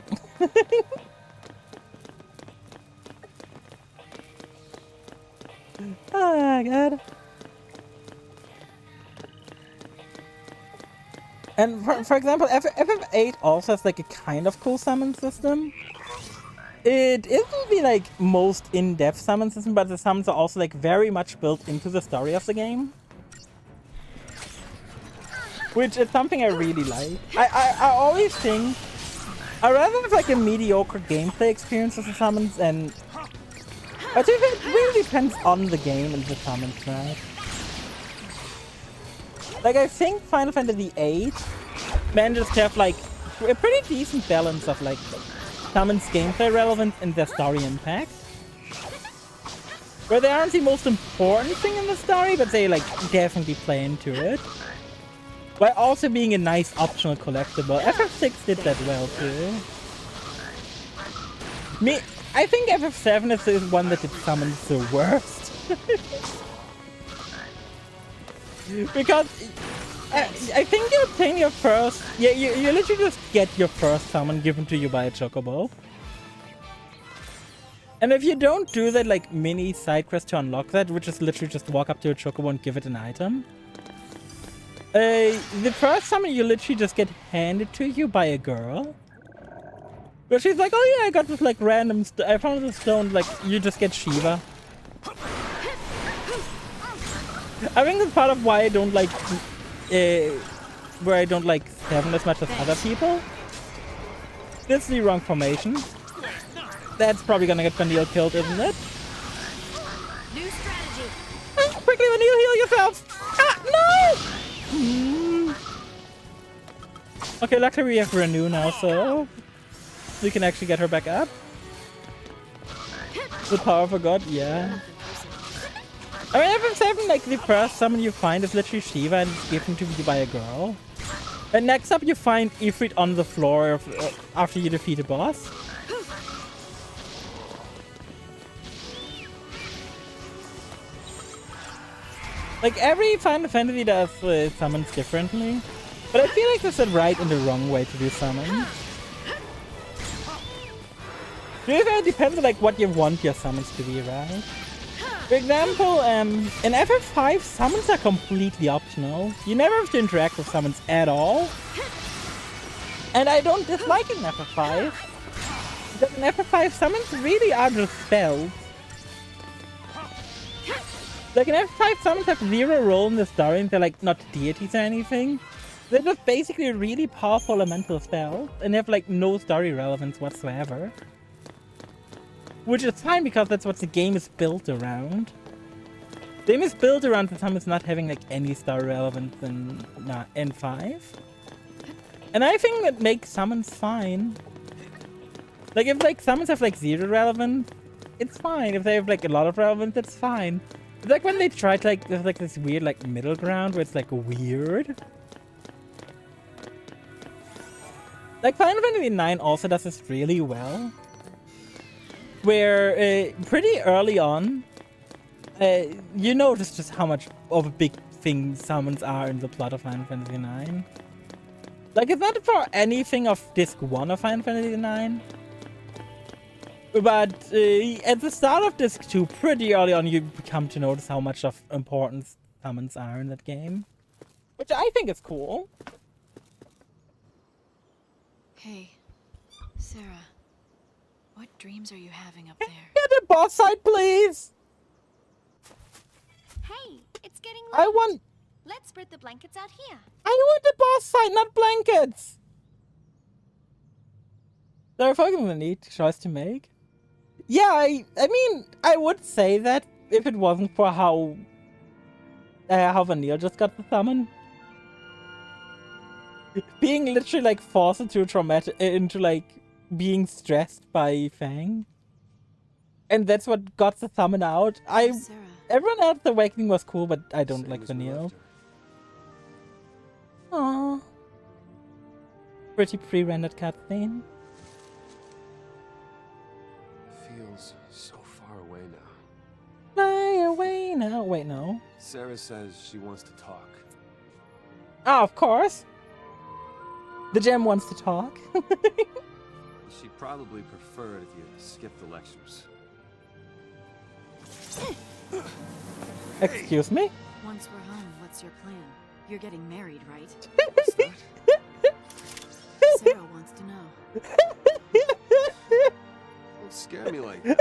Oh god. And for example, FF8 also has like a kind of cool summon system. It isn't the like most in-depth summon system, but the summons are also like very much built into the story of the game. Which is something I really like. I always think I rather have like a mediocre gameplay experience with the summons, and I think it really depends on the game and the summons, right? Like, I think Final Fantasy VIII manages to have, like, a pretty decent balance of, like, summons gameplay relevance and their story impact. Where they aren't the most important thing in the story, but they, like, definitely play into it. While also being a nice optional collectible. FF6 did that well, too. I think FF7 is the one that did summons the worst. Because I think you obtain your first... Yeah, you literally just get your first summon given to you by a chocobo. And if you don't do that, like, mini side quest to unlock that, which is literally just walk up to a chocobo and give it an item. The first summon you literally just get handed to you by a girl. Where she's like, oh yeah, I got this, like, random... I found this stone, like, you just get Shiva. I think that's part of why I don't like, where I don't like 7 as much as other people. This is the wrong formation. That's probably gonna get Vanille killed, isn't it? New strategy. Oh, quickly, Vanille, heal yourself! Ah, no! Okay, luckily we have Renew now, so we can actually get her back up. The power of a god, yeah. I mean, FF7, like, the first summon you find is literally Shiva and it's given to you by a girl. And next up you find Ifrit on the floor after you defeat a boss. Like, every Final Fantasy does summons differently. But I feel like there's a right and a wrong way to do summons. It depends on, like, what you want your summons to be, right? For example, in FF5, summons are completely optional. You never have to interact with summons at all. And I don't dislike it in FF5. Because in FF5, summons really are just spells. Like, in FF5, summons have zero role in the story, and they're, like, not deities or anything. They're just basically really powerful elemental spells, and they have, like, no story relevance whatsoever. Which is fine, because that's what the game is built around. The game is built around the summons not having like any star relevance in 5. And I think that makes summons fine. Like if like summons have like 0 relevance, it's fine. If they have like a lot of relevance, it's fine. It's like when they try to like, there's like this weird like middle ground where it's like weird. Like Final Fantasy IX also does this really well. Where pretty early on, you notice just how much of a big thing summons are in the plot of Final Fantasy IX. Like, it's not for anything of Disc 1 of Final Fantasy IX. But at the start of Disc 2, pretty early on, you become to notice how much of importance summons are in that game. Which I think is cool. Hey, Sarah. What dreams are you having up there? Get the boss side, please! Hey, it's getting I late. want... Let's spread the blankets out here. I want the boss side, not blankets! There are fucking a neat choice to make. Yeah, I mean, I would say that if it wasn't for how Vanille just got the summon. Being literally like forced into like being stressed by Fang. And that's what got the summon out. Sarah. Everyone else, the awakening was cool, but I don't like Vanille. Aww. Pretty pre-rendered cutscene. Feels so far away now. Fly away now. Wait, no. Sarah says she wants to talk. Ah, of course. The gem wants to talk. She'd probably prefer it if you skipped the lectures. Excuse me? Once we're home, what's your plan? You're getting married, right? Sarah wants to know. Don't scare me like that.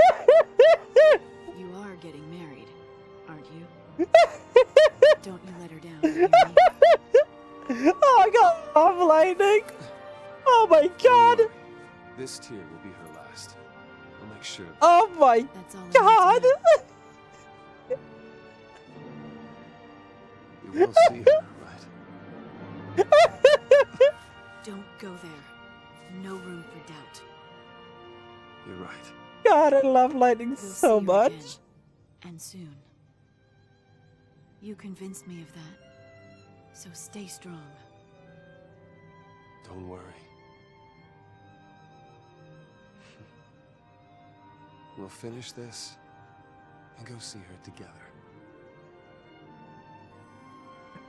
You are getting married, aren't you? Don't you let her down, you hear me? Oh, I got love lightning. Oh my god. This tear will be her last. I'll make sure. Oh my That's all I god. need to know. You will see her, right? Don't go there. No room for doubt. You're right. God, I love lightning We'll so see her much. again, and soon. You convinced me of that. So stay strong. Don't worry. We'll finish this and go see her together.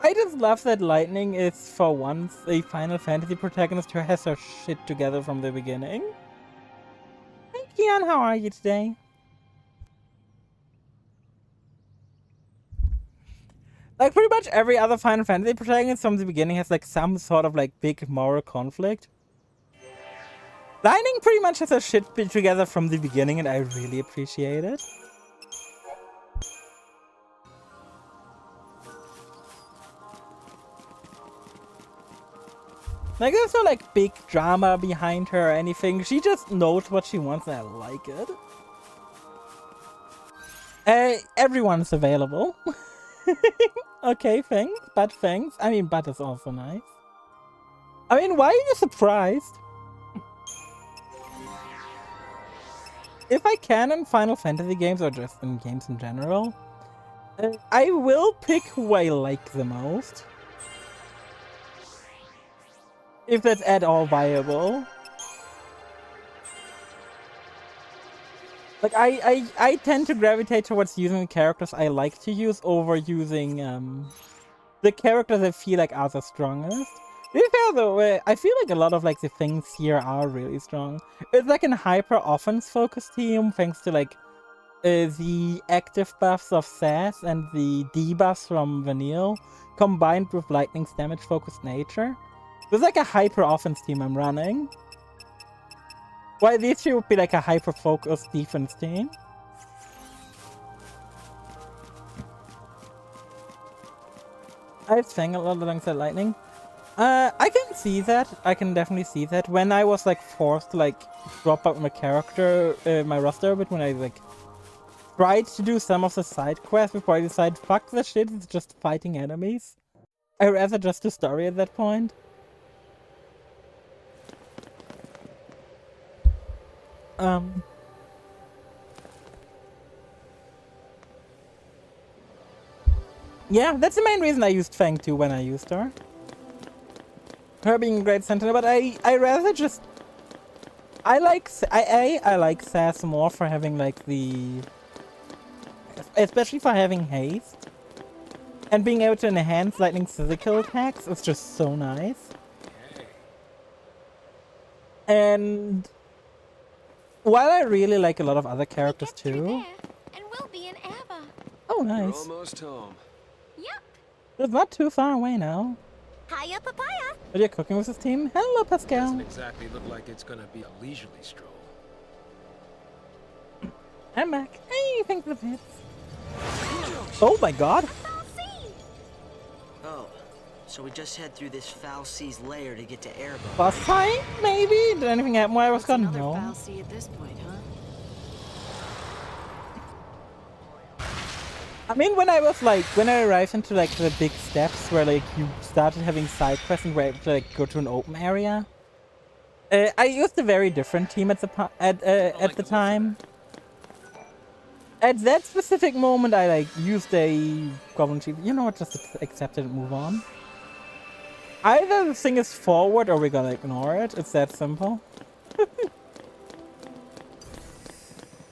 I just love that Lightning is, for once, a Final Fantasy protagonist who has her shit together from the beginning. Hey, Kian, how are you today? Like, pretty much every other Final Fantasy protagonist from the beginning has, like, some sort of, like, big moral conflict. Lightning pretty much has her shit together from the beginning, and I really appreciate it. Like, there's no, like, big drama behind her or anything. She just knows what she wants, and I like it. Everyone's available. Okay, thanks. But thanks. I mean, but is also nice. I mean, why are you surprised? If I can in Final Fantasy games, or just in games in general, I will pick who I like the most. If that's at all viable. Like, I tend to gravitate towards using the characters I like to use over using the characters I feel like are the strongest. To be fair though, I feel like a lot of like the things here are really strong. It's like a hyper offense focused team thanks to like the active buffs of Sass and the debuffs from Vanille combined with Lightning's damage focused nature. It's like a hyper offense team I'm running. While these two would be like a hyper focused defense team. I sang a lot alongside Lightning. I can see that. I can definitely see that. When I was like forced to like drop out my character, my roster a bit, when I like tried to do some of the side quests before I decided, fuck this shit, it's just fighting enemies. I rather just do story at that point. Yeah, that's the main reason I used Fang too when I used her. Her being a great sentinel, but I rather just... I like Sass more for having like the... Especially for having haste. And being able to enhance lightning physical attacks is just so nice. And... while I really like a lot of other characters too... and we'll be in Ava. Oh, You're nice. almost home. Yep. It's not too far away now. Hiya, papaya. But you're cooking with this team? Hello, Pascal. Doesn't exactly look like it's gonna be a leisurely stroll. I'm back. Hey, thanks for the hits. Oh my god. Oh, so we just head through this Foul Sea's lair to get to Airboat. Boss fight? Maybe? Did anything happen while I was gone? Another No. foul sea at this point, huh? I mean, when I arrived into like the big steps where like you started having side quests and were able to like go to an open area, I used a very different team at the time. At that specific moment, I like used a goblin chief. You know what? Just accept it and move on. Either the thing is forward or we're gonna ignore it. It's that simple.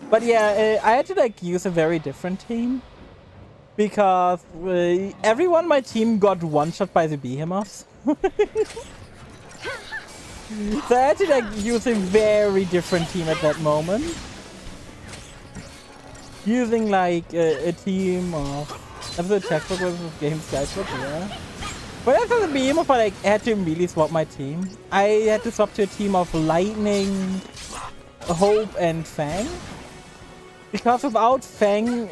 But yeah, I had to like use a very different team. Because everyone on my team got one-shot by the behemoths. So I had to like use a very different team at that moment. Using like a team of... That's the checkbook was the game's guidebook, yeah. But after the behemoth, I like, had to immediately swap my team. I had to swap to a team of Lightning, Hope, and Fang. Because without Fang...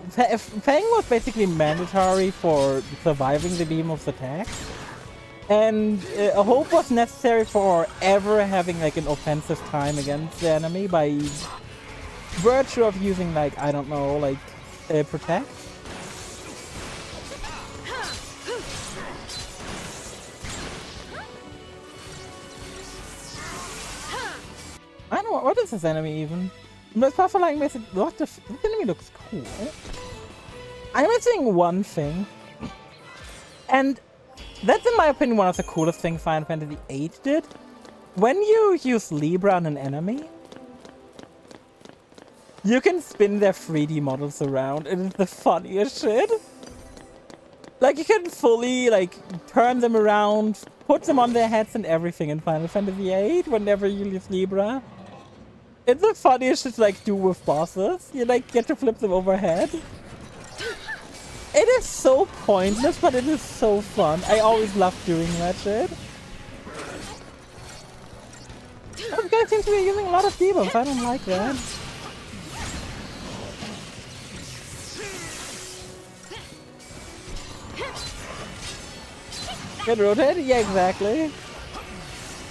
Fang was basically mandatory for surviving the behemoth's attack. And a Hope was necessary for ever having like an offensive time against the enemy by virtue of using like, I don't know, like Protect. I don't know, what is this enemy even? But apart from like, this enemy looks cool. I'm missing one thing. And that's in my opinion one of the coolest things Final Fantasy VIII did. When you use Libra on an enemy, you can spin their 3D models around. It is the funniest shit. Like you can fully like turn them around, put them on their heads and everything in Final Fantasy VIII whenever you use Libra. It's the funniest shit to like do with bosses. You like get to flip them overhead. It is so pointless, but it is so fun. I always love doing that shit. Those guys seem to be using a lot of debuffs. I don't like that. Get rotated? Yeah, exactly.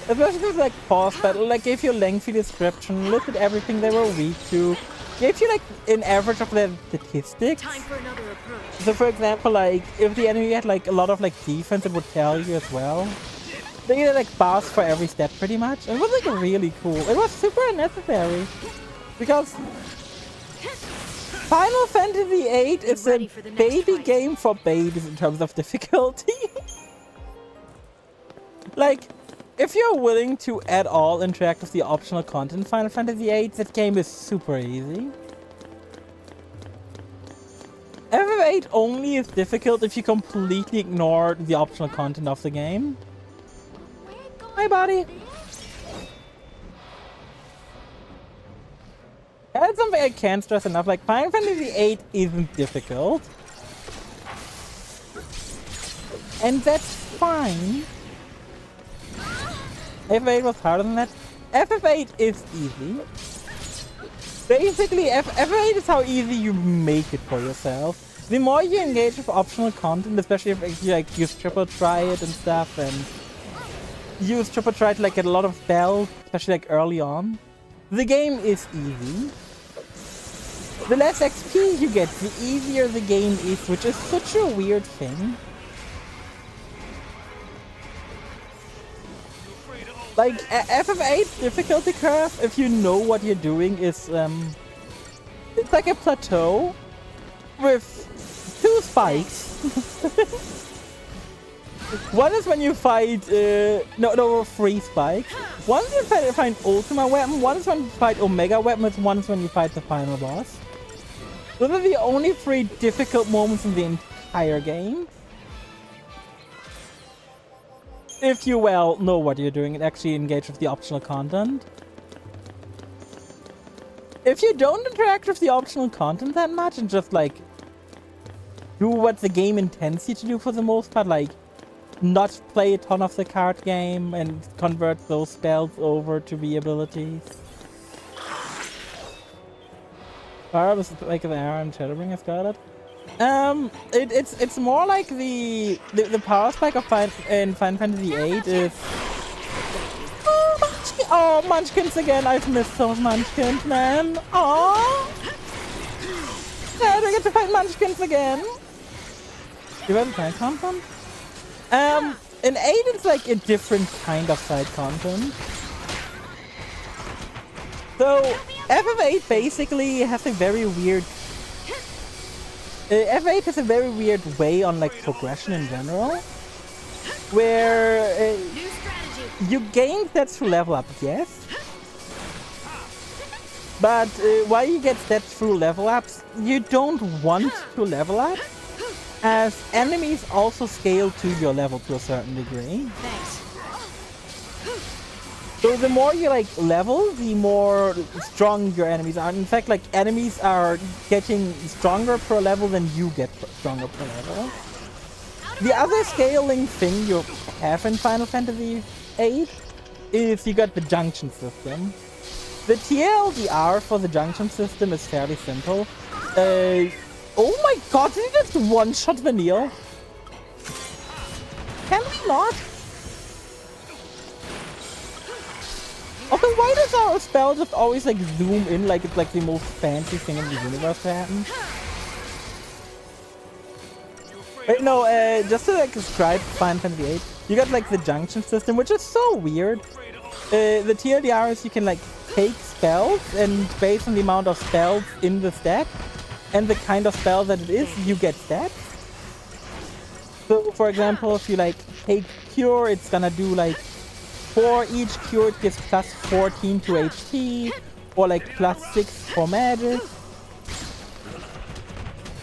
Especially with like pause battle, like gave you a lengthy description, looked at everything they were weak to, gave you like an average of their statistics. Time for another approach. So for example, like if the enemy had like a lot of like defense, it would tell you as well. They had like bars for every step pretty much. It was like really cool. It was super unnecessary. Because Final Fantasy VIII is a baby game for babies in terms of difficulty. Like, if you're willing to at all interact with the optional content in Final Fantasy VIII, that game is super easy. FF8 only is difficult if you completely ignore the optional content of the game. Hi, buddy. That's something I can't stress enough. Like, Final Fantasy VIII isn't difficult. And that's fine. FF8 was harder than that. FF8 is easy. Basically, FF8 is how easy you make it for yourself. The more you engage with optional content, especially if you like use triple try it and stuff, and use triple try to like get a lot of bells, especially like early on, the game is easy. the less XP you get, the easier the game is, which is such a weird thing. Like, FF8 difficulty curve, if you know what you're doing, is, it's like a plateau with 2 spikes. One is when you fight, 3 spikes. One is when you find Ultima Weapon, one is when you fight Omega Weapon, and one is when you fight the final boss. Those are the only 3 difficult moments in the entire game. If you, well, know what you're doing and actually engage with the optional content. If you don't interact with the optional content that much and just, like, do what the game intends you to do for the most part, like, not play a ton of the card game and convert those spells over to be abilities. Fire was like the arrow and Shadowbringer's got it. It's more like the power spike of in Final Fantasy VIII is. Oh, Munchkins again! I've missed those Munchkins, man. Oh, yeah, do I get to fight Munchkins again? Do you have side content? In 8 it's like a different kind of side content. So FF8 basically has a very weird. FF8 has a very weird way on like progression in general, where you gain stats through level up, yes, but while you get stats through level ups, you don't want to level up, as enemies also scale to your level to a certain degree. Thanks. So the more you like level, the more strong your enemies are. In fact, like enemies are getting stronger per level than you get stronger per level. The other scaling thing you have in Final Fantasy VIII is you got the junction system. The TLDR for the junction system is fairly simple. Oh my god, did he just one-shot Vanille? Can we not? Also, why does our spell just always like zoom in like it's like the most fancy thing in the universe to happen? Wait, no, just to like describe Final Fantasy VIII, you got like the junction system, which is so weird. The TLDR is you can like take spells, and based on the amount of spells in the stack and the kind of spell that it is, you get stats. So, for example, if you like take Cure, it's gonna do like for each cure it gives plus 14 to HP, or like plus 6 for magic.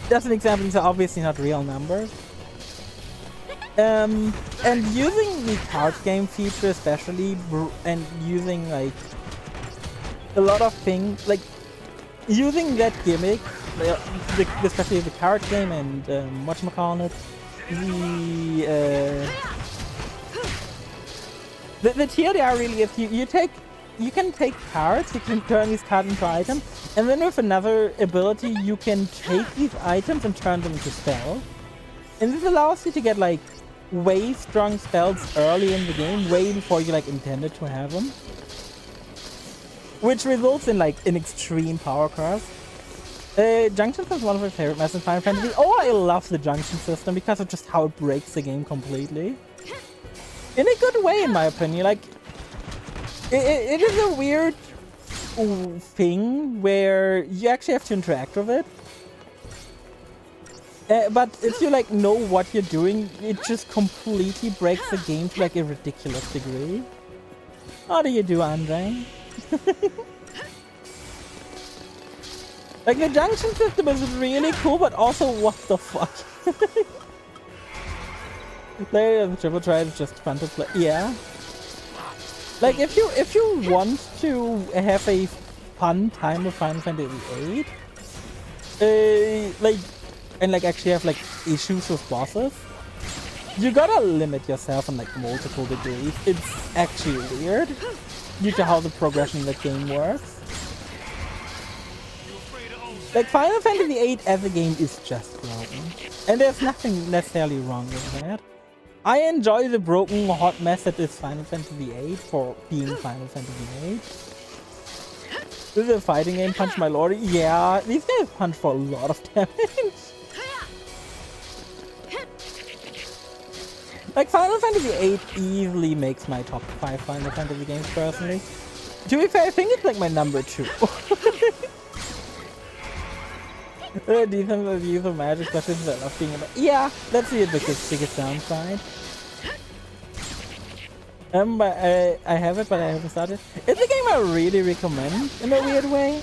Just an example, these are obviously not real numbers. And using the card game feature especially, and using like a lot of things, like using that gimmick, especially the card game and whatchamacallit, the TLDR really is you can take cards, you can turn these cards into items, and then with another ability you can take these items and turn them into spells. And this allows you to get like way strong spells early in the game, way before you like intended to have them. Which results in like an extreme power curve. Junction system is one of my favorite methods in Final Fantasy. Oh, I love the junction system because of just how it breaks the game completely. In a good way, in my opinion. Like, it is a weird thing where you actually have to interact with it. But if you like know what you're doing, it just completely breaks the game to like a ridiculous degree. How do you do, Andre? Like, the junction system is really cool, but also what the fuck? Like, the triple try is just fun to play. Yeah. Like, if you want to have a fun time with Final Fantasy VIII, like, and like actually have like issues with bosses, you gotta limit yourself on like multiple degrees. It's actually weird due to how the progression in the game works. Like, Final Fantasy VIII as a game is just broken, and there's nothing necessarily wrong with that. I enjoy the broken hot mess that is Final Fantasy VIII for being Final Fantasy VIII. This is a fighting game, punch my lord. Yeah, these guys punch for a lot of damage. Like, Final Fantasy VIII easily makes my top 5 Final Fantasy games, personally. To be fair, I think it's like my number 2. Decent use of magic, especially since I love being yeah, that's the biggest downside. But I have it, but I haven't started. It's a game I really recommend in a weird way.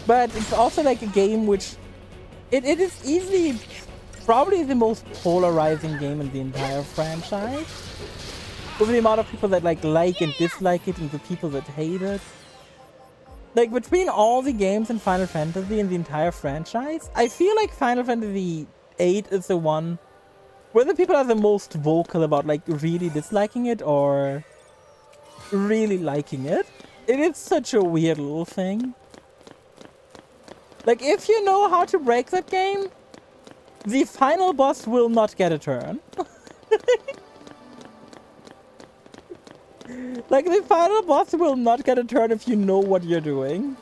But it's also like a game which... It is easily probably the most polarizing game in the entire franchise. With the amount of people that like and dislike it and the people that hate it. Like, between all the games in Final Fantasy and the entire franchise, I feel like Final Fantasy VIII is the one where the people are the most vocal about, like, really disliking it or really liking it. It is such a weird little thing. Like, if you know how to break that game, the final boss will not get a turn. Like, the final boss will not get a turn if you know what you're doing.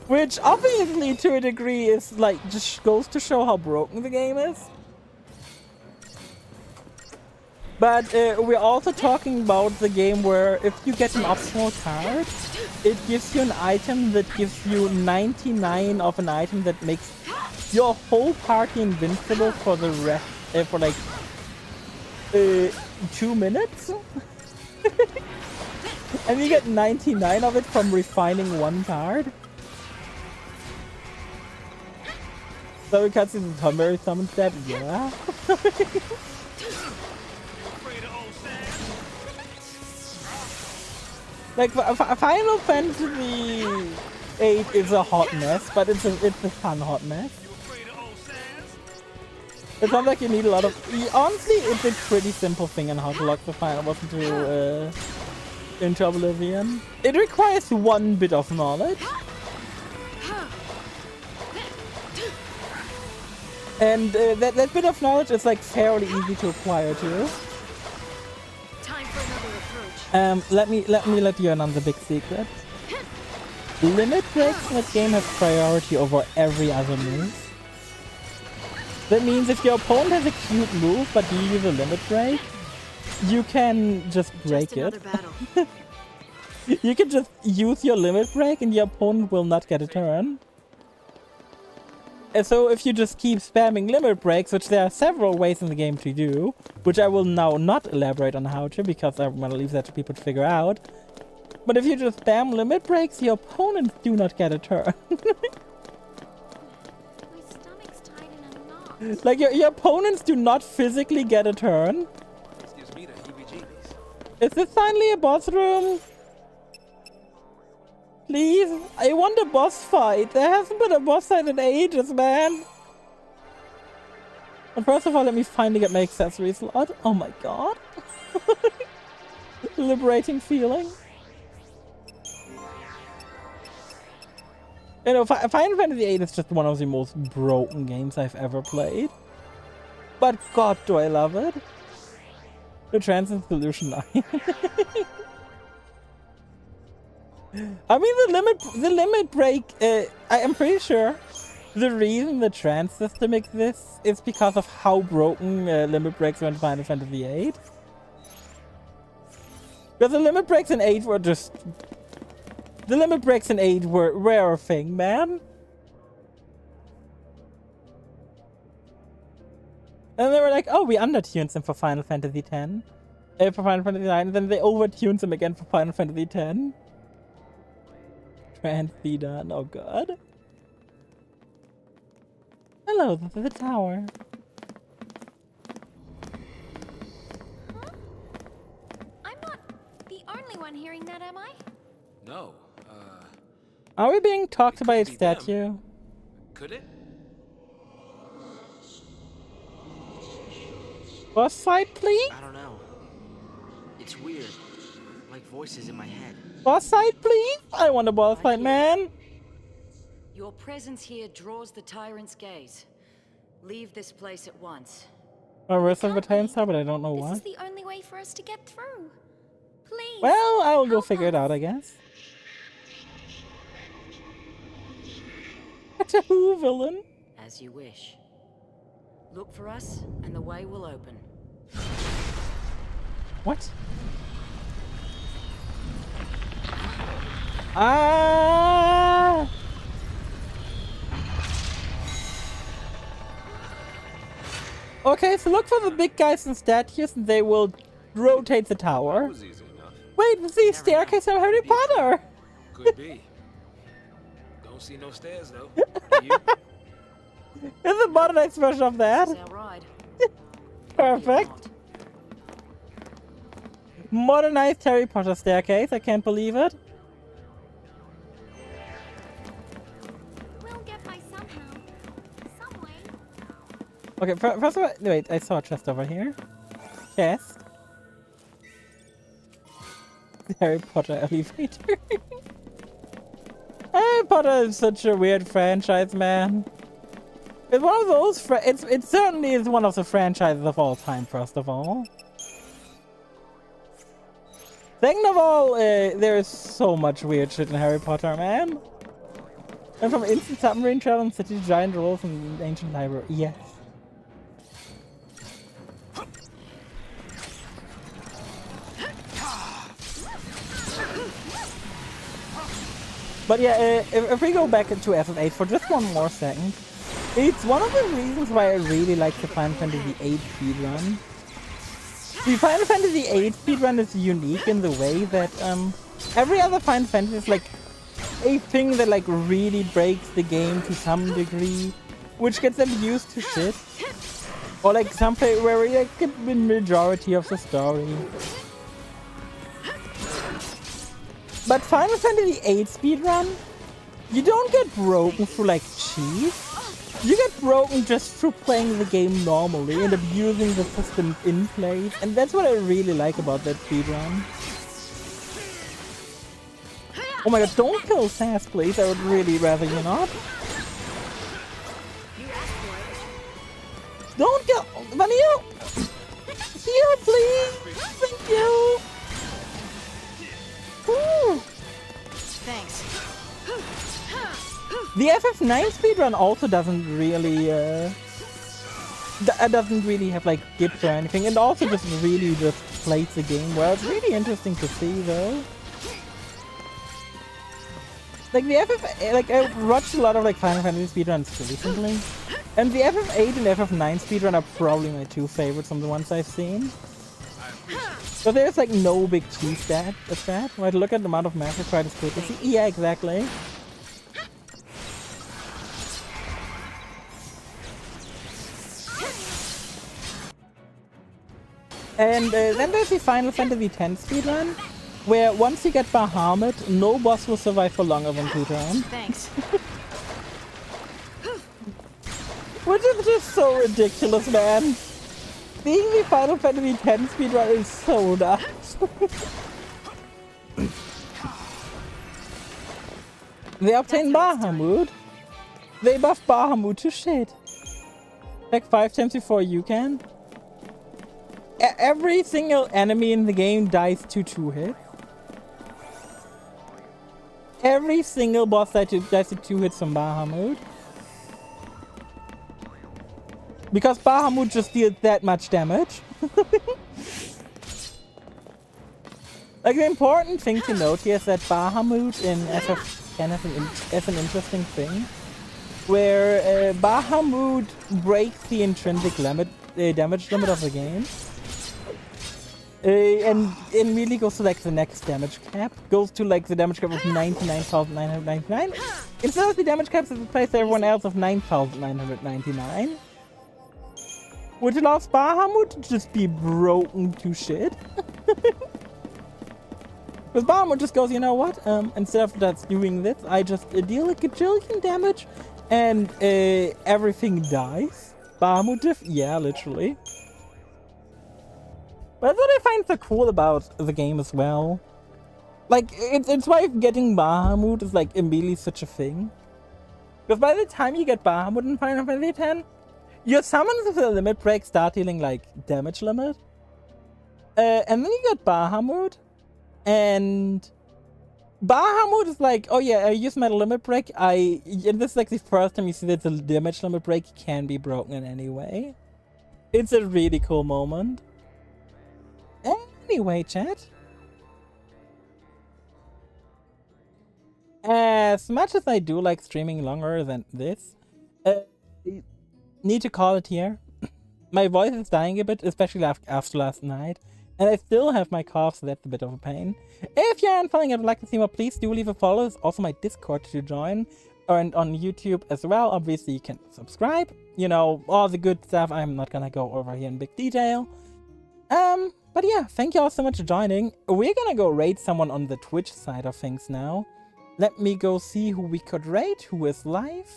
Which, obviously, to a degree, is, like, just goes to show how broken the game is. But we're also talking about the game where if you get an optional card, it gives you an item that gives you 99 of an item that makes your whole party invincible for the rest, for like 2 minutes. And you get 99 of it from refining one card. So because it's a Tumberry summon that, yeah. Like, Final Fantasy VIII is a hot mess, but it's a fun hot mess. It sounds like you need a lot of... Honestly, it's a pretty simple thing on how to lock the final boss into Oblivion. It requires one bit of knowledge. And that bit of knowledge is like fairly easy to acquire too. Time for another approach. Let me let you in on the big secret. Limit breaks in that game have priority over every other move. That means if your opponent has a cute move but you use a limit break, you can just break it. You can just use your limit break and your opponent will not get a turn. And so if you just keep spamming limit breaks, which there are several ways in the game to do, which I will now not elaborate on how to because I'm gonna leave that to people to figure out. But if you just spam limit breaks, your opponents do not get a turn. Like, your opponents do not physically get a turn. This gives me the heebie-jeebies. Is this finally a boss room? Please? I want a boss fight. There hasn't been a boss fight in ages, man. And first of all, let me finally get my accessory slot. Oh my god. Liberating feeling. You know, Final Fantasy VIII is just one of the most broken games I've ever played. But god, do I love it. The Transcend Solution 9. I mean, the limit break, I am pretty sure the reason the trans system exists is because of how broken limit breaks were in Final Fantasy VIII. Because the limit breaks in 8 were just... The limit breaks in 8 were a thing, man. And they were like, oh, we undertuned them for Final Fantasy X. For Final Fantasy 9, and then they overtuned them again for Final Fantasy X. Trans be done, oh god. Hello, this is the tower. Huh? I'm not the only one hearing that, am I? No. Are we being talked to by a Could be statue? them. Could it? Boss fight, please? I don't know. It's weird. Like voices in my head. Boss fight, please? I want a boss fight, man. Your presence here draws the tyrant's gaze. Leave this place at once. I rest of the time star, but I don't know why. This is the only way for us to get through. Please. Well, I will go help figure it us. out, I guess. What a who villain? As you wish. Look for us, and the way will open. What? Ah! Okay, so look for the big guys and statues, and they will rotate the tower. That was easy enough. Wait, it's the staircase of Harry Potter! Could be. Don't see no stairs though. Do you? It's a modernized version of that. That's our ride. Perfect. Modernized Harry Potter staircase, I can't believe it. We'll get by somehow. Some way. Okay, first of all, wait, I saw a chest over here. Chest. The Harry Potter elevator. Harry Potter is such a weird franchise, man. It's one of those. It certainly is one of the franchises of all time. First of all. Second of all, there is so much weird shit in Harry Potter, man. And from instant submarine travel and city giant rolls and ancient library. Yes. But yeah, if we go back into FF8 for just one more second, it's one of the reasons why I really like the Final Fantasy VIII speedrun. The Final Fantasy VIII speedrun is unique in the way that every other Final Fantasy is like a thing that like really breaks the game to some degree, which gets them used to shit. Or like something where you like, get the majority of the story. But Final Fantasy VIII speedrun, you don't get broken through like cheats. You get broken just through playing the game normally and abusing the system in place, and that's what I really like about that speedrun. Oh my god, don't kill Sass, please. I would really rather you not. Don't kill Vanille! Heal, please! Thank you! Ooh. Thanks. The FF9 speedrun also doesn't really have like skips or anything, and also just really just plays the game well. It's really interesting to see though. Like the I watched a lot of like Final Fantasy speedruns recently, and the FF8 and FF9 speedrun are probably my two favorites from the ones I've seen. So there's like no big cheese at that. Right, look at the amount of math required to see. Yeah, exactly. And then there's the Final Fantasy X speedrun, where once you get Bahamut, no boss will survive for longer than 2 turns. Thanks. Which is just so ridiculous, man. Being the Final Fantasy X speedrun is so nuts. They obtain Bahamut. They buff Bahamut to shit. Like 5 times before you can. Every single enemy in the game dies to 2 hits. Every single boss dies to 2 hits from Bahamut. Because Bahamut just deals that much damage. Like the important thing to note here is that Bahamut in FF10 is an interesting thing. Where Bahamut breaks the intrinsic damage limit of the game. And it really goes to like the next damage cap. Goes to like the damage cap of 99,999. Instead of the damage caps that replace everyone else of 9,999. Which allows Bahamut to just be broken to shit. Because Bahamut just goes, you know what? Instead of just doing this, I just deal a gajillion damage and everything dies. Bahamut diff? Yeah, literally. But that's what I find so cool about the game as well. Like, it's why getting Bahamut is like immediately such a thing. Because by the time you get Bahamut in Final Fantasy X, your summons with the limit break start dealing like damage limit. And then you get Bahamut, and Bahamut is like, oh yeah, I use my limit break. And this is like the first time you see that the damage limit break can be broken in any way. It's a really cool moment. Anyway, chat. As much as I do like streaming longer than this, need to call it here. My voice is dying a bit, especially after last night. And I still have my cough, so that's a bit of a pain. If you're on following and would like to see more, please do leave a follow. There's also my Discord to join. And on YouTube as well. Obviously, you can subscribe. You know, all the good stuff. I'm not gonna go over here in big detail. But yeah, thank you all so much for joining. We're gonna go raid someone on the Twitch side of things now. Let me go see who we could raid, who is live.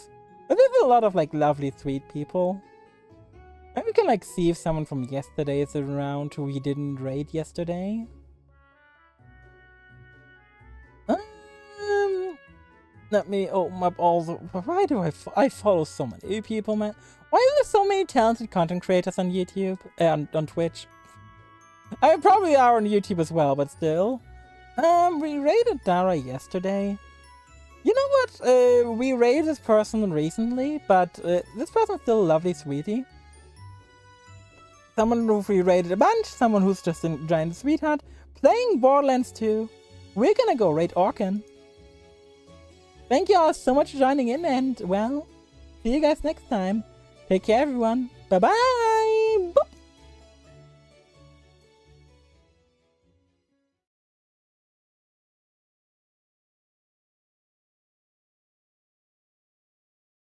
But there's a lot of like lovely, sweet people. Maybe we can like see if someone from yesterday is around who we didn't raid yesterday. Let me open up all the... Why do I follow so many people, man? Why are there so many talented content creators on YouTube? And on Twitch? I probably are on YouTube as well, but still. We raided Dara yesterday. You know what? We raided this person recently, but this person's still a lovely sweetie. Someone who we raided a bunch, someone who's just a giant sweetheart, playing Borderlands 2. We're gonna go raid Orkin. Thank you all so much for joining in, and well, see you guys next time. Take care, everyone. Bye-bye!